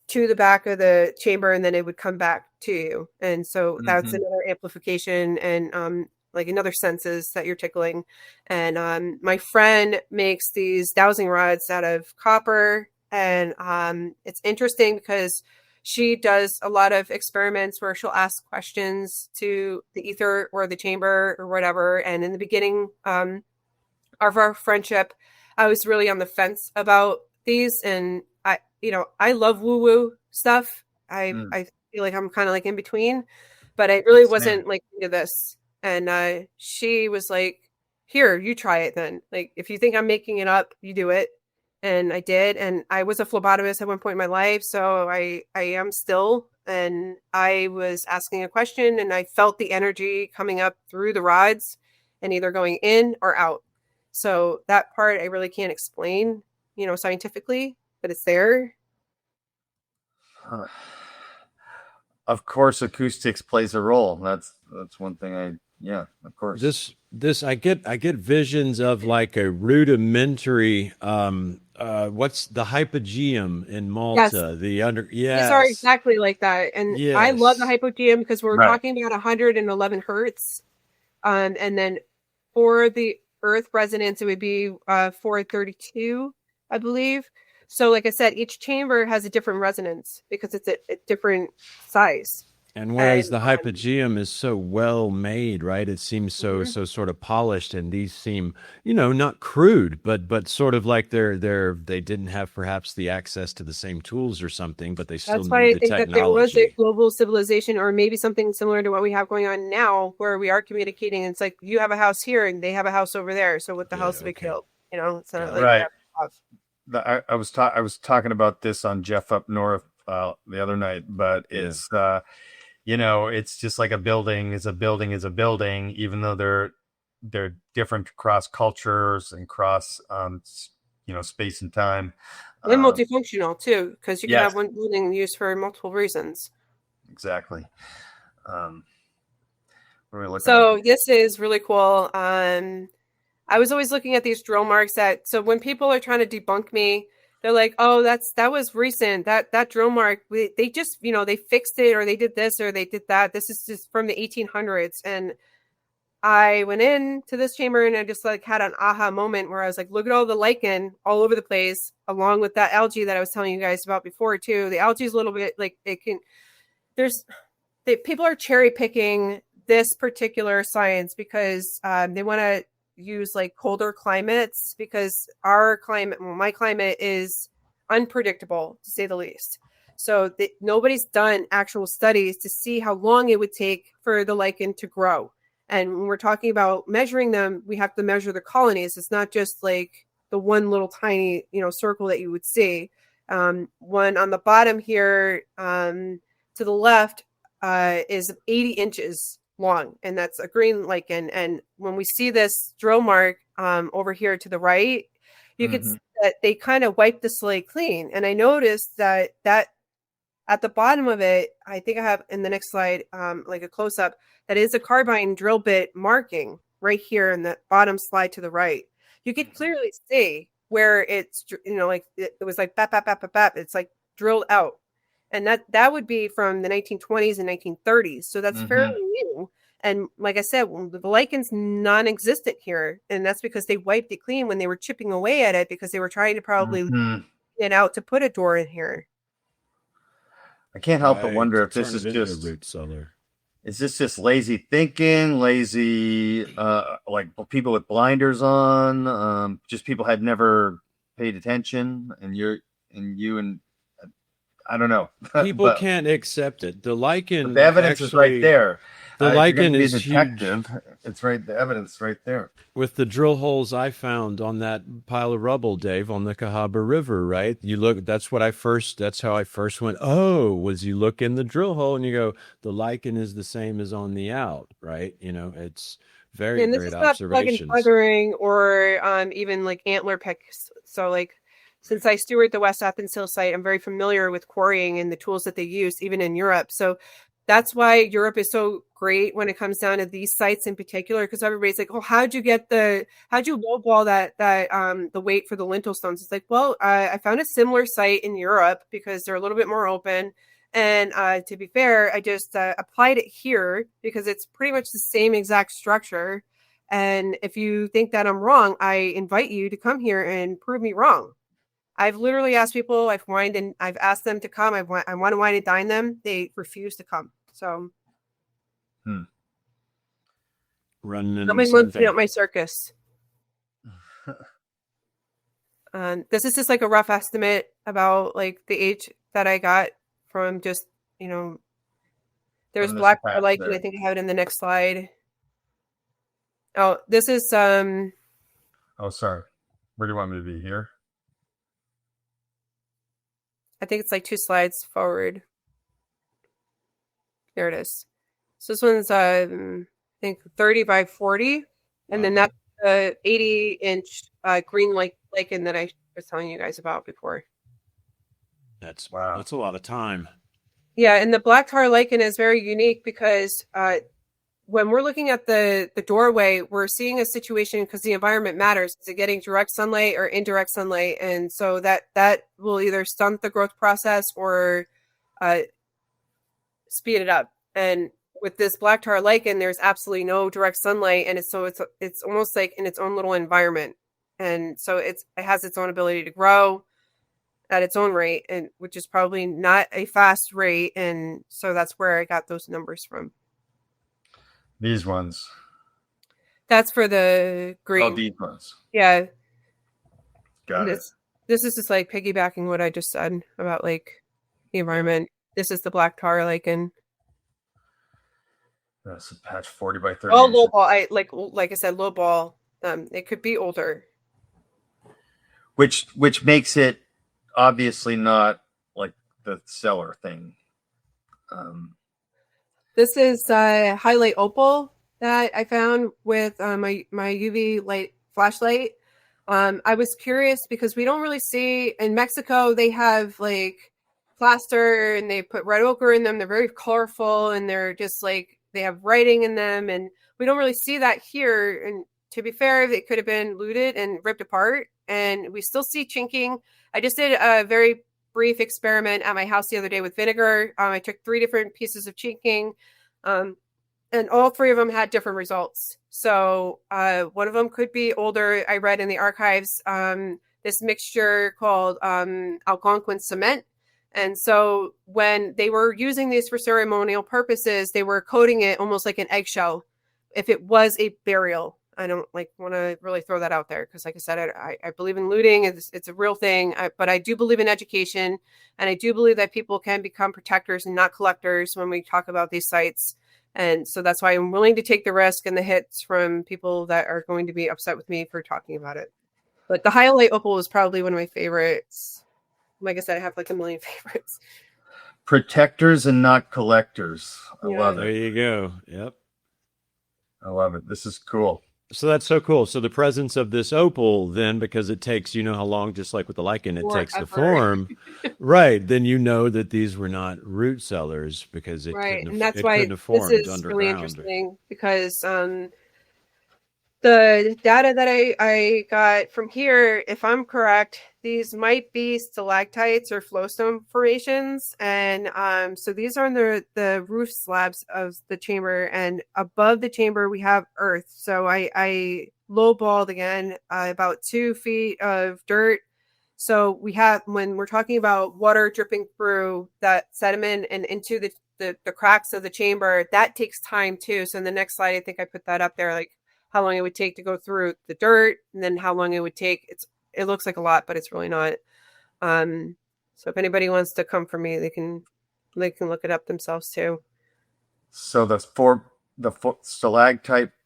[SPEAKER 1] to the back of the chamber, and then it would come back to you. And so that's another amplification and like another senses that you're tickling. And my friend makes these dowsing rods out of copper. And it's interesting because she does a lot of experiments where she'll ask questions to the ether or the chamber or whatever. And in the beginning of our friendship, I was really on the fence about these. And I love woo-woo stuff. I feel like I'm kind of like in between, but I really wasn't like into this. And she was like, here, you try it then. Like, if you think I'm making it up, you do it. And I did. And I was a phlebotomist at one point in my life. So I am still. And I was asking a question and I felt the energy coming up through the rods and either going in or out. So that part I really can't explain, scientifically, but it's there.
[SPEAKER 2] Of course, acoustics plays a role. That's one thing of course.
[SPEAKER 3] This I get visions of like a rudimentary what's the hypogeum in Malta?
[SPEAKER 1] Yes. These are exactly like that. And I love the hypogeum because we're talking about 111 hertz. And then for the earth resonance, it would be 432, I believe. So like I said, each chamber has a different resonance because it's a different size.
[SPEAKER 3] And whereas the hypogeum is so well made, right? It seems so sort of polished, and these seem, not crude, but sort of like they didn't have perhaps the access to the same tools or something, but they still need the technology. That's why I think that there was a
[SPEAKER 1] global civilization, or maybe something similar to what we have going on now, where we are communicating. And it's like, you have a house here and they have a house over there. So what the hell's the big deal? It's not like
[SPEAKER 2] that. I was talking about this on Jeff Up North the other night, but it's it's just like a building is a building is a building, even though they're different across cultures and cross space and time.
[SPEAKER 1] And multifunctional too, because you can have one building used for multiple reasons.
[SPEAKER 2] Exactly.
[SPEAKER 1] So this is really cool. I was always looking at these drill marks so when people are trying to debunk me, they're like, oh, that was recent. That drill mark, they just, they fixed it, or they did this or they did that. This is just from the 1800s. And I went into this chamber and I just like had an aha moment where I was like, look at all the lichen all over the place, along with that algae that I was telling you guys about before too. The algae is a little bit like people are cherry picking this particular science because they want to use like colder climates, because our climate, my climate, is unpredictable to say the least. So nobody's done actual studies to see how long it would take for the lichen to grow. And when we're talking about measuring them, we have to measure the colonies. It's not just like the one little tiny, circle that you would see. One on the bottom here to the left is 80 inches long, and that's a green lichen. And when we see this drill mark over here to the right, you can see that they kind of wiped the slate clean. And I noticed that at the bottom of it, I think I have in the next slide, like a close up, that is a carbine drill bit marking right here in the bottom slide to the right. You could clearly see where it's, like it was like bap, bap, bap, bap, bap. It's like drilled out. And that would be from the 1920s and 1930s. So that's fairly new. And like I said, the lichen's non-existent here. And that's because they wiped it clean when they were chipping away at it, because they were trying to probably get out to put a door in here.
[SPEAKER 2] I can't help but wonder if this is just
[SPEAKER 3] root cellar.
[SPEAKER 2] Is this just lazy thinking, lazy, like people with blinders on, just people had never paid attention, and I don't know.
[SPEAKER 3] People can't accept it. The lichen,
[SPEAKER 2] the evidence is right there.
[SPEAKER 3] The lichen is huge.
[SPEAKER 2] It's right. The evidence is right there.
[SPEAKER 3] With the drill holes I found on that pile of rubble, Dave, on the Cahaba River, right? You look. That's how I first went. Oh, was you look in the drill hole and you go, the lichen is the same as on the out, right? It's very great observations.
[SPEAKER 1] Not plug or even like antler picks. So like, since I steward the West Athens Hill site, I'm very familiar with quarrying and the tools that they use, even in Europe. So that's why Europe is so great when it comes down to these sites in particular, because everybody's like, "Oh, how'd you lowball that the weight for the lintel stones?" It's like, well, I found a similar site in Europe because they're a little bit more open, and to be fair, I just applied it here because it's pretty much the same exact structure. And if you think that I'm wrong, I invite you to come here and prove me wrong. I've literally asked people, I've asked them to come. I want to wine and dine them. They refuse to come. So,
[SPEAKER 3] running
[SPEAKER 1] my circus. This is just like a rough estimate about like the age that I got from just, there's black lichen. I think I have it in the next slide. Oh, this is
[SPEAKER 4] Oh, sorry. Where do you want me to be here?
[SPEAKER 1] I think it's like 2 slides forward. There it is. So this one's, I think 30 by 40. And then that's the 80-inch green lichen that I was telling you guys about before.
[SPEAKER 3] That's a lot of time.
[SPEAKER 1] Yeah, and the black tar lichen is very unique because when we're looking at the doorway, we're seeing a situation because the environment matters. Is it getting direct sunlight or indirect sunlight? And so that will either stunt the growth process or speed it up. And with this black tar lichen, there's absolutely no direct sunlight, and it's almost like in its own little environment. And so it has its own ability to grow at its own rate, and which is probably not a fast rate. And so that's where I got those numbers from.
[SPEAKER 4] These ones.
[SPEAKER 1] That's for the green.
[SPEAKER 4] Oh, these ones.
[SPEAKER 1] Yeah.
[SPEAKER 4] Got it.
[SPEAKER 1] This is just like piggybacking what I just said about like the environment. This is the black tar lichen.
[SPEAKER 4] That's a patch 40 by 30.
[SPEAKER 1] Oh, low ball. Like I said, low ball. It could be older.
[SPEAKER 2] Which makes it obviously not like the cellar thing.
[SPEAKER 1] This is highlight opal that I found with my UV light flashlight. I was curious because we don't really see in Mexico. They have like plaster and they put red ochre in them. They're very colorful and they're just like they have writing in them, and we don't really see that here. And to be fair, it could have been looted and ripped apart, and we still see chinking. I just did a very brief experiment at my house the other day with vinegar. I took 3 different pieces of chinking, and all 3 of them had different results. So one of them could be older. I read in the archives this mixture called Algonquin cement. And so when they were using these for ceremonial purposes, they were coating it almost like an eggshell if it was a burial. I don't want to really throw that out there because, like I said, I believe in looting. It's a real thing, but I do believe in education, and I do believe that people can become protectors and not collectors when we talk about these sites. And so that's why I'm willing to take the risk and the hits from people that are going to be upset with me for talking about it. But the Hyalite opal is probably one of my favorites. Like I said, I have like a million favorites.
[SPEAKER 2] Protectors and not collectors. I love it.
[SPEAKER 3] There you go. Yep.
[SPEAKER 2] I love it. This is cool.
[SPEAKER 3] So that's so cool. So the presence of this opal then, because it takes, how long, just like with the lichen, it takes to form. Right. Then you know that these were not root cellars because it couldn't have,
[SPEAKER 1] and that's
[SPEAKER 3] it
[SPEAKER 1] why
[SPEAKER 3] couldn't have formed
[SPEAKER 1] this is
[SPEAKER 3] underground.
[SPEAKER 1] really interesting because the data that I got from here, if I'm correct, these might be stalactites or flowstone formations. And so these are on the roof slabs of the chamber. And above the chamber, we have earth. So I lowballed again about 2 feet of dirt. So we have, when we're talking about water dripping through that sediment and into the cracks of the chamber, that takes time too. So in the next slide, I think I put that up there, like how long it would take to go through the dirt and then how long it would take. It looks like a lot, but it's really not. So if anybody wants to come for me, they can look it up themselves too.
[SPEAKER 2] So the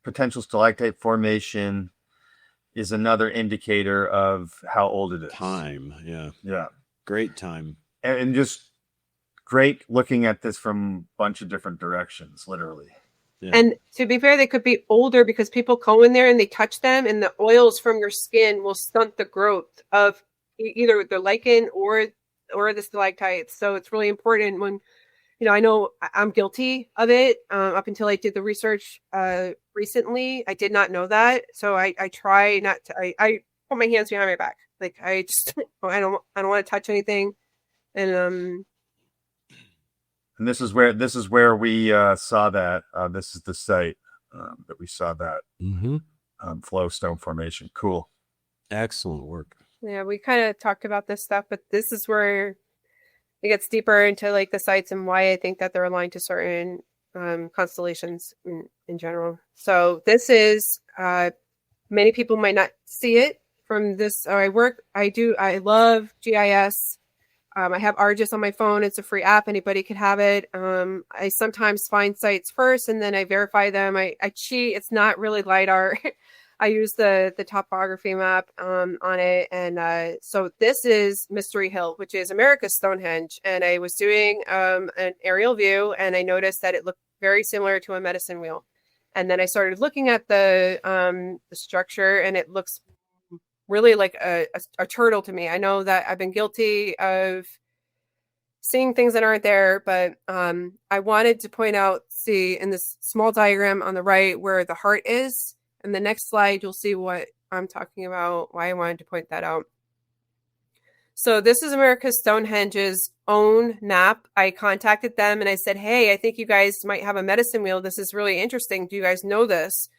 [SPEAKER 2] potential stalactite formation is another indicator of how old it is.
[SPEAKER 3] Time. Yeah.
[SPEAKER 2] Yeah.
[SPEAKER 3] Great time.
[SPEAKER 2] And just great looking at this from a bunch of different directions, literally.
[SPEAKER 3] Yeah.
[SPEAKER 1] And to be fair, they could be older because people go in there and they touch them, and the oils from your skin will stunt the growth of either the lichen or the stalactites. So it's really important when, I know I'm guilty of it. Up until I did the research recently, I did not know that. So I try not to. I put my hands behind my back. Like I don't want to touch anything, and
[SPEAKER 2] And this is where we saw that. This is the site that we saw that flowstone formation. Cool.
[SPEAKER 3] Excellent work.
[SPEAKER 1] Yeah, we kind of talked about this stuff, but this is where it gets deeper into like the sites and why I think that they're aligned to certain constellations in general. So this is many people might not see it from this. I love GIS. I have ArcGIS on my phone. It's a free app. Anybody could have it. I sometimes find sites first and then I verify them. I cheat. It's not really LiDAR. I use the topography map on it. And so this is Mystery Hill, which is America's Stonehenge. And I was doing an aerial view and I noticed that it looked very similar to a medicine wheel. And then I started looking at the structure and it looks really like a turtle to me. I know that I've been guilty of seeing things that aren't there, but I wanted to point out, see in this small diagram on the right where the heart is. And the next slide, you'll see what I'm talking about, why I wanted to point that out. So this is America's Stonehenge's own NAP. I contacted them and I said, hey, I think you guys might have a medicine wheel. This is really interesting. Do you guys know this?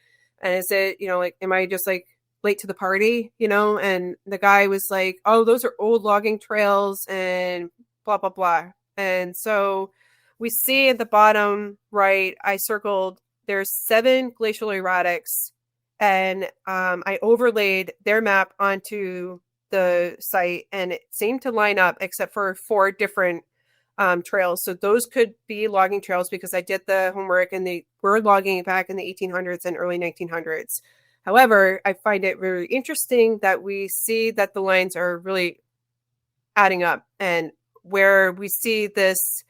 [SPEAKER 1] And is it, am I just like late to the party, and the guy was like, oh, those are old logging trails and blah, blah, blah. And so we see at the bottom right, I circled, there's 7 glacial erratics and I overlaid their map onto the site and it seemed to line up except for 4 different trails. So those could be logging trails because I did the homework and they were logging back in the 1800s and early 1900s. However, I find it really interesting that we see that the lines are really adding up. And where we see this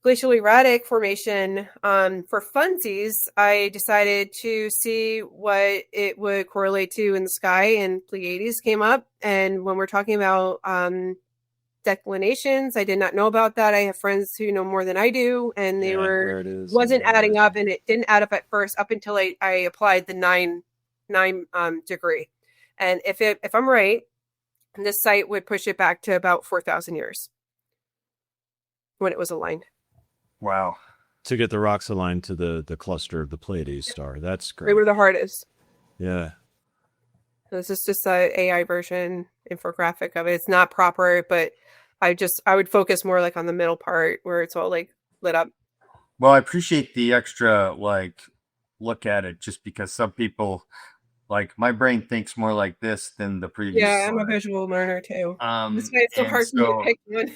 [SPEAKER 1] glacial erratic formation for funsies, I decided to see what it would correlate to in the sky, and Pleiades came up. And when we're talking about declinations, I did not know about that. I have friends who know more than I do, and wasn't adding up, and it didn't add up at first up until I applied the 9 degree. And if I'm right, this site would push it back to about 4,000 years when it was aligned.
[SPEAKER 2] Wow.
[SPEAKER 3] To get the rocks aligned to the cluster of the Pleiades star. That's great.
[SPEAKER 1] Right where the heart is.
[SPEAKER 3] Yeah.
[SPEAKER 1] This is just a AI version infographic of it. It's not proper, but I would focus more like on the middle part where it's all like lit up.
[SPEAKER 2] Well, I appreciate the extra like look at it, just because some people, like, my brain thinks more like this than the previous.
[SPEAKER 1] Yeah, I'm a
[SPEAKER 2] slide.
[SPEAKER 1] visual learner too. That's why it's so
[SPEAKER 2] and
[SPEAKER 1] hard for me to pick one.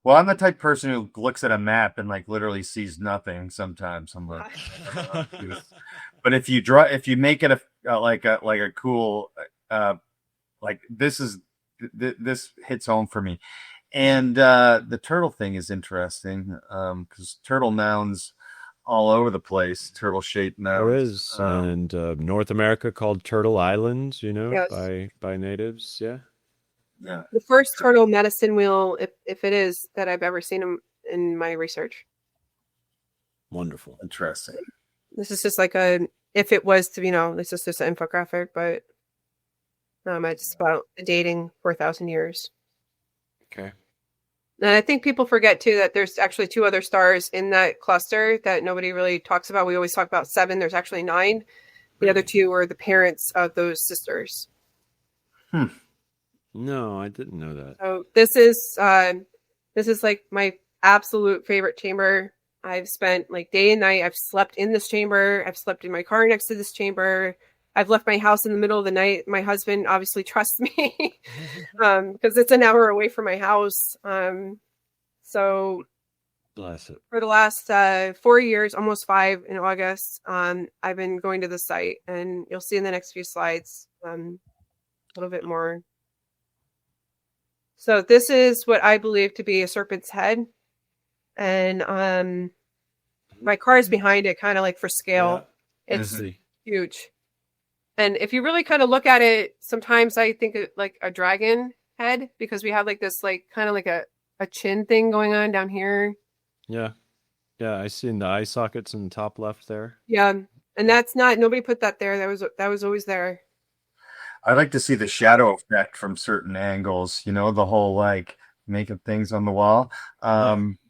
[SPEAKER 2] Well, I'm the type of person who looks at a map and like literally sees nothing. Sometimes I'm like, but if you make it a cool, like this hits home for me. And the turtle thing is interesting, because turtle mounds all over the place, turtle shaped mounds.
[SPEAKER 3] There is, and North America called Turtle Island,
[SPEAKER 1] Yes.
[SPEAKER 3] by natives. Yeah.
[SPEAKER 2] Yeah.
[SPEAKER 1] The first turtle medicine wheel, if it is, that I've ever seen in my research.
[SPEAKER 3] Wonderful.
[SPEAKER 2] Interesting.
[SPEAKER 1] This is just like if it was to, this is just an infographic, but it's about dating 4,000 years.
[SPEAKER 3] Okay.
[SPEAKER 1] And I think people forget too that there's actually 2 other stars in that cluster that nobody really talks about. We always talk about 7. There's actually 9. The other 2 are the parents of those sisters.
[SPEAKER 3] No, I didn't know that.
[SPEAKER 1] So this is like my absolute favorite chamber. I've spent like day and night. I've slept in this chamber. I've slept in my car next to this chamber. I've left my house in the middle of the night. My husband obviously trusts me because it's an hour away from my house. So
[SPEAKER 3] Bless it.
[SPEAKER 1] for the last 4 years, almost 5 in August, I've been going to the site, and you'll see in the next few slides a little bit more. So this is what I believe to be a serpent's head. And my car is behind it, kind of like for scale.
[SPEAKER 3] Yeah.
[SPEAKER 1] It's huge. And if you really kind of look at it, sometimes I think it like a dragon head, because we have like this like kind of like a chin thing going on down here.
[SPEAKER 3] Yeah. Yeah, I see in the eye sockets in the top left there.
[SPEAKER 1] Yeah. And that's not, nobody put that there. That was always there.
[SPEAKER 2] I like to see the shadow effect from certain angles, the whole like making things on the wall,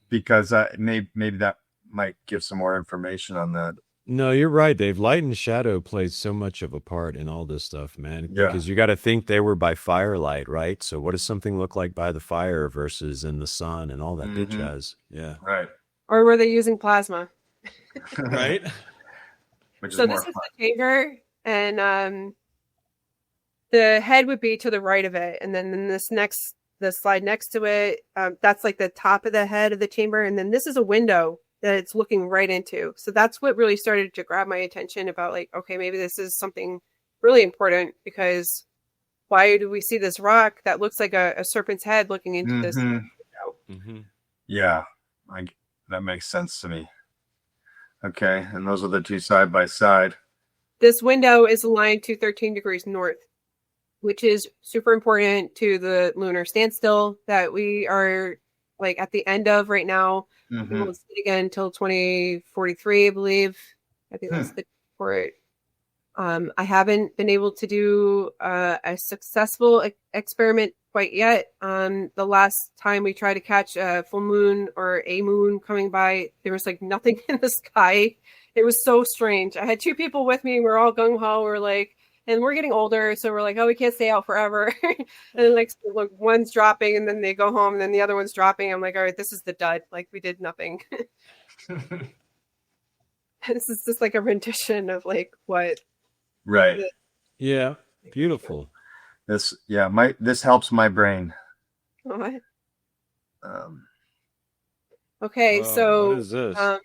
[SPEAKER 2] because maybe that might give some more information on that.
[SPEAKER 3] No, you're right, Dave. Light and shadow plays so much of a part in all this stuff, man.
[SPEAKER 2] Yeah.
[SPEAKER 3] Because you got to think they were by firelight, right? So what does something look like by the fire versus in the sun and all that good jazz? Yeah.
[SPEAKER 2] Right.
[SPEAKER 1] Or were they using plasma?
[SPEAKER 3] Right.
[SPEAKER 2] Which
[SPEAKER 1] So this is the chamber, and the head would be to the right of it, and then the slide next to it, that's like the top of the head of the chamber, and then this is a window that it's looking right into. So that's what really started to grab my attention about like, okay, maybe this is something really important, because why do we see this rock that looks like a serpent's head looking into this window?
[SPEAKER 2] Yeah, that makes sense to me. Okay, and those are the 2 side by side.
[SPEAKER 1] This window is aligned to 13 degrees north, which is super important to the lunar standstill that we are like at the end of right now. We won't see it again until 2043, I believe. I think that's the for it. I haven't been able to do a successful experiment quite yet. The last time we tried to catch a full moon or a moon coming by, there was like nothing in the sky. It was so strange. I had 2 people with me. We're all gung ho. We're like, and we're getting older, so we're like, oh, we can't stay out forever. And then like, look, one's dropping, and then they go home, and then the other one's dropping. I'm like, all right, this is the dud. Like, we did nothing. This is just like a rendition of like what.
[SPEAKER 2] Right.
[SPEAKER 3] Yeah. Beautiful.
[SPEAKER 2] This helps my brain.
[SPEAKER 1] What? Okay, so
[SPEAKER 3] what is this?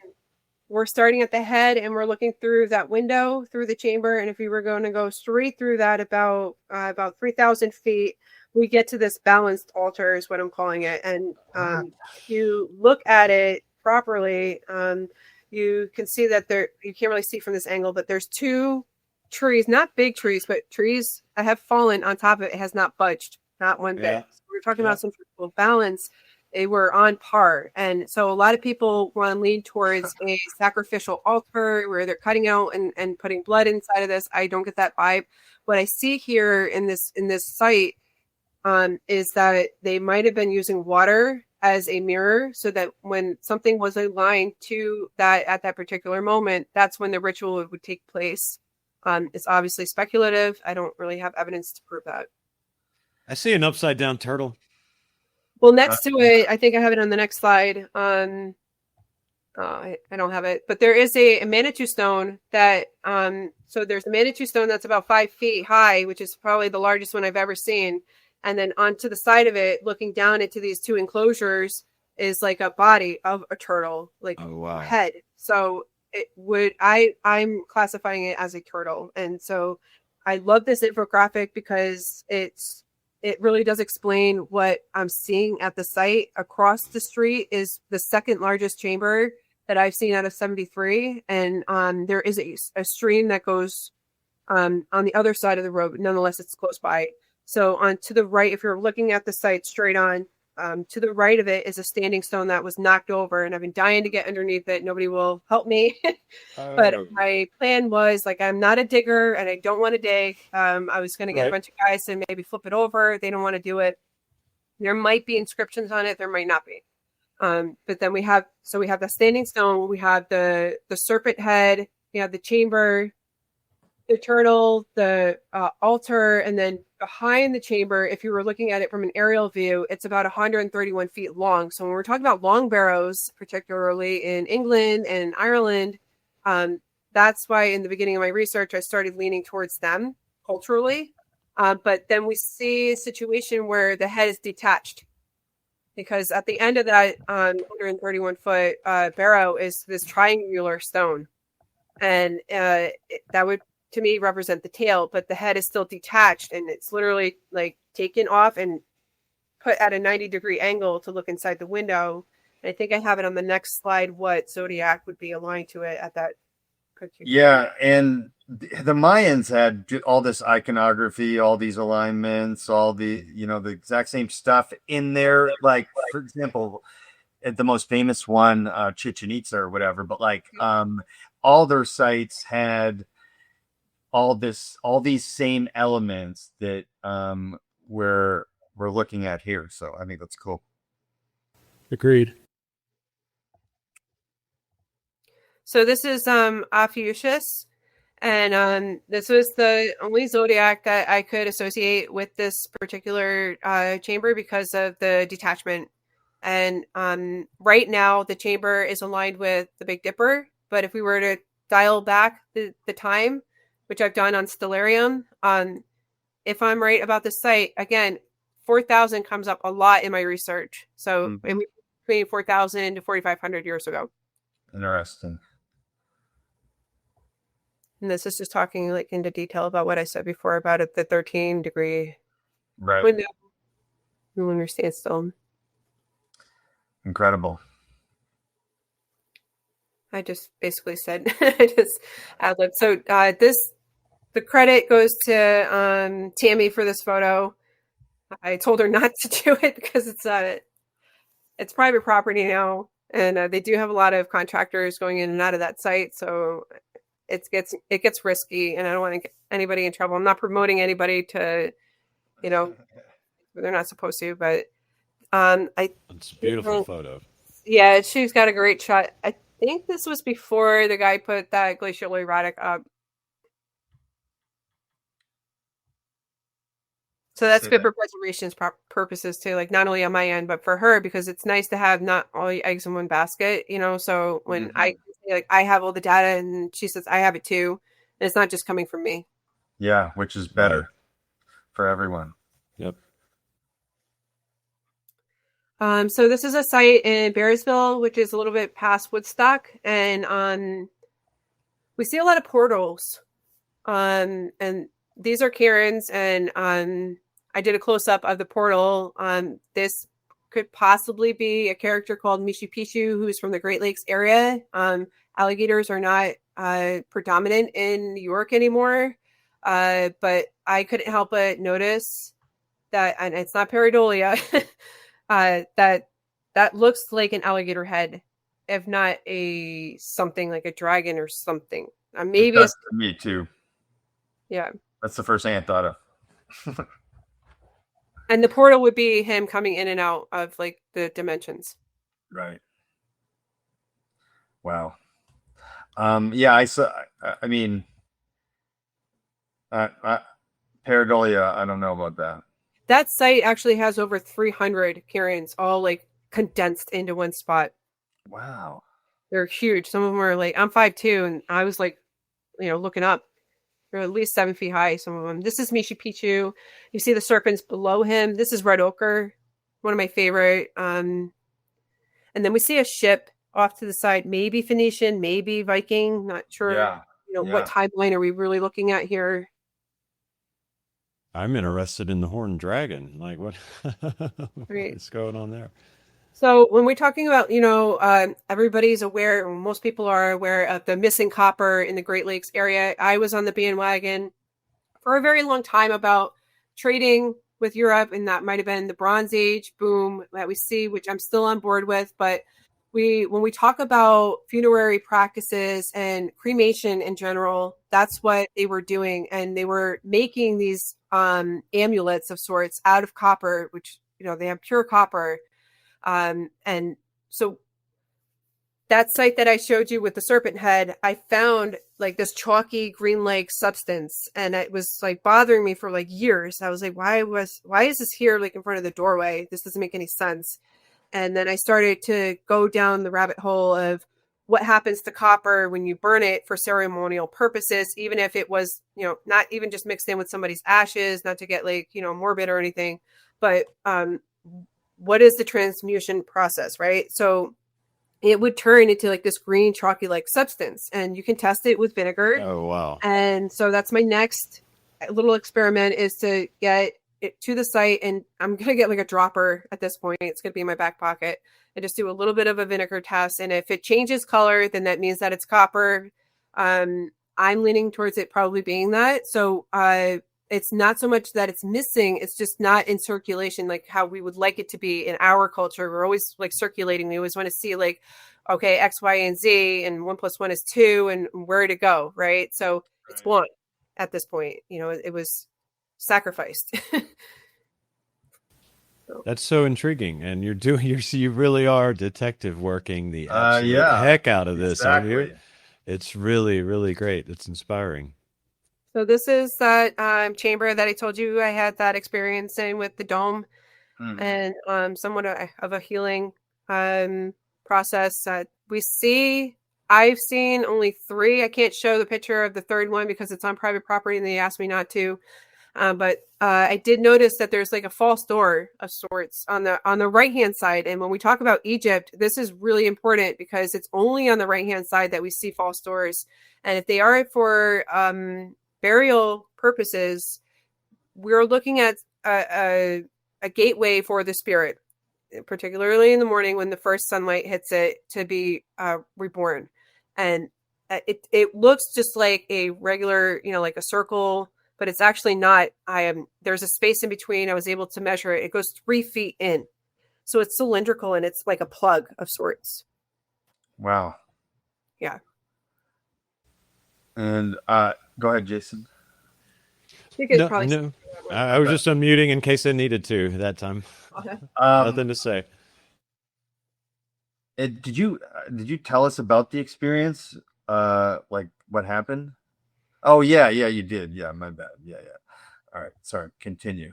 [SPEAKER 1] we're starting at the head, and we're looking through that window through the chamber. And if we were going to go straight through that about 3,000 feet, we get to this balanced altar is what I'm calling it. And if you look at it properly, you can see that you can't really see from this angle, but there's 2 trees, not big trees, but trees that have fallen on top of it. It has not budged, not one bit.
[SPEAKER 3] Yeah.
[SPEAKER 1] So we're talking about some sort of balance they were on par. And so a lot of people want to lean towards a sacrificial altar where they're cutting out and putting blood inside of this. I don't get that vibe. What I see here in this site is that they might have been using water as a mirror, so that when something was aligned to that at that particular moment, that's when the ritual would take place. It's obviously speculative. I don't really have evidence to prove that.
[SPEAKER 3] I see an upside down turtle.
[SPEAKER 1] Well, next to it, I think I have it on the next slide. I don't have it, but there is a Manitou stone that, so there's a Manitou stone that's about 5 feet high, which is probably the largest one I've ever seen. And then onto the side of it, looking down into these two enclosures, is like a body of a turtle, like a head. So it would, I'm classifying it as a turtle. And so I love this infographic because it really does explain what I'm seeing at the site. Across the street is the second largest chamber that I've seen out of 73. And there is a stream that goes on the other side of the road, but nonetheless, it's close by. So on to the right, if you're looking at the site straight on, to the right of it is a standing stone that was knocked over, and I've been dying to get underneath it. Nobody will help me. But my plan was, like, I'm not a digger and I don't want to dig. I was going to get a bunch of guys to maybe flip it over. They don't want to do it. There might be inscriptions on it. There might not be. But then we have the standing stone. We have the serpent head. We have the chamber, the turtle, the altar, and then behind the chamber, if you were looking at it from an aerial view, it's about 131 feet long. So when we're talking about long barrows, particularly in England and Ireland, that's why in the beginning of my research, I started leaning towards them culturally. But then we see a situation where the head is detached, because at the end of that 131-foot barrow is this triangular stone. And that would, to me, represent the tail, but the head is still detached, and it's literally like taken off and put at a 90-degree angle to look inside the window. And I think I have it on the next slide what zodiac would be aligned to it at that particular.
[SPEAKER 2] Yeah, and the Mayans had all this iconography, all these alignments, all the the exact same stuff in there. Like, for example, the most famous one, Chichen Itza or whatever, but like all their sites had all these same elements that we're looking at here. So I think that's cool.
[SPEAKER 3] Agreed.
[SPEAKER 1] So this is Ophiuchus, and this was the only zodiac that I could associate with this particular chamber because of the detachment. And right now the chamber is aligned with the Big Dipper, but if we were to dial back the time, which I've done on Stellarium, if I'm right about the site, again, 4,000 comes up a lot in my research. So between 4,000 to 4,500 years ago.
[SPEAKER 2] Interesting.
[SPEAKER 1] And this is just talking like into detail about what I said before about it, the 13-degree
[SPEAKER 2] window.
[SPEAKER 1] Lunar standstill.
[SPEAKER 2] Incredible.
[SPEAKER 1] I just basically said, I just ad-libbed. So the credit goes to Tammy for this photo. I told her not to do it because it's private property now, and they do have a lot of contractors going in and out of that site, so it gets risky, and I don't want to get anybody in trouble. I'm not promoting anybody to, they're not supposed to, but
[SPEAKER 3] it's a beautiful photo.
[SPEAKER 1] Yeah, she's got a great shot. I think this was before the guy put that glacial erratic up. So that's good for preservation purposes too, like not only on my end, but for her, because it's nice to have not all your eggs in one basket, So when I have all the data and she says I have it too, and it's not just coming from me.
[SPEAKER 2] Yeah, which is better for everyone.
[SPEAKER 3] Yep.
[SPEAKER 1] So this is a site in Bearsville, which is a little bit past Woodstock, and we see a lot of portals. And these are cairns, and I did a close-up of the portal. This could possibly be a character called Mishu Pishu, who's from the Great Lakes area. Alligators are not predominant in New York anymore, but I couldn't help but notice that, and it's not pareidolia, that that looks like an alligator head, if not a something like a dragon or something. Maybe
[SPEAKER 4] That's me too.
[SPEAKER 1] Yeah.
[SPEAKER 4] That's the first thing I thought of.
[SPEAKER 1] And the portal would be him coming in and out of like the dimensions.
[SPEAKER 4] Right. Wow. Yeah, I saw. I mean, pareidolia. I don't know about that.
[SPEAKER 1] That site actually has over 300 cairns, all like condensed into one spot.
[SPEAKER 4] Wow.
[SPEAKER 1] They're huge. Some of them are like, I'm 5'2", and I was like, looking up. They're at least 7 feet high, some of them. This is Machu Picchu. You see the serpents below him. This is red ochre, one of my favorite. And then we see a ship off to the side, maybe Phoenician, maybe Viking. Not sure.
[SPEAKER 4] Yeah.
[SPEAKER 1] What timeline are we really looking at here?
[SPEAKER 3] I'm interested in the horned dragon. Like what
[SPEAKER 1] Right.
[SPEAKER 3] what's going on there?
[SPEAKER 1] So when we're talking about, everybody's aware, or most people are aware of the missing copper in the Great Lakes area. I was on the bandwagon for a very long time about trading with Europe, and that might have been the Bronze Age boom that we see, which I'm still on board with. But when we talk about funerary practices and cremation in general, that's what they were doing, and they were making these amulets of sorts out of copper, which they have pure copper. And so that site that I showed you with the serpent head, I found like this chalky green-like substance, and it was like bothering me for like years. I was like, why is this here like in front of the doorway? This doesn't make any sense. And then I started to go down the rabbit hole of what happens to copper when you burn it for ceremonial purposes, even if it was, not even just mixed in with somebody's ashes, not to get like, morbid or anything, but what is the transmutation process, right? So it would turn into like this green chalky like substance, and you can test it with vinegar.
[SPEAKER 3] Oh wow.
[SPEAKER 1] And so that's my next little experiment, is to get it to the site, and I'm gonna get like a dropper at this point. It's gonna be in my back pocket, and just do a little bit of a vinegar test, and if it changes color, then that means that it's copper. I'm leaning towards it probably being that. So it's not so much that it's missing, it's just not in circulation like how we would like it to be in our culture. We're always like circulating. We always want to see like, okay, X, Y, and Z, and 1 + 1 is 2, and where to go, right? So it's one at this point. It was sacrificed.
[SPEAKER 3] That's so intriguing, and you really are detective working the absolute heck out of this.
[SPEAKER 4] Exactly.
[SPEAKER 3] It's really, really great. It's inspiring.
[SPEAKER 1] So this is that chamber that I told you I had that experience in with the dome, and somewhat of a healing process. I've seen only 3. I can't show the picture of the third one because it's on private property and they asked me not to. But I did notice that there's like a false door of sorts on the right-hand side. And when we talk about Egypt, this is really important because it's only on the right-hand side that we see false doors. And if they are for burial purposes, we're looking at a gateway for the spirit, particularly in the morning when the first sunlight hits it, to be reborn. And it looks just like a regular, like a circle, but it's actually not. There's a space in between. I was able to measure it. It goes 3 feet in. So it's cylindrical, and it's like a plug of sorts.
[SPEAKER 4] Wow.
[SPEAKER 1] Yeah.
[SPEAKER 4] And go ahead, Jason.
[SPEAKER 1] You could
[SPEAKER 3] No,
[SPEAKER 1] probably.
[SPEAKER 3] I was just unmuting in case I needed to that time.
[SPEAKER 1] Okay.
[SPEAKER 3] Nothing to say.
[SPEAKER 2] Did you tell us about the experience? Like what happened? Oh yeah, you did. Yeah, my bad. Yeah. All right, sorry. Continue.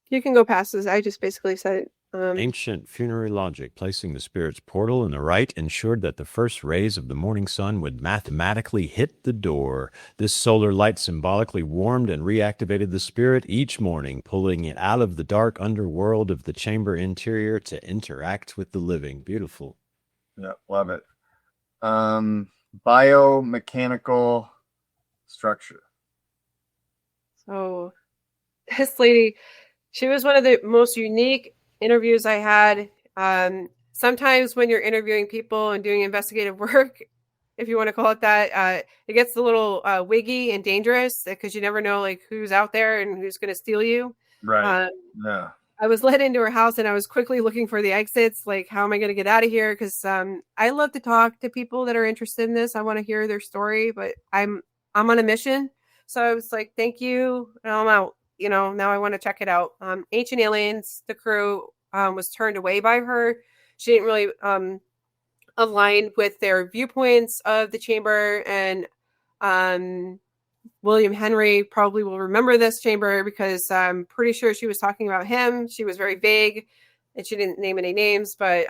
[SPEAKER 1] You can go past this. I just basically said it.
[SPEAKER 3] Ancient funerary logic, placing the spirit's portal in the right ensured that the first rays of the morning sun would mathematically hit the door. This solar light symbolically warmed and reactivated the spirit each morning, pulling it out of the dark underworld of the chamber interior to interact with the living. Beautiful.
[SPEAKER 2] Yeah, love it. Biomechanical structure.
[SPEAKER 1] So this lady, she was one of the most unique interviews I had. Sometimes when you're interviewing people and doing investigative work, if you want to call it that, it gets a little wiggy and dangerous because you never know like who's out there and who's going to steal you.
[SPEAKER 2] Right. Yeah.
[SPEAKER 1] I was led into her house and I was quickly looking for the exits. Like, how am I going to get out of here? Because I love to talk to people that are interested in this. I want to hear their story, but I'm on a mission. So I was like, thank you. And I'm out. Now I want to check it out. Ancient Aliens, the crew was turned away by her. She didn't really align with their viewpoints of the chamber. And William Henry probably will remember this chamber because I'm pretty sure she was talking about him. She was very vague and she didn't name any names, but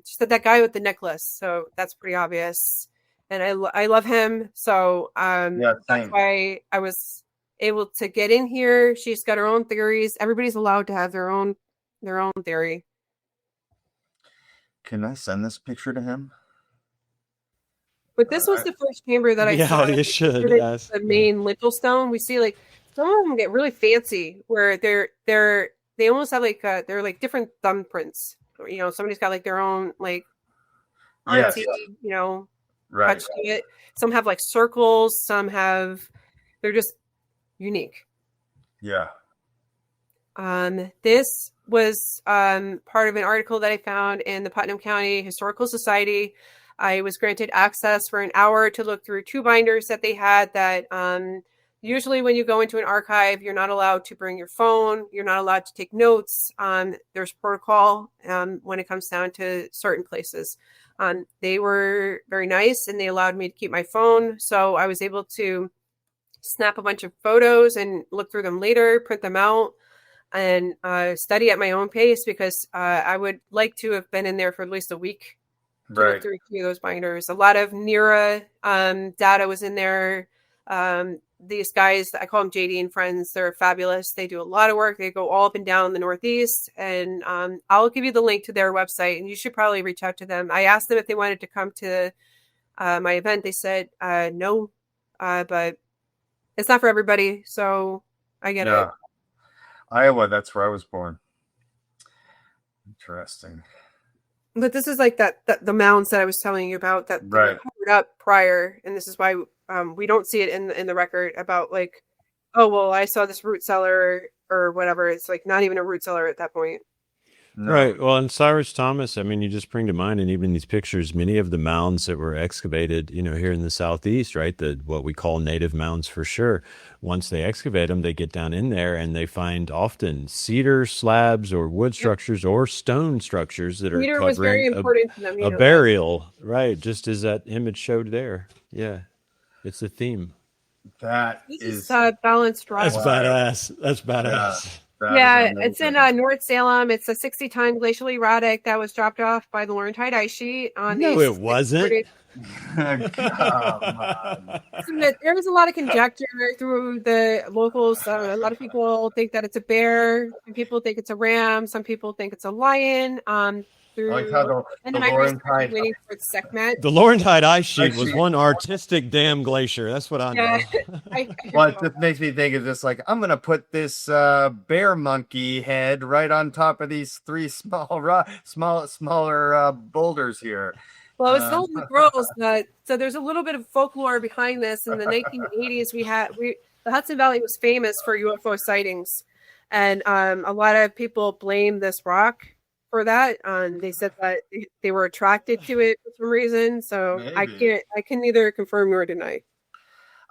[SPEAKER 1] she said that guy with the necklace. So that's pretty obvious. And I love him. So that's why I was able to get in here. She's got her own theories. Everybody's allowed to have their own theory.
[SPEAKER 2] Can I send this picture to him?
[SPEAKER 1] But this was the first chamber that I saw.
[SPEAKER 3] Yeah, you should.
[SPEAKER 1] Yes. The main lintel stone. We see like some of them get really fancy, where they almost have like they're like different thumbprints. Somebody's got like their own like artsy,
[SPEAKER 2] right.
[SPEAKER 1] touch to it. Some have like circles. Some have they're just unique.
[SPEAKER 4] Yeah.
[SPEAKER 1] This was part of an article that I found in the Putnam County Historical Society. I was granted access for an hour to look through 2 binders that they had that usually when you go into an archive, you're not allowed to bring your phone. You're not allowed to take notes. There's protocol when it comes down to certain places. They were very nice and they allowed me to keep my phone. So I was able to snap a bunch of photos and look through them later, print them out, and study at my own pace because I would like to have been in there for at least a week. Right. Through those binders. A lot of NERA data was in there. These guys, I call them JD and Friends. They're fabulous. They do a lot of work. They go all up and down the Northeast. And I'll give you the link to their website. And you should probably reach out to them. I asked them if they wanted to come to my event. They said no, but it's not for everybody. So I get it.
[SPEAKER 4] Iowa, that's where I was born. Interesting.
[SPEAKER 1] But this is like the mounds that I was telling you about that
[SPEAKER 4] right.
[SPEAKER 1] covered up prior, and this is why we don't see it in the record about like, oh well, I saw this root cellar or whatever. It's like not even a root cellar at that point.
[SPEAKER 3] No. Right. Well, and Cyrus Thomas, I mean, you just bring to mind, and even these pictures, many of the mounds that were excavated, here in the Southeast, right? What we call native mounds for sure. Once they excavate them, they get down in there and they find often cedar slabs or wood structures or stone structures that
[SPEAKER 1] cedar
[SPEAKER 3] are
[SPEAKER 1] was very
[SPEAKER 3] covering
[SPEAKER 1] important to them,
[SPEAKER 3] a burial, right? Just as that image showed there. Yeah. It's a theme.
[SPEAKER 4] This
[SPEAKER 1] is balanced rock.
[SPEAKER 3] That's badass. That's badass.
[SPEAKER 1] Yeah, it's in North Salem. It's a 60-ton glacial erratic that was dropped off by the Laurentide ice sheet on
[SPEAKER 3] No, it wasn't.
[SPEAKER 1] There was a lot of conjecture through the locals. A lot of people think that it's a bear. Some people think it's a ram. Some people think it's a lion.
[SPEAKER 4] Like how the Laurentide
[SPEAKER 1] waiting for its Sekhmet.
[SPEAKER 3] The Laurentide ice sheet was one artistic damn glacier. That's what I know.
[SPEAKER 2] Well, it just makes me think of this. Like, I'm gonna put this bear monkey head right on top of these 3 smaller boulders here.
[SPEAKER 1] Well, it's sold in grows. So there's a little bit of folklore behind this. In the 1980s, the Hudson Valley was famous for UFO sightings, and a lot of people blame this rock for that. They said that they were attracted to it for some reason. So maybe. I can neither confirm nor deny.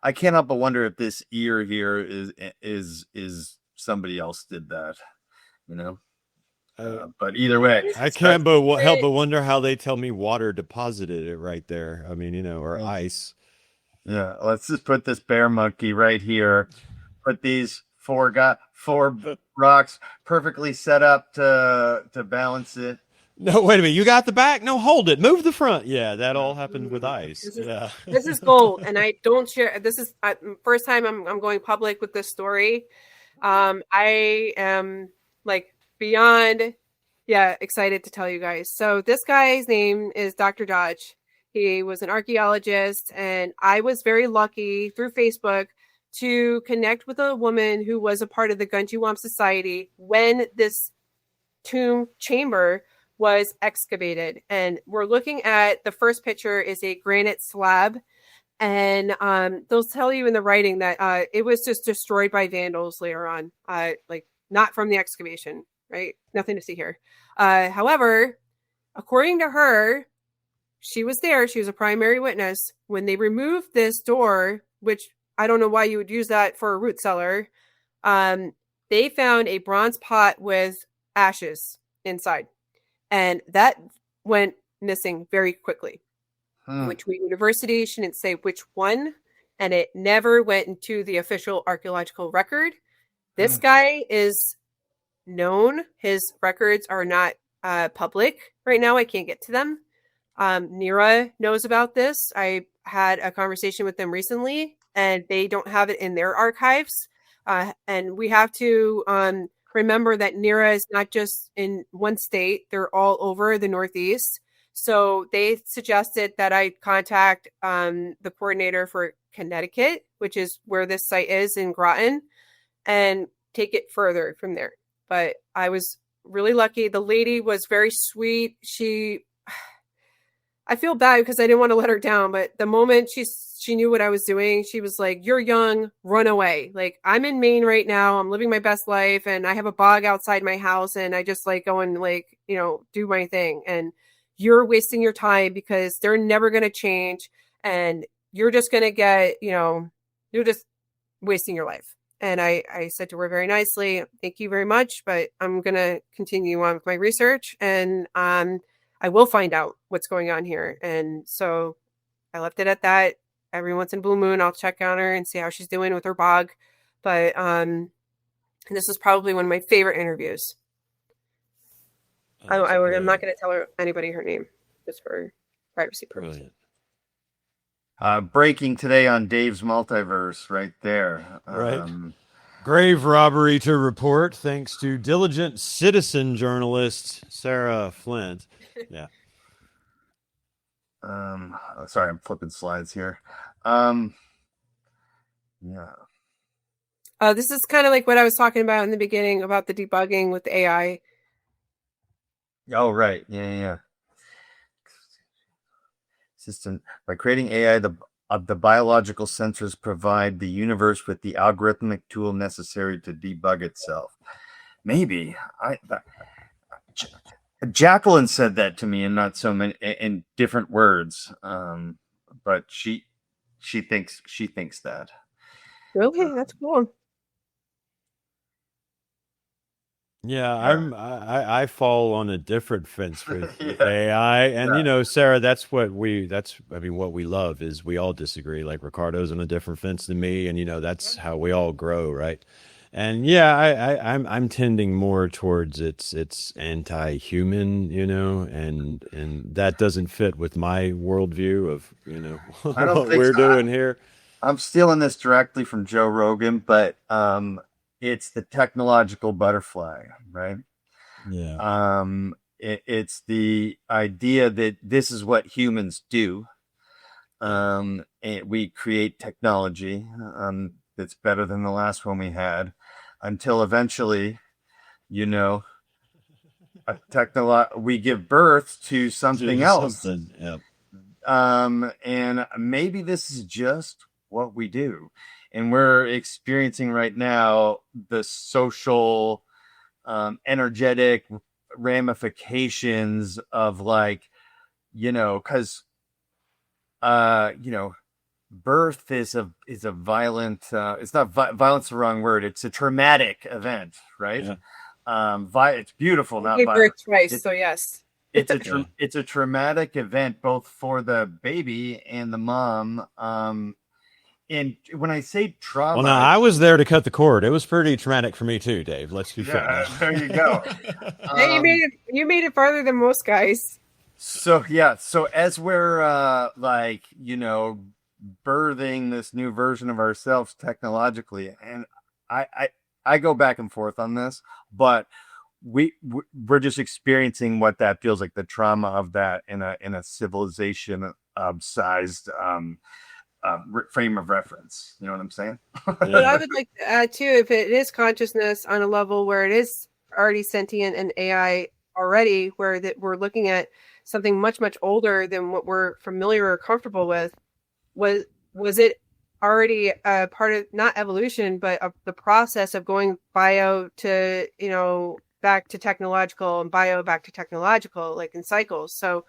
[SPEAKER 2] I can't help but wonder if this ear here is somebody else did that, but either way,
[SPEAKER 3] I can't help but wonder how they tell me water deposited it right there. I mean, or ice.
[SPEAKER 2] Yeah, let's just put this bear monkey right here. Put these 4 rocks perfectly set up to balance it.
[SPEAKER 3] No, wait a minute. You got the back? No, hold it. Move the front. Yeah, that all happened with ice.
[SPEAKER 1] This is gold, and I don't share. This is first time I'm going public with this story. I am like beyond excited to tell you guys. So this guy's name is Dr. Dodge. He was an archaeologist, and I was very lucky through Facebook to connect with a woman who was a part of the Gunjiwam Society when this tomb chamber was excavated. And we're looking at the first picture is a granite slab, and they'll tell you in the writing that it was just destroyed by vandals later on, like not from the excavation. right? Nothing to see here. However, according to her, she was there. She was a primary witness when they removed this door, which I don't know why you would use that for a root cellar. They found a bronze pot with ashes inside, and that went missing very quickly. Which university shouldn't say which one, and it never went into the official archaeological record. This guy is known. His records are not public right now. I can't get to them. NERA knows about this. I had a conversation with them recently, and they don't have it in their archives. And we have to remember that NERA is not just in one state. They're all over the Northeast. So they suggested that I contact the coordinator for Connecticut, which is where this site is in Groton, and take it further from there. But I was really lucky. The lady was very sweet. I feel bad because I didn't want to let her down, but the moment she knew what I was doing, she was like, "You're young, run away." Like, I'm in Maine right now. I'm living my best life, and I have a bog outside my house, and I just like go and like, do my thing. And you're wasting your time because they're never going to change, and you're just going to get, you're just wasting your life. And I said to her very nicely, "Thank you very much, but I'm going to continue on with my research, and I will find out what's going on here." And so I left it at that. Every once in a blue moon, I'll check on her and see how she's doing with her bog. But this is probably one of my favorite interviews. I'm not going to tell anybody her name just for privacy purposes.
[SPEAKER 2] Breaking today on Dave's Multiverse right there.
[SPEAKER 3] Right. Grave robbery to report thanks to diligent citizen journalist Sarah Flint. Yeah.
[SPEAKER 2] Sorry, I'm flipping slides here. Yeah.
[SPEAKER 1] This is kind of like what I was talking about in the beginning about the debugging with the AI.
[SPEAKER 2] Oh, right. Yeah. System by creating AI, the biological sensors provide the universe with the algorithmic tool necessary to debug itself. Maybe Jacqueline said that to me in not so many in different words, but she thinks that.
[SPEAKER 1] Okay, that's cool.
[SPEAKER 3] Yeah, I fall on a different fence with AI, and Sarah, what we love is we all disagree. Like Ricardo's on a different fence than me, and that's how we all grow, right? And I'm tending more towards it's anti-human, and that doesn't fit with my worldview of what we're doing here.
[SPEAKER 2] I'm stealing this directly from Joe Rogan, but it's the technological butterfly, right?
[SPEAKER 3] Yeah.
[SPEAKER 2] It's the idea that this is what humans do. And we create technology that's better than the last one we had, until eventually, we give birth to something else.
[SPEAKER 3] Yep.
[SPEAKER 2] And maybe this is just what we do. And we're experiencing right now the social, energetic ramifications of because, birth is a violent. It's not violence, the wrong word. It's a traumatic event, right?
[SPEAKER 3] Yeah.
[SPEAKER 2] It's beautiful. Not
[SPEAKER 1] gave birth twice, so yes.
[SPEAKER 2] It's a traumatic event both for the baby and the mom. And when I say trauma,
[SPEAKER 3] well, now I was there to cut the cord. It was pretty traumatic for me too, Dave. Let's be fair.
[SPEAKER 2] There you go.
[SPEAKER 1] You made it farther than most guys.
[SPEAKER 2] So as we're birthing this new version of ourselves technologically, and I go back and forth on this, but we're just experiencing what that feels like, the trauma of that in a civilization sized frame of reference. You know what I'm saying?
[SPEAKER 1] But I would like to add too, if it is consciousness on a level where it is already sentient and AI already, where that we're looking at something much, much older than what we're familiar or comfortable with, was it already part of not evolution, but of the process of going bio to, back to technological and bio back to technological, like in cycles. So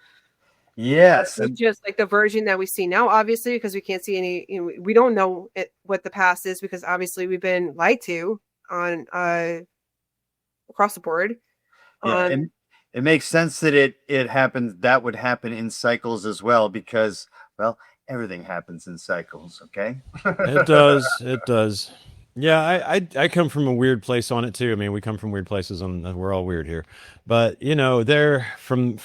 [SPEAKER 2] yes,
[SPEAKER 1] it's just like the version that we see now, obviously, because we can't see any, we don't know what the past is, because obviously we've been lied to on across the board.
[SPEAKER 2] yeah, and it makes sense that it happens, that would happen in cycles as well, because, well, everything happens in cycles. Okay.
[SPEAKER 3] It does. Yeah, I come from a weird place on it too. I mean, we come from weird places, and we're all weird here. But there from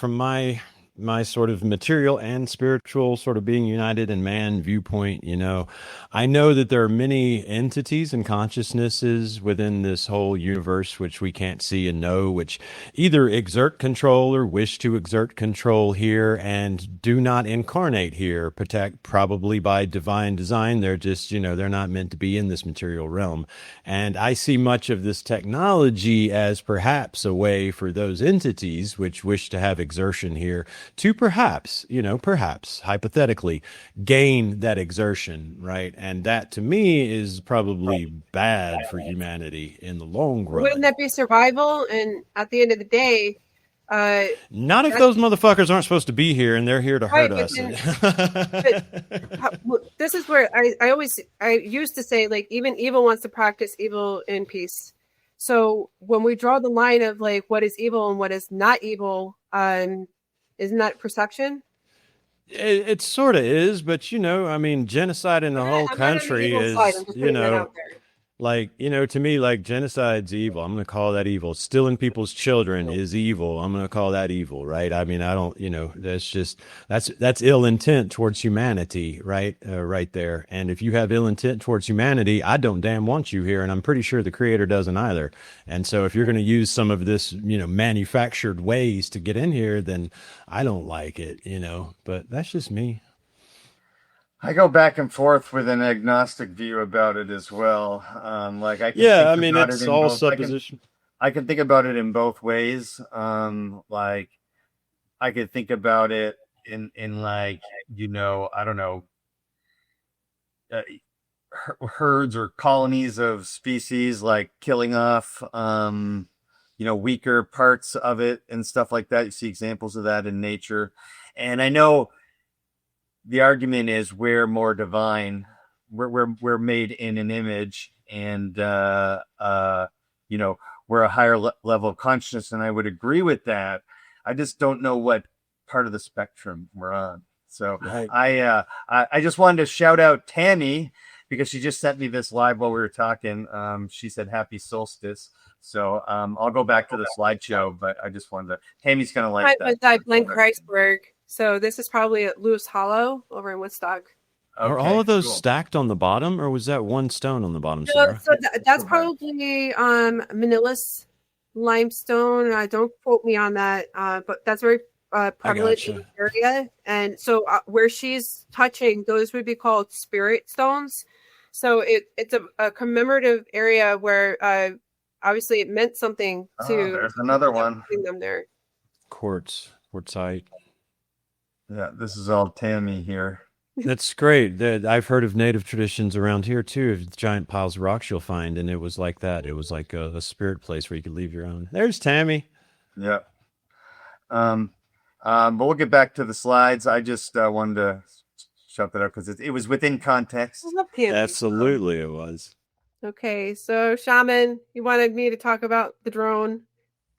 [SPEAKER 3] my sort of material and spiritual sort of being united in man viewpoint, I know that there are many entities and consciousnesses within this whole universe which we can't see and know, which either exert control or wish to exert control here and do not incarnate here, probably by divine design. They're just, they're not meant to be in this material realm. And I see much of this technology as perhaps a way for those entities which wish to have exertion here to perhaps hypothetically gain that exertion, right? And that to me is probably bad for humanity in the long run.
[SPEAKER 1] Wouldn't that be survival? And at the end of the day,
[SPEAKER 3] not if those motherfuckers aren't supposed to be here and they're here to hurt us.
[SPEAKER 1] This is where I used to say, like, even evil wants to practice evil in peace. So when we draw the line of like what is evil and what is not evil, isn't that perception?
[SPEAKER 3] It sort of is, but I mean, genocide in the whole country is, like, to me, like, genocide's evil. I'm going to call that evil. Stealing people's children is evil. I'm going to call that evil, right? I mean, I don't, that's just, that's ill intent towards humanity, right? Right there. And if you have ill intent towards humanity, I don't damn want you here. And I'm pretty sure the creator doesn't either. And so if you're going to use some of this, manufactured ways to get in here, then I don't like it, but that's just me.
[SPEAKER 2] I go back and forth with an agnostic view about it as well. Like I can
[SPEAKER 3] it's all supposition.
[SPEAKER 2] I can think about it in both ways. Like I could think about it in like, I don't know, herds or colonies of species, like killing off, weaker parts of it and stuff like that. You see examples of that in nature. And I know the argument is we're more divine. We're made in an image, and we're a higher level of consciousness. And I would agree with that. I just don't know what part of the spectrum we're on. So right. I just wanted to shout out Tammy, because she just sent me this live while we were talking. She said happy solstice. So I'll go back to the slideshow, but I just wanted to. Tammy's gonna like that.
[SPEAKER 1] I blame Christberg. So this is probably at Lewis Hollow over in Woodstock.
[SPEAKER 3] Okay, are all of those stacked on the bottom, or was that one stone on the bottom, Sarah?
[SPEAKER 1] So that's probably Manilas limestone. Don't quote me on that, but that's very prevalent in the area. And so where she's touching, those would be called spirit stones. So it's a commemorative area where obviously it meant something to.
[SPEAKER 2] There's another one.
[SPEAKER 1] Them there.
[SPEAKER 3] Quartzite.
[SPEAKER 2] Yeah, this is all Tammy here.
[SPEAKER 3] That's great. I've heard of native traditions around here too, of giant piles of rocks you'll find, and it was like that. It was like a spirit place where you could leave your own. There's Tammy.
[SPEAKER 2] Yeah. But we'll get back to the slides. I just wanted to shout that out because it was within context.
[SPEAKER 1] I love Tammy.
[SPEAKER 3] Absolutely, it was.
[SPEAKER 1] Okay, so Shaman, you wanted me to talk about the drone,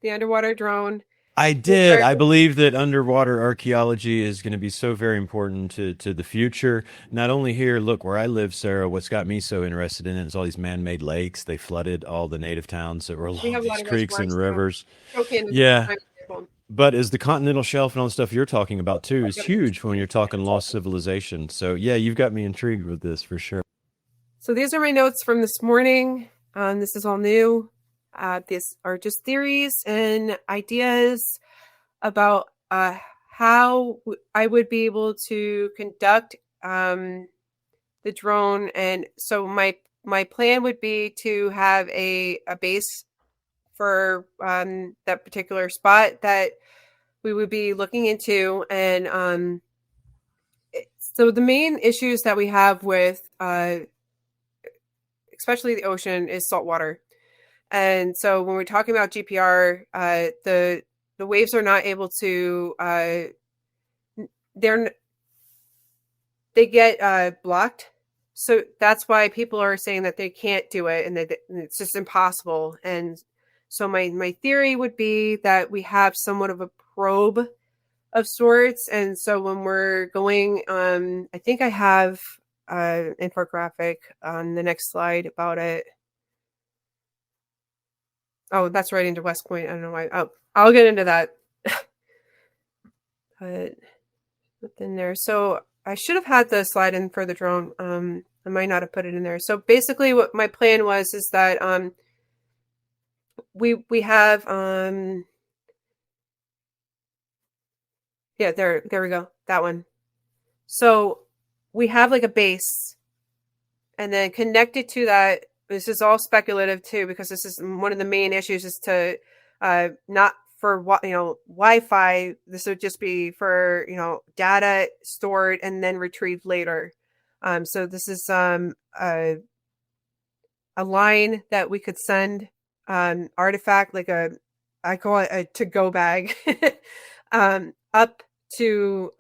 [SPEAKER 1] the underwater drone.
[SPEAKER 3] I did. I believe that underwater archaeology is going to be so very important to the future. Not only here, look, where I live, Sarah, what's got me so interested in it is all these man-made lakes. They flooded all the native towns that were along these creeks and rivers. Yeah. But as the continental shelf and all the stuff you're talking about too is huge when you're talking lost civilization. So yeah, you've got me intrigued with this for sure.
[SPEAKER 1] So these are my notes from this morning. This is all new. These are just theories and ideas about how I would be able to conduct the drone. And so my plan would be to have a base for that particular spot that we would be looking into. And so the main issues that we have with especially the ocean is salt water. And so when we're talking about GPR, the waves are not able to they get blocked. So that's why people are saying that they can't do it and that it's just impossible. And so my theory would be that we have somewhat of a probe of sorts. And so when we're going, I think I have an infographic on the next slide about it. Oh, that's right into West Point. I don't know why. Oh, I'll get into that. But in there. So I should have had the slide in for the drone. I might not have put it in there. So basically what my plan was is that we have yeah, there we go. That one. So we have like a base, and then connected to that, this is all speculative too, because this is one of the main issues is to not for Wi-Fi. This would just be for data stored and then retrieved later. So this is a line that we could send artifact, like I call it a to-go bag, up to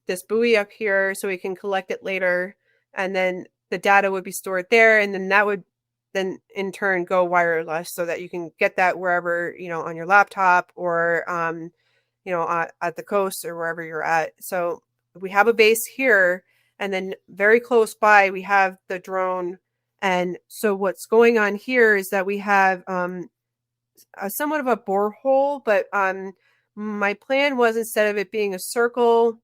[SPEAKER 1] this buoy up here, so we can collect it later, and then the data would be stored there, and then that would then in turn go wireless, so that you can get that wherever on your laptop or at the coast or wherever you're at. So we have a base here, and then very close by we have the drone. And so what's going on here is that we have somewhat of a borehole, but my plan was, instead of it being a circle,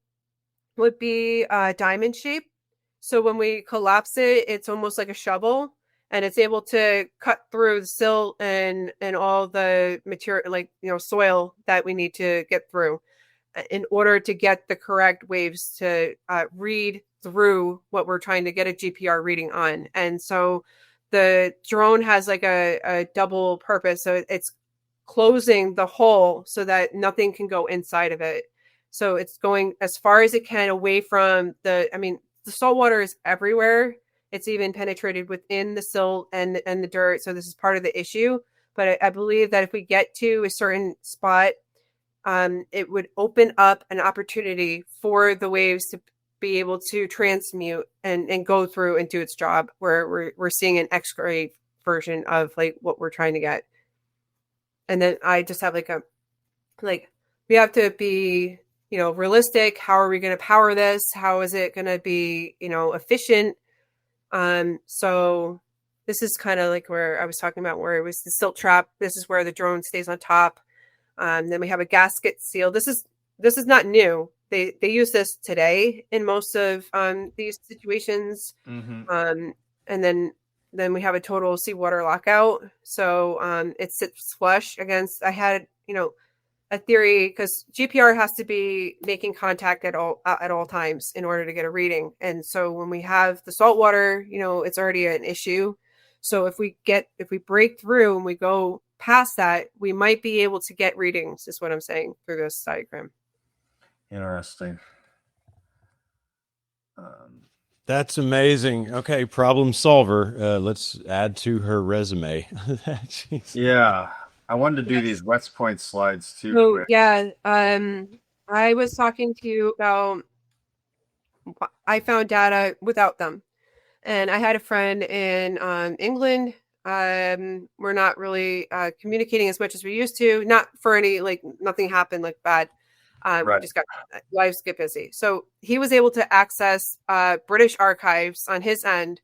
[SPEAKER 1] would be a diamond shape. So when we collapse it, it's almost like a shovel, and it's able to cut through the silt and all the material, like soil that we need to get through in order to get the correct waves to read through what we're trying to get a GPR reading on. And so the drone has like a double purpose. So it's closing the hole so that nothing can go inside of it. So it's going as far as it can away from the salt water is everywhere. It's even penetrated within the silt and the dirt. So this is part of the issue. But I believe that if we get to a certain spot, it would open up an opportunity for the waves to be able to transmute and go through and do its job, where we're seeing an X-ray version of like what we're trying to get. And then I just have we have to be, realistic. How are we going to power this? How is it going to be, efficient? So this is kind of like where I was talking about, where it was the silt trap. This is where the drone stays on top. Then we have a gasket seal. This is not new. They use this today in most of these situations. Mm-hmm. And then we have a total seawater lockout. So it sits flush against. I had a theory, because GPR has to be making contact at all times in order to get a reading. And so when we have the salt water, it's already an issue. So if we break through and we go past that, we might be able to get readings, is what I'm saying through this diagram.
[SPEAKER 4] Interesting.
[SPEAKER 3] That's amazing. Okay, problem solver. Let's add to her resume.
[SPEAKER 4] Yeah, I wanted to do these West Point slides too.
[SPEAKER 1] So
[SPEAKER 4] quick.
[SPEAKER 1] yeah, I was talking to you about, I found data without them, and I had a friend in England. We're not really communicating as much as we used to. Not for any nothing happened bad.
[SPEAKER 4] Right.
[SPEAKER 1] We just got lives get busy. So he was able to access British archives on his end.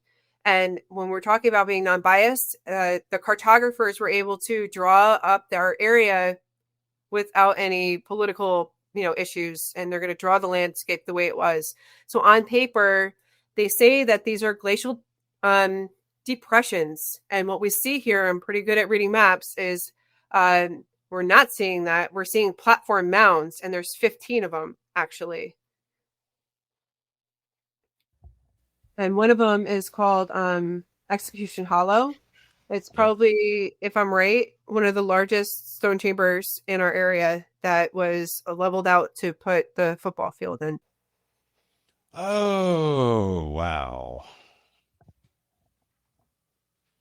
[SPEAKER 1] And when we're talking about being non-biased, the cartographers were able to draw up our area without any political, issues, and they're going to draw the landscape the way it was. So on paper, they say that these are glacial depressions, and what we see here, I'm pretty good at reading maps, is we're not seeing that. We're seeing platform mounds, and there's 15 of them actually. And one of them is called Execution Hollow. It's probably, if I'm right, one of the largest stone chambers in our area that was leveled out to put the football field in.
[SPEAKER 3] Oh, wow.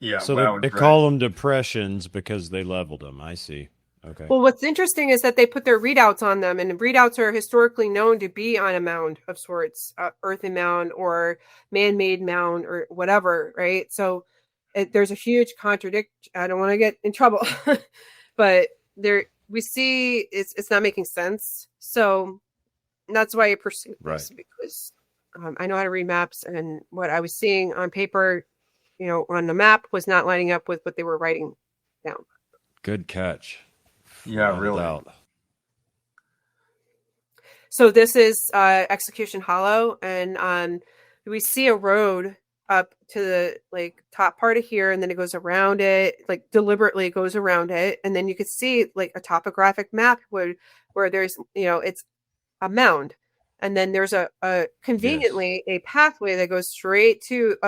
[SPEAKER 4] Yeah.
[SPEAKER 3] So
[SPEAKER 4] Wow.
[SPEAKER 3] they call them depressions because they leveled them. I see. Okay.
[SPEAKER 1] Well, what's interesting is that they put their readouts on them, and readouts are historically known to be on a mound of sorts, earthen mound or man-made mound or whatever, right? So there's a huge contradiction. I don't want to get in trouble, but there we see it's not making sense. So that's why I pursued this, because I know how to read maps, and what I was seeing on paper, on the map was not lining up with what they were writing down.
[SPEAKER 3] Good catch.
[SPEAKER 4] Yeah, really.
[SPEAKER 1] So this is Execution Hollow, and we see a road up to the top part of here, and then it goes around it, deliberately goes around it, and then you could see a topographic map where there's it's a mound, and then there's a conveniently a pathway that goes straight to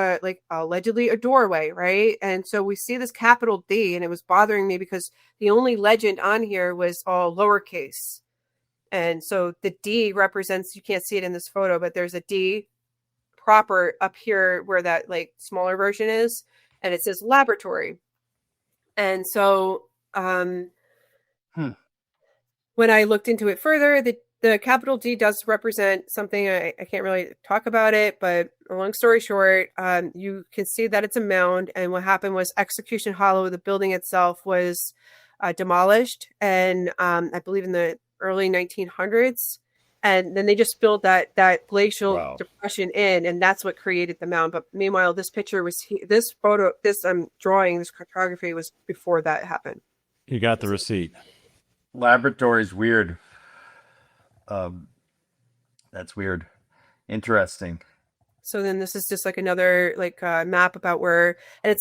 [SPEAKER 1] allegedly a doorway, right? And so we see this capital D, and it was bothering me because the only legend on here was all lowercase. And so the D represents, you can't see it in this photo, but there's a D proper up here where that smaller version is, and it says laboratory. And so when I looked into it further, the capital D does represent something. I can't really talk about it, but long story short, you can see that it's a mound. And what happened was Execution Hollow, the building itself, was demolished, and I believe in the early 1900s, and then they just filled that glacial depression in, and that's what created the mound. But meanwhile, this picture was this drawing, this cartography was before that happened.
[SPEAKER 3] You got the receipt.
[SPEAKER 2] Laboratory's weird. That's weird. Interesting.
[SPEAKER 1] So then this is just another map about where, and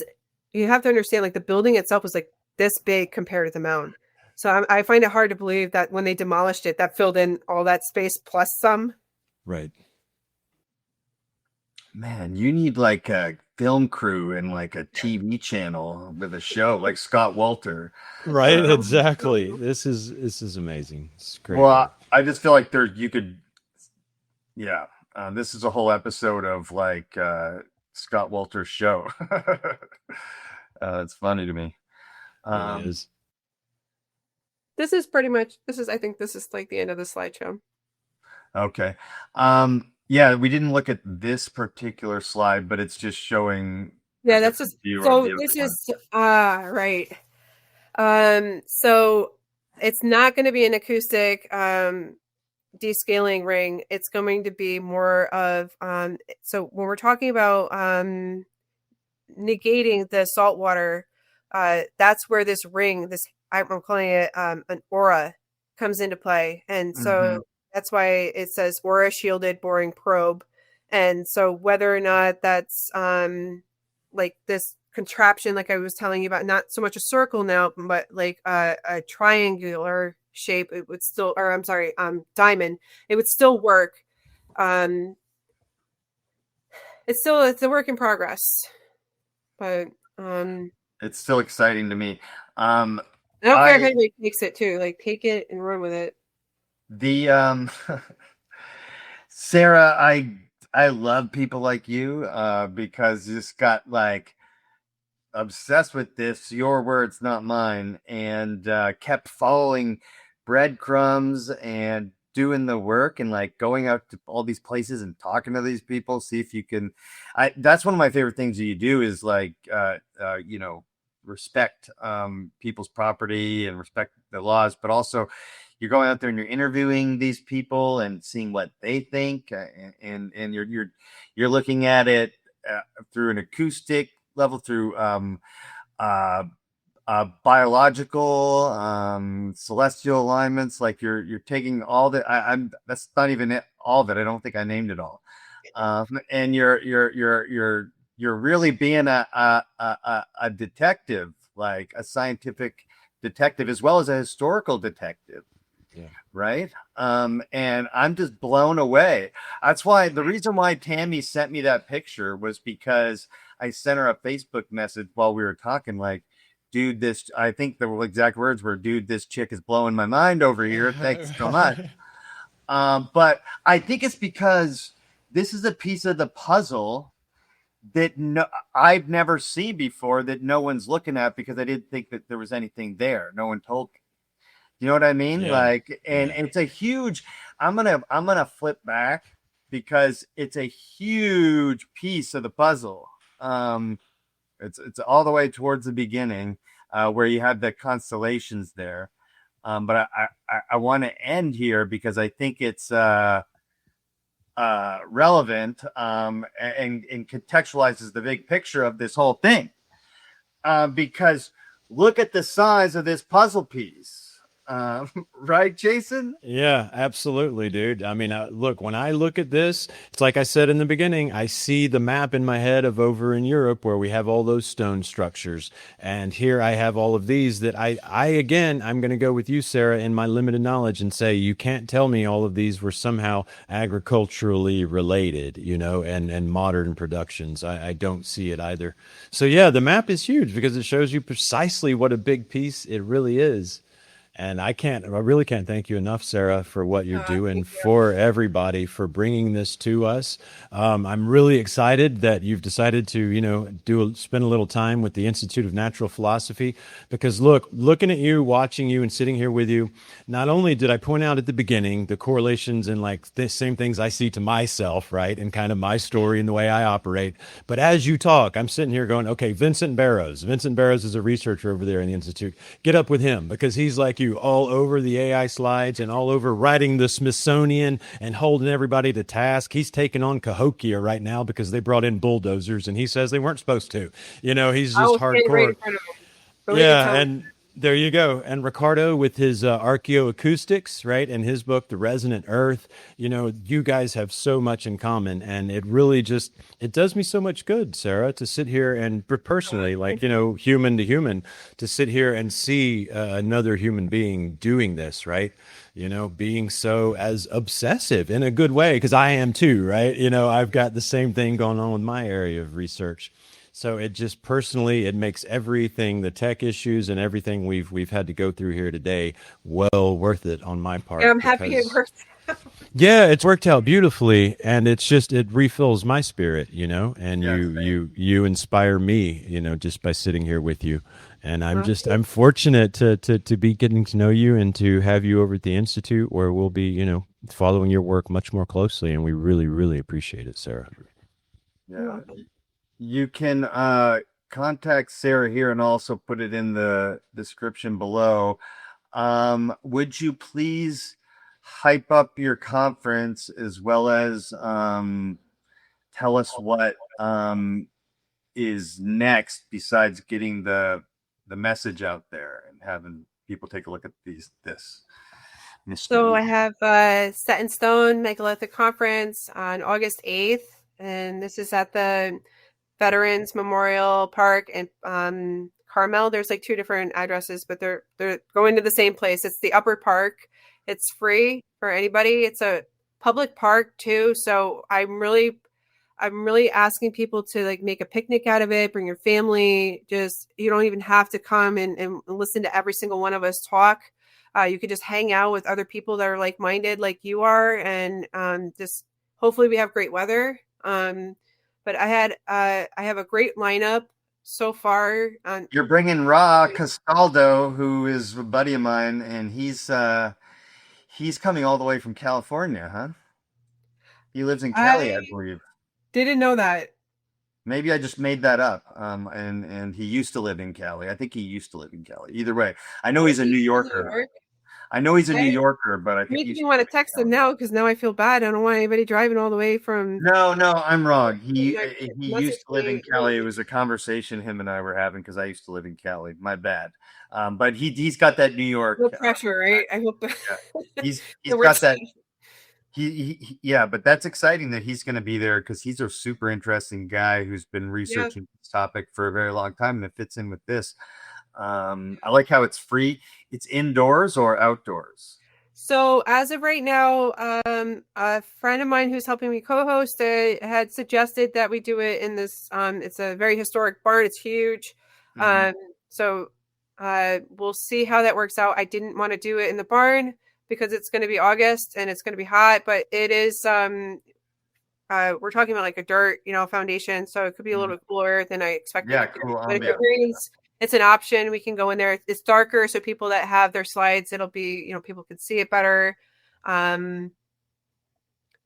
[SPEAKER 1] you have to understand the building itself was this big compared to the mound. So I find it hard to believe that when they demolished it, that filled in all that space plus some.
[SPEAKER 3] Right.
[SPEAKER 2] Man, you need a film crew and a TV channel with a show like Scott Walter.
[SPEAKER 3] Right, exactly. This is amazing. It's great.
[SPEAKER 2] Well, I just feel like you could, yeah. This is a whole episode of Scott Walter's show. It's funny to me.
[SPEAKER 3] It is.
[SPEAKER 1] This is pretty much, I think this is the end of the slideshow.
[SPEAKER 2] Okay. Yeah, we didn't look at this particular slide, but it's just showing.
[SPEAKER 1] Yeah, that's just, so this is, right. So it's not going to be an acoustic descaling ring. It's going to be more of, so when we're talking about negating the salt water, that's where this ring, I'm calling it an aura, comes into play. And so that's why it says aura shielded boring probe. And so whether or not that's this contraption, I was telling you about, not so much a circle now, but a triangular shape, it would still, or I'm sorry, diamond, it would still work. It's a work in progress, but
[SPEAKER 2] it's still exciting to me.
[SPEAKER 1] I don't care if anybody takes it too. Take it and run with it.
[SPEAKER 2] The Sarah, I love people like you because you just got obsessed with this, your words, not mine, and kept following breadcrumbs and doing the work and going out to all these places and talking to these people, see if you can. That's one of my favorite things that you do is respect people's property and respect the laws, but also you're going out there and you're interviewing these people and seeing what they think, and you're looking at it through an acoustic level, through biological, celestial alignments. You're taking all that. That's not even it, all of it. I don't think I named it all. And you're really being a detective, a scientific detective, as well as a historical detective.
[SPEAKER 3] Yeah.
[SPEAKER 2] Right. And I'm just blown away. That's why the reason why Tammy sent me that picture was because I sent her a Facebook message while we were talking, dude, I think the exact words were, dude, this chick is blowing my mind over here. Thanks so much. But I think it's because this is a piece of the puzzle that I've never seen before, that no one's looking at, because I didn't think that there was anything there. No one told me. You know what I mean?
[SPEAKER 3] Yeah.
[SPEAKER 2] Like, and it's a huge, I'm gonna flip back, because it's a huge piece of the puzzle. It's all the way towards the beginning, where you have the constellations there. But I want to end here because I think it's relevant, and contextualizes the big picture of this whole thing. Because look at the size of this puzzle piece. Right, Jason?
[SPEAKER 3] Yeah, absolutely, dude. I mean, look, when I look at this, it's like I said in the beginning, I see the map in my head of over in Europe where we have all those stone structures. And here I have all of these that again, I'm going to go with you, Sarah, in my limited knowledge and say, you can't tell me all of these were somehow agriculturally related, and modern productions. I don't see it either. So yeah, the map is huge because it shows you precisely what a big piece it really is. And I really can't thank you enough, Sarah, for what you're doing for everybody, for bringing this to us. I'm really excited that you've decided to, spend a little time with the Institute of Natural Philosophy, because looking at you, watching you and sitting here with you, not only did I point out at the beginning the correlations and like the same things I see to myself, right? And kind of my story and the way I operate. But as you talk, I'm sitting here going, okay, Vincent Barrows is a researcher over there in the Institute. Get up with him, because he's like you, all over the AI slides and all over writing the Smithsonian and holding everybody to task. He's taking on Cahokia right now because they brought in bulldozers and he says they weren't supposed to. He's just hardcore. Yeah, and there you go. And Ricardo with his archaeoacoustics, right? And his book, The Resonant Earth. You guys have so much in common, and it really it does me so much good, Sarah, to sit here and personally, like, human to human, to sit here and see another human being doing this, right? Being so as obsessive in a good way, because I am too, right? I've got the same thing going on with my area of research. So it just personally, it makes everything, the tech issues and everything we've had to go through here today, well worth it on my part.
[SPEAKER 1] Yeah, I'm happy it worked out.
[SPEAKER 3] Yeah, it's worked out beautifully, and it refills my spirit, and you inspire me, just by sitting here with you. And I'm fortunate to be getting to know you and to have you over at the Institute, where we'll be, following your work much more closely, and we really, really appreciate it, Sarah.
[SPEAKER 2] Yeah. You can contact Sarah here and also put it in the description below. Would you please hype up your conference, as well as tell us what is next, besides getting the message out there and having people take a look at this mystery?
[SPEAKER 1] So I have Set in Stone Megalithic Conference on August 8th, and this is at the Veterans Memorial Park in Carmel. There's like two different addresses, but they're going to the same place. It's the Upper Park. It's free for anybody. It's a public park too. So I'm really asking people to like make a picnic out of it. Bring your family. You don't even have to come and listen to every single one of us talk. You could just hang out with other people that are like-minded like you are, and just hopefully we have great weather. But I have a great lineup so far.
[SPEAKER 2] You're bringing Ra Castaldo, who is a buddy of mine, and he's coming all the way from California, huh? He lives in Cali, I believe.
[SPEAKER 1] Didn't know that.
[SPEAKER 2] Maybe I just made that up. And he used to live in Cali. I think he used to live in Cali. Either way, I know he's a New Yorker. I know he's a New Yorker, but I think
[SPEAKER 1] you want to text him now, because now I feel bad. I don't want anybody driving all the way from.
[SPEAKER 2] No, I'm wrong. He used to live in Cali. It was a conversation him and I were having, because I used to live in Cali. My bad. But he's got that New York.
[SPEAKER 1] No pressure, right? I hope.
[SPEAKER 2] He's got that. Yeah, but that's exciting that he's going to be there, because he's a super interesting guy who's been researching this topic for a very long time, and it fits in with this. I like how it's free. It's indoors or outdoors?
[SPEAKER 1] So as of right now, a friend of mine who's helping me co-host had suggested that we do it in this. It's a very historic barn. It's huge. So we'll see how that works out. I didn't want to do it in the barn because it's going to be August and it's going to be hot, but it is we're talking about like a dirt, foundation, so it could be a little bit cooler than I expected.
[SPEAKER 4] Yeah, cool.
[SPEAKER 1] But if it rains, it's an option. We can go in there. It's darker, so people that have their slides, it'll be, people can see it better. And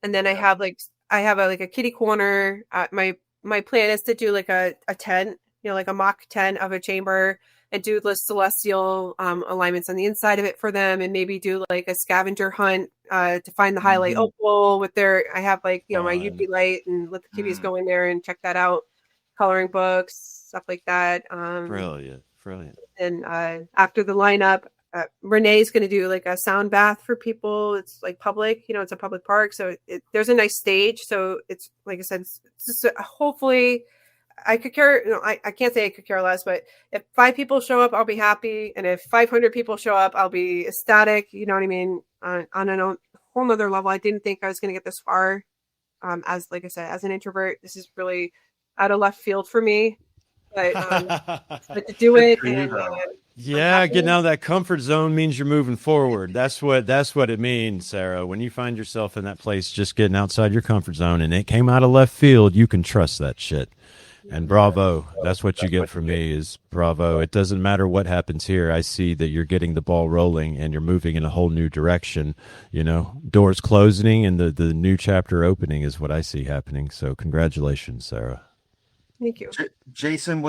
[SPEAKER 1] then I have a kitty corner. My plan is to do like a tent, like a mock tent of a chamber, and do the celestial alignments on the inside of it for them, and maybe do like a scavenger hunt to find the highlight opal with I have like, my UV light, and let the kitties go in there and check that out, coloring books, stuff like that.
[SPEAKER 3] Brilliant.
[SPEAKER 1] And after the lineup, Renee's going to do like a sound bath for people. It's like public, it's a public park. So there's a nice stage. So it's, like I said, it's just, hopefully I could care, I can't say I could care less, but if 5 people show up, I'll be happy. And if 500 people show up, I'll be ecstatic. You know what I mean? On a whole nother level. I didn't think I was going to get this far. Like I said, as an introvert, this is really out of left field for me, but to do it. And,
[SPEAKER 3] yeah, getting out of that comfort zone means you're moving forward. That's what it means, Sarah. When you find yourself in that place, just getting outside your comfort zone, and it came out of left field, you can trust that shit. And bravo. That's what you get from me, is bravo. It doesn't matter what happens here. I see that you're getting the ball rolling and you're moving in a whole new direction. Doors closing and the new chapter opening is what I see happening. So congratulations, Sarah.
[SPEAKER 1] Thank you.
[SPEAKER 2] Jason,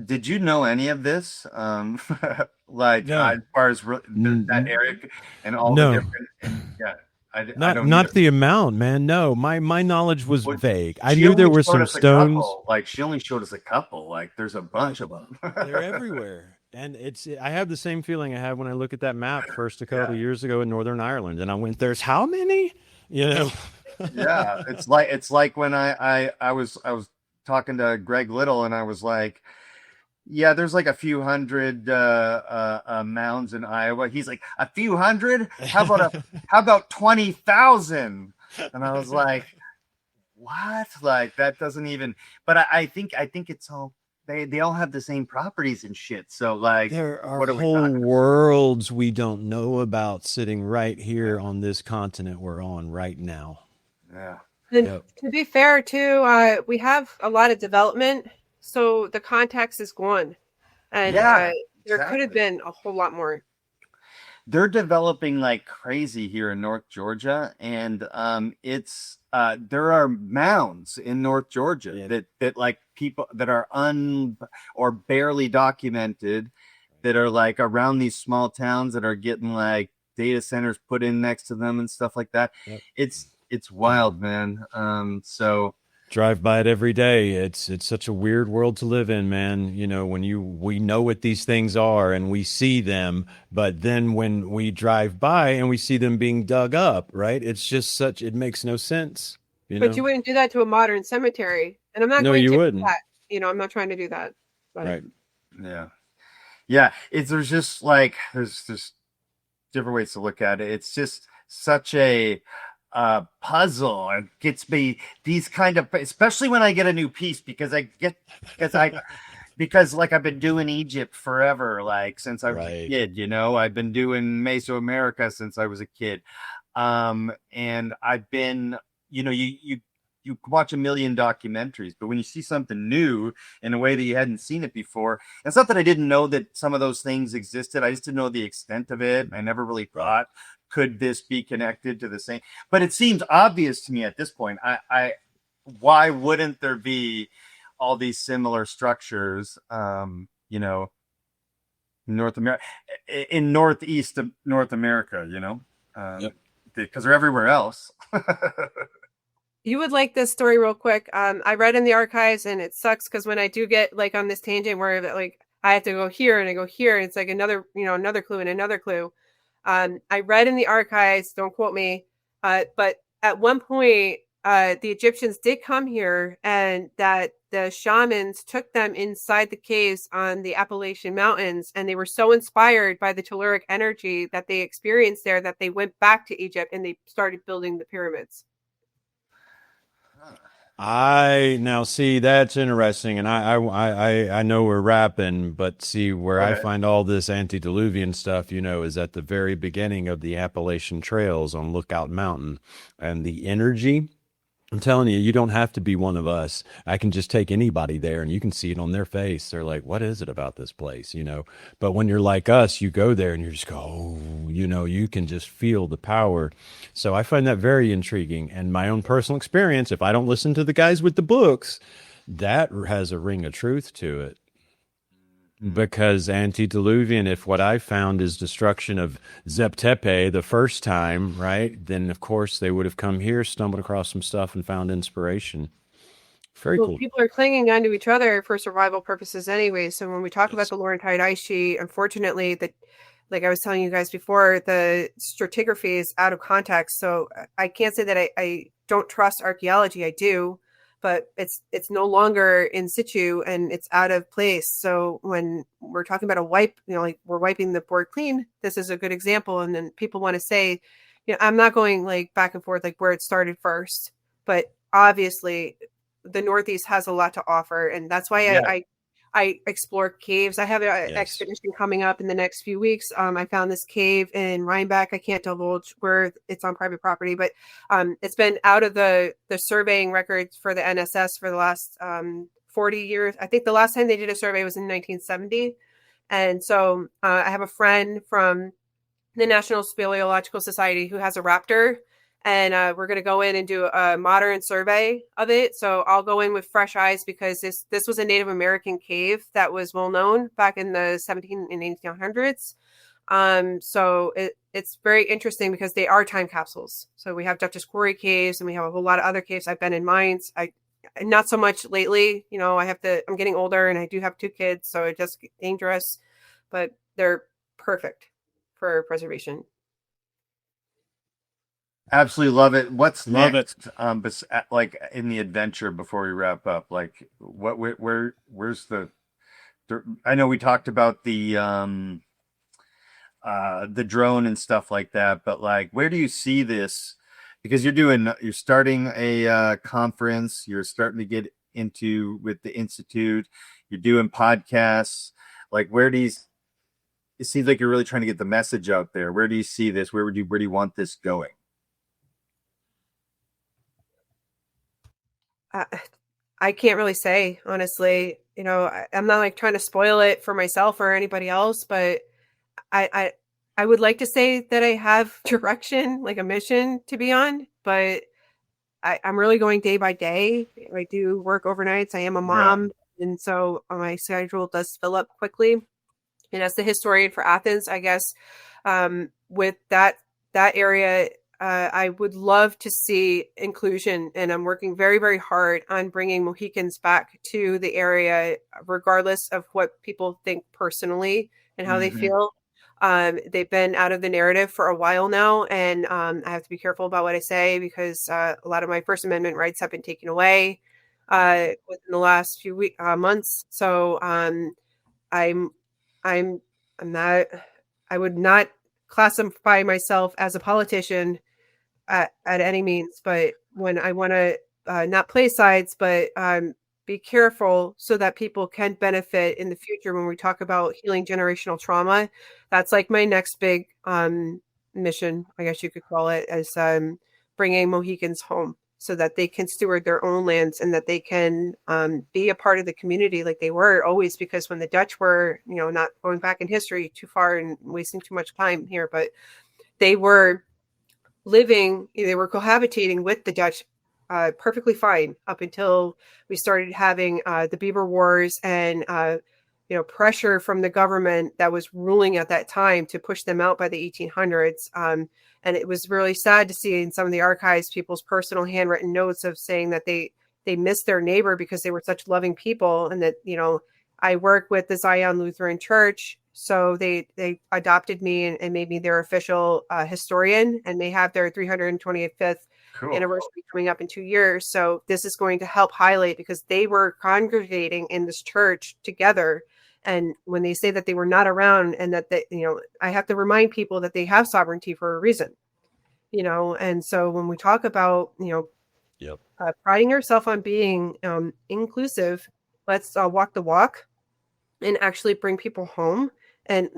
[SPEAKER 2] did you know any of this? Like,
[SPEAKER 3] no.
[SPEAKER 2] As far as that area and all the different, yeah.
[SPEAKER 3] Not the amount, man. No, my knowledge was vague. I knew there were some stones.
[SPEAKER 2] Like, she only showed us a couple. Like, there's a bunch of them.
[SPEAKER 3] They're everywhere. And I have the same feeling I had when I looked at that map first a couple of years ago in Northern Ireland, and I went, "There's how many?"
[SPEAKER 2] Yeah, it's like when I was talking to Greg Little, and I was like, yeah, there's like a few hundred mounds in Iowa. He's like, a few hundred? How about 20,000? And I was like, what? Like, that doesn't even. But I think it's all, they all have the same properties and shit. So like,
[SPEAKER 3] there are whole worlds we don't know about sitting right here on this continent we're on right now.
[SPEAKER 2] Yeah.
[SPEAKER 1] And to be fair too, we have a lot of development. So the context is gone, and there could have been a whole lot more.
[SPEAKER 2] They're developing like crazy here in North Georgia, and there are mounds in North Georgia that like people that are or barely documented, that are like around these small towns that are getting like data centers put in next to them and stuff like that. Yep. It's wild, man. So.
[SPEAKER 3] Drive by it every day. It's such a weird world to live in, man. We know what these things are and we see them, but then when we drive by and we see them being dug up, right? It's just it makes no sense.
[SPEAKER 1] But you wouldn't do that to a modern cemetery, and I'm not.
[SPEAKER 3] No, you wouldn't.
[SPEAKER 1] That. I'm not trying to do that. But.
[SPEAKER 3] Right.
[SPEAKER 2] Yeah. There's just different ways to look at it. It's just such a puzzle. It gets me these kind of, especially when I get a new piece, because like I've been doing Egypt forever, like since I was a kid. I've been doing Mesoamerica since I was a kid, and I've been, you watch a million documentaries, but when you see something new in a way that you hadn't seen it before, it's not that I didn't know that some of those things existed. I just didn't know the extent of it. I never really thought, could this be connected to the same? But it seems obvious to me at this point. Why wouldn't there be all these similar structures, North America, in northeast of North America, because they're everywhere else.
[SPEAKER 1] You would like this story real quick. I read in the archives, and it sucks because when I do get like on this tangent where like I have to go here and I go here, and it's like another clue and another clue. I read in the archives, don't quote me, but at one point, the Egyptians did come here, and that the shamans took them inside the caves on the Appalachian Mountains, and they were so inspired by the telluric energy that they experienced there that they went back to Egypt and they started building the pyramids.
[SPEAKER 3] Now see, that's interesting, and I know we're wrapping, but see where I find all this antediluvian stuff, is at the very beginning of the Appalachian Trails on Lookout Mountain, and the energy I'm telling you, you don't have to be one of us. I can just take anybody there and you can see it on their face. They're like, what is it about this place? But when you're like us, you go there and you just go, oh, you can just feel the power. So I find that very intriguing. And my own personal experience, if I don't listen to the guys with the books, that has a ring of truth to it. Because antediluvian, if what I found is destruction of Zep-Tepe the first time, right, then of course they would have come here, stumbled across some stuff, and found inspiration. Very cool.
[SPEAKER 1] People are clinging onto each other for survival purposes anyway. So when we talk about the Laurentide ice sheet, unfortunately, like I was telling you guys before, the stratigraphy is out of context. So I can't say that I don't trust archaeology. I do. But it's no longer in situ and it's out of place. So when we're talking about a wipe, like we're wiping the board clean, this is a good example. And then people want to say, I'm not going like back and forth like where it started first, but obviously the Northeast has a lot to offer, and that's why I explore caves. I have an expedition coming up in the next few weeks. I found this cave in Rhinebeck. I can't divulge where it's on private property, but it's been out of the surveying records for the NSS for the last 40 years. I think the last time they did a survey was in 1970. And so I have a friend from the National Speleological Society who has a raptor. And we're going to go in and do a modern survey of it. So I'll go in with fresh eyes because this was a Native American cave that was well known back in the 17 and 1800s. So it's very interesting because they are time capsules. So we have Duchess Quarry caves and we have a whole lot of other caves. I've been in mines. Not so much lately. I'm getting older and I do have 2 kids, so it just gets dangerous. But they're perfect for preservation.
[SPEAKER 2] Absolutely love it. What's next? Like in the adventure before we wrap up, like where's the? I know we talked about the drone and stuff like that, but like, where do you see this? Because you're starting a conference, you're starting to get into with the Institute, you're doing podcasts. Like, it seems like you're really trying to get the message out there. Where do you see this? Where do you want this going?
[SPEAKER 1] I can't really say, honestly. I'm not like trying to spoil it for myself or anybody else, but I would like to say that I have direction, like a mission to be on, but I'm really going day by day. I do work overnights. I am a mom, and so my schedule does fill up quickly. And as the historian for Athens, I guess with that area, I would love to see inclusion, and I'm working very, very hard on bringing Mohicans back to the area, regardless of what people think personally and how they feel. They've been out of the narrative for a while now, and I have to be careful about what I say because a lot of my First Amendment rights have been taken away within the last few months. So I'm not. I would not classify myself as a politician at any means, but when I want to not play sides, but be careful so that people can benefit in the future when we talk about healing generational trauma. That's like my next big mission, I guess you could call it, as bringing Mohicans home so that they can steward their own lands and that they can be a part of the community like they were always, because when the Dutch were, not going back in history too far and wasting too much time here, but they were cohabitating with the Dutch perfectly fine up until we started having the Beaver Wars and pressure from the government that was ruling at that time to push them out by the 1800s. And it was really sad to see in some of the archives people's personal handwritten notes of saying that they missed their neighbor because they were such loving people, and that I work with the Zion Lutheran Church. So they adopted me and made me their official historian, and they have their 325th anniversary coming up in 2 years. So this is going to help highlight, because they were congregating in this church together. And when they say that they were not around, and that I have to remind people that they have sovereignty for a reason, And so when we talk about, priding yourself on being inclusive, let's walk the walk and actually bring people home. And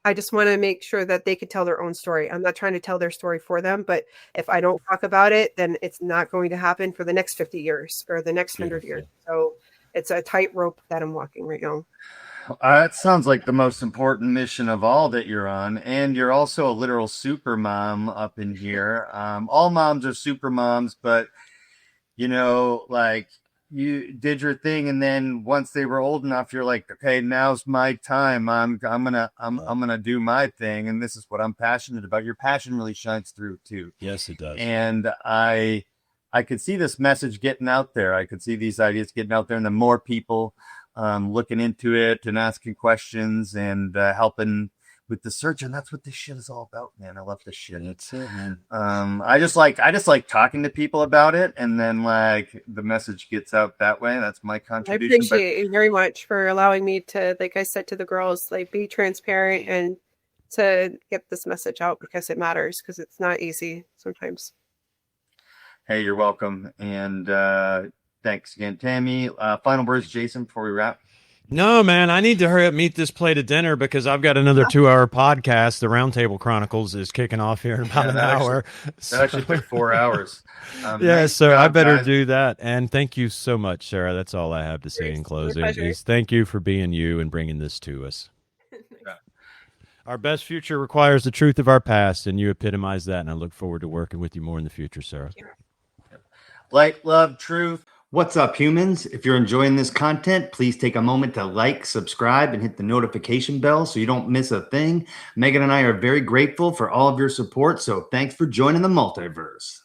[SPEAKER 1] I just want to make sure that they can tell their own story. I'm not trying to tell their story for them, but if I don't talk about it, then it's not going to happen for the next 50 years or the next 100 years. So it's a tightrope that I'm walking right now.
[SPEAKER 2] It sounds like the most important mission of all that you're on. And you're also a literal super mom up in here. All moms are super moms, but you know, like you did your thing, and then once they were old enough, you're like, okay, now's my time. I'm gonna do my thing, and this is what I'm passionate about. Your passion really shines through too.
[SPEAKER 3] Yes, it does.
[SPEAKER 2] And I could see this message getting out there. I could see these ideas getting out there, and the more people looking into it and asking questions and helping with the search, and that's what this shit is all about, man. I love this shit.
[SPEAKER 3] That's it, man.
[SPEAKER 2] I just like talking to people about it, and then like the message gets out that way. That's my contribution.
[SPEAKER 1] I appreciate you very much for allowing me to, like I said to the girls, like be transparent and to get this message out, because it matters, because it's not easy sometimes.
[SPEAKER 2] Hey, you're welcome. And thanks again, Tammy. Final words, Jason, before we wrap.
[SPEAKER 3] No, man, I need to hurry up, meet this plate of dinner, because I've got another 2-hour podcast. The Roundtable Chronicles is kicking off here in about an hour.
[SPEAKER 2] That actually took 4 hours.
[SPEAKER 3] Nice so job, I better do that. And thank you so much, Sarah. That's all I have to say in closing. Is thank you for being you and bringing this to us. Our best future requires the truth of our past, and you epitomize that, and I look forward to working with you more in the future, Sarah.
[SPEAKER 2] Light, love, truth. What's up, humans? If you're enjoying this content, please take a moment to like, subscribe, and hit the notification bell so you don't miss a thing. Megan and I are very grateful for all of your support, so thanks for joining the Multiverse.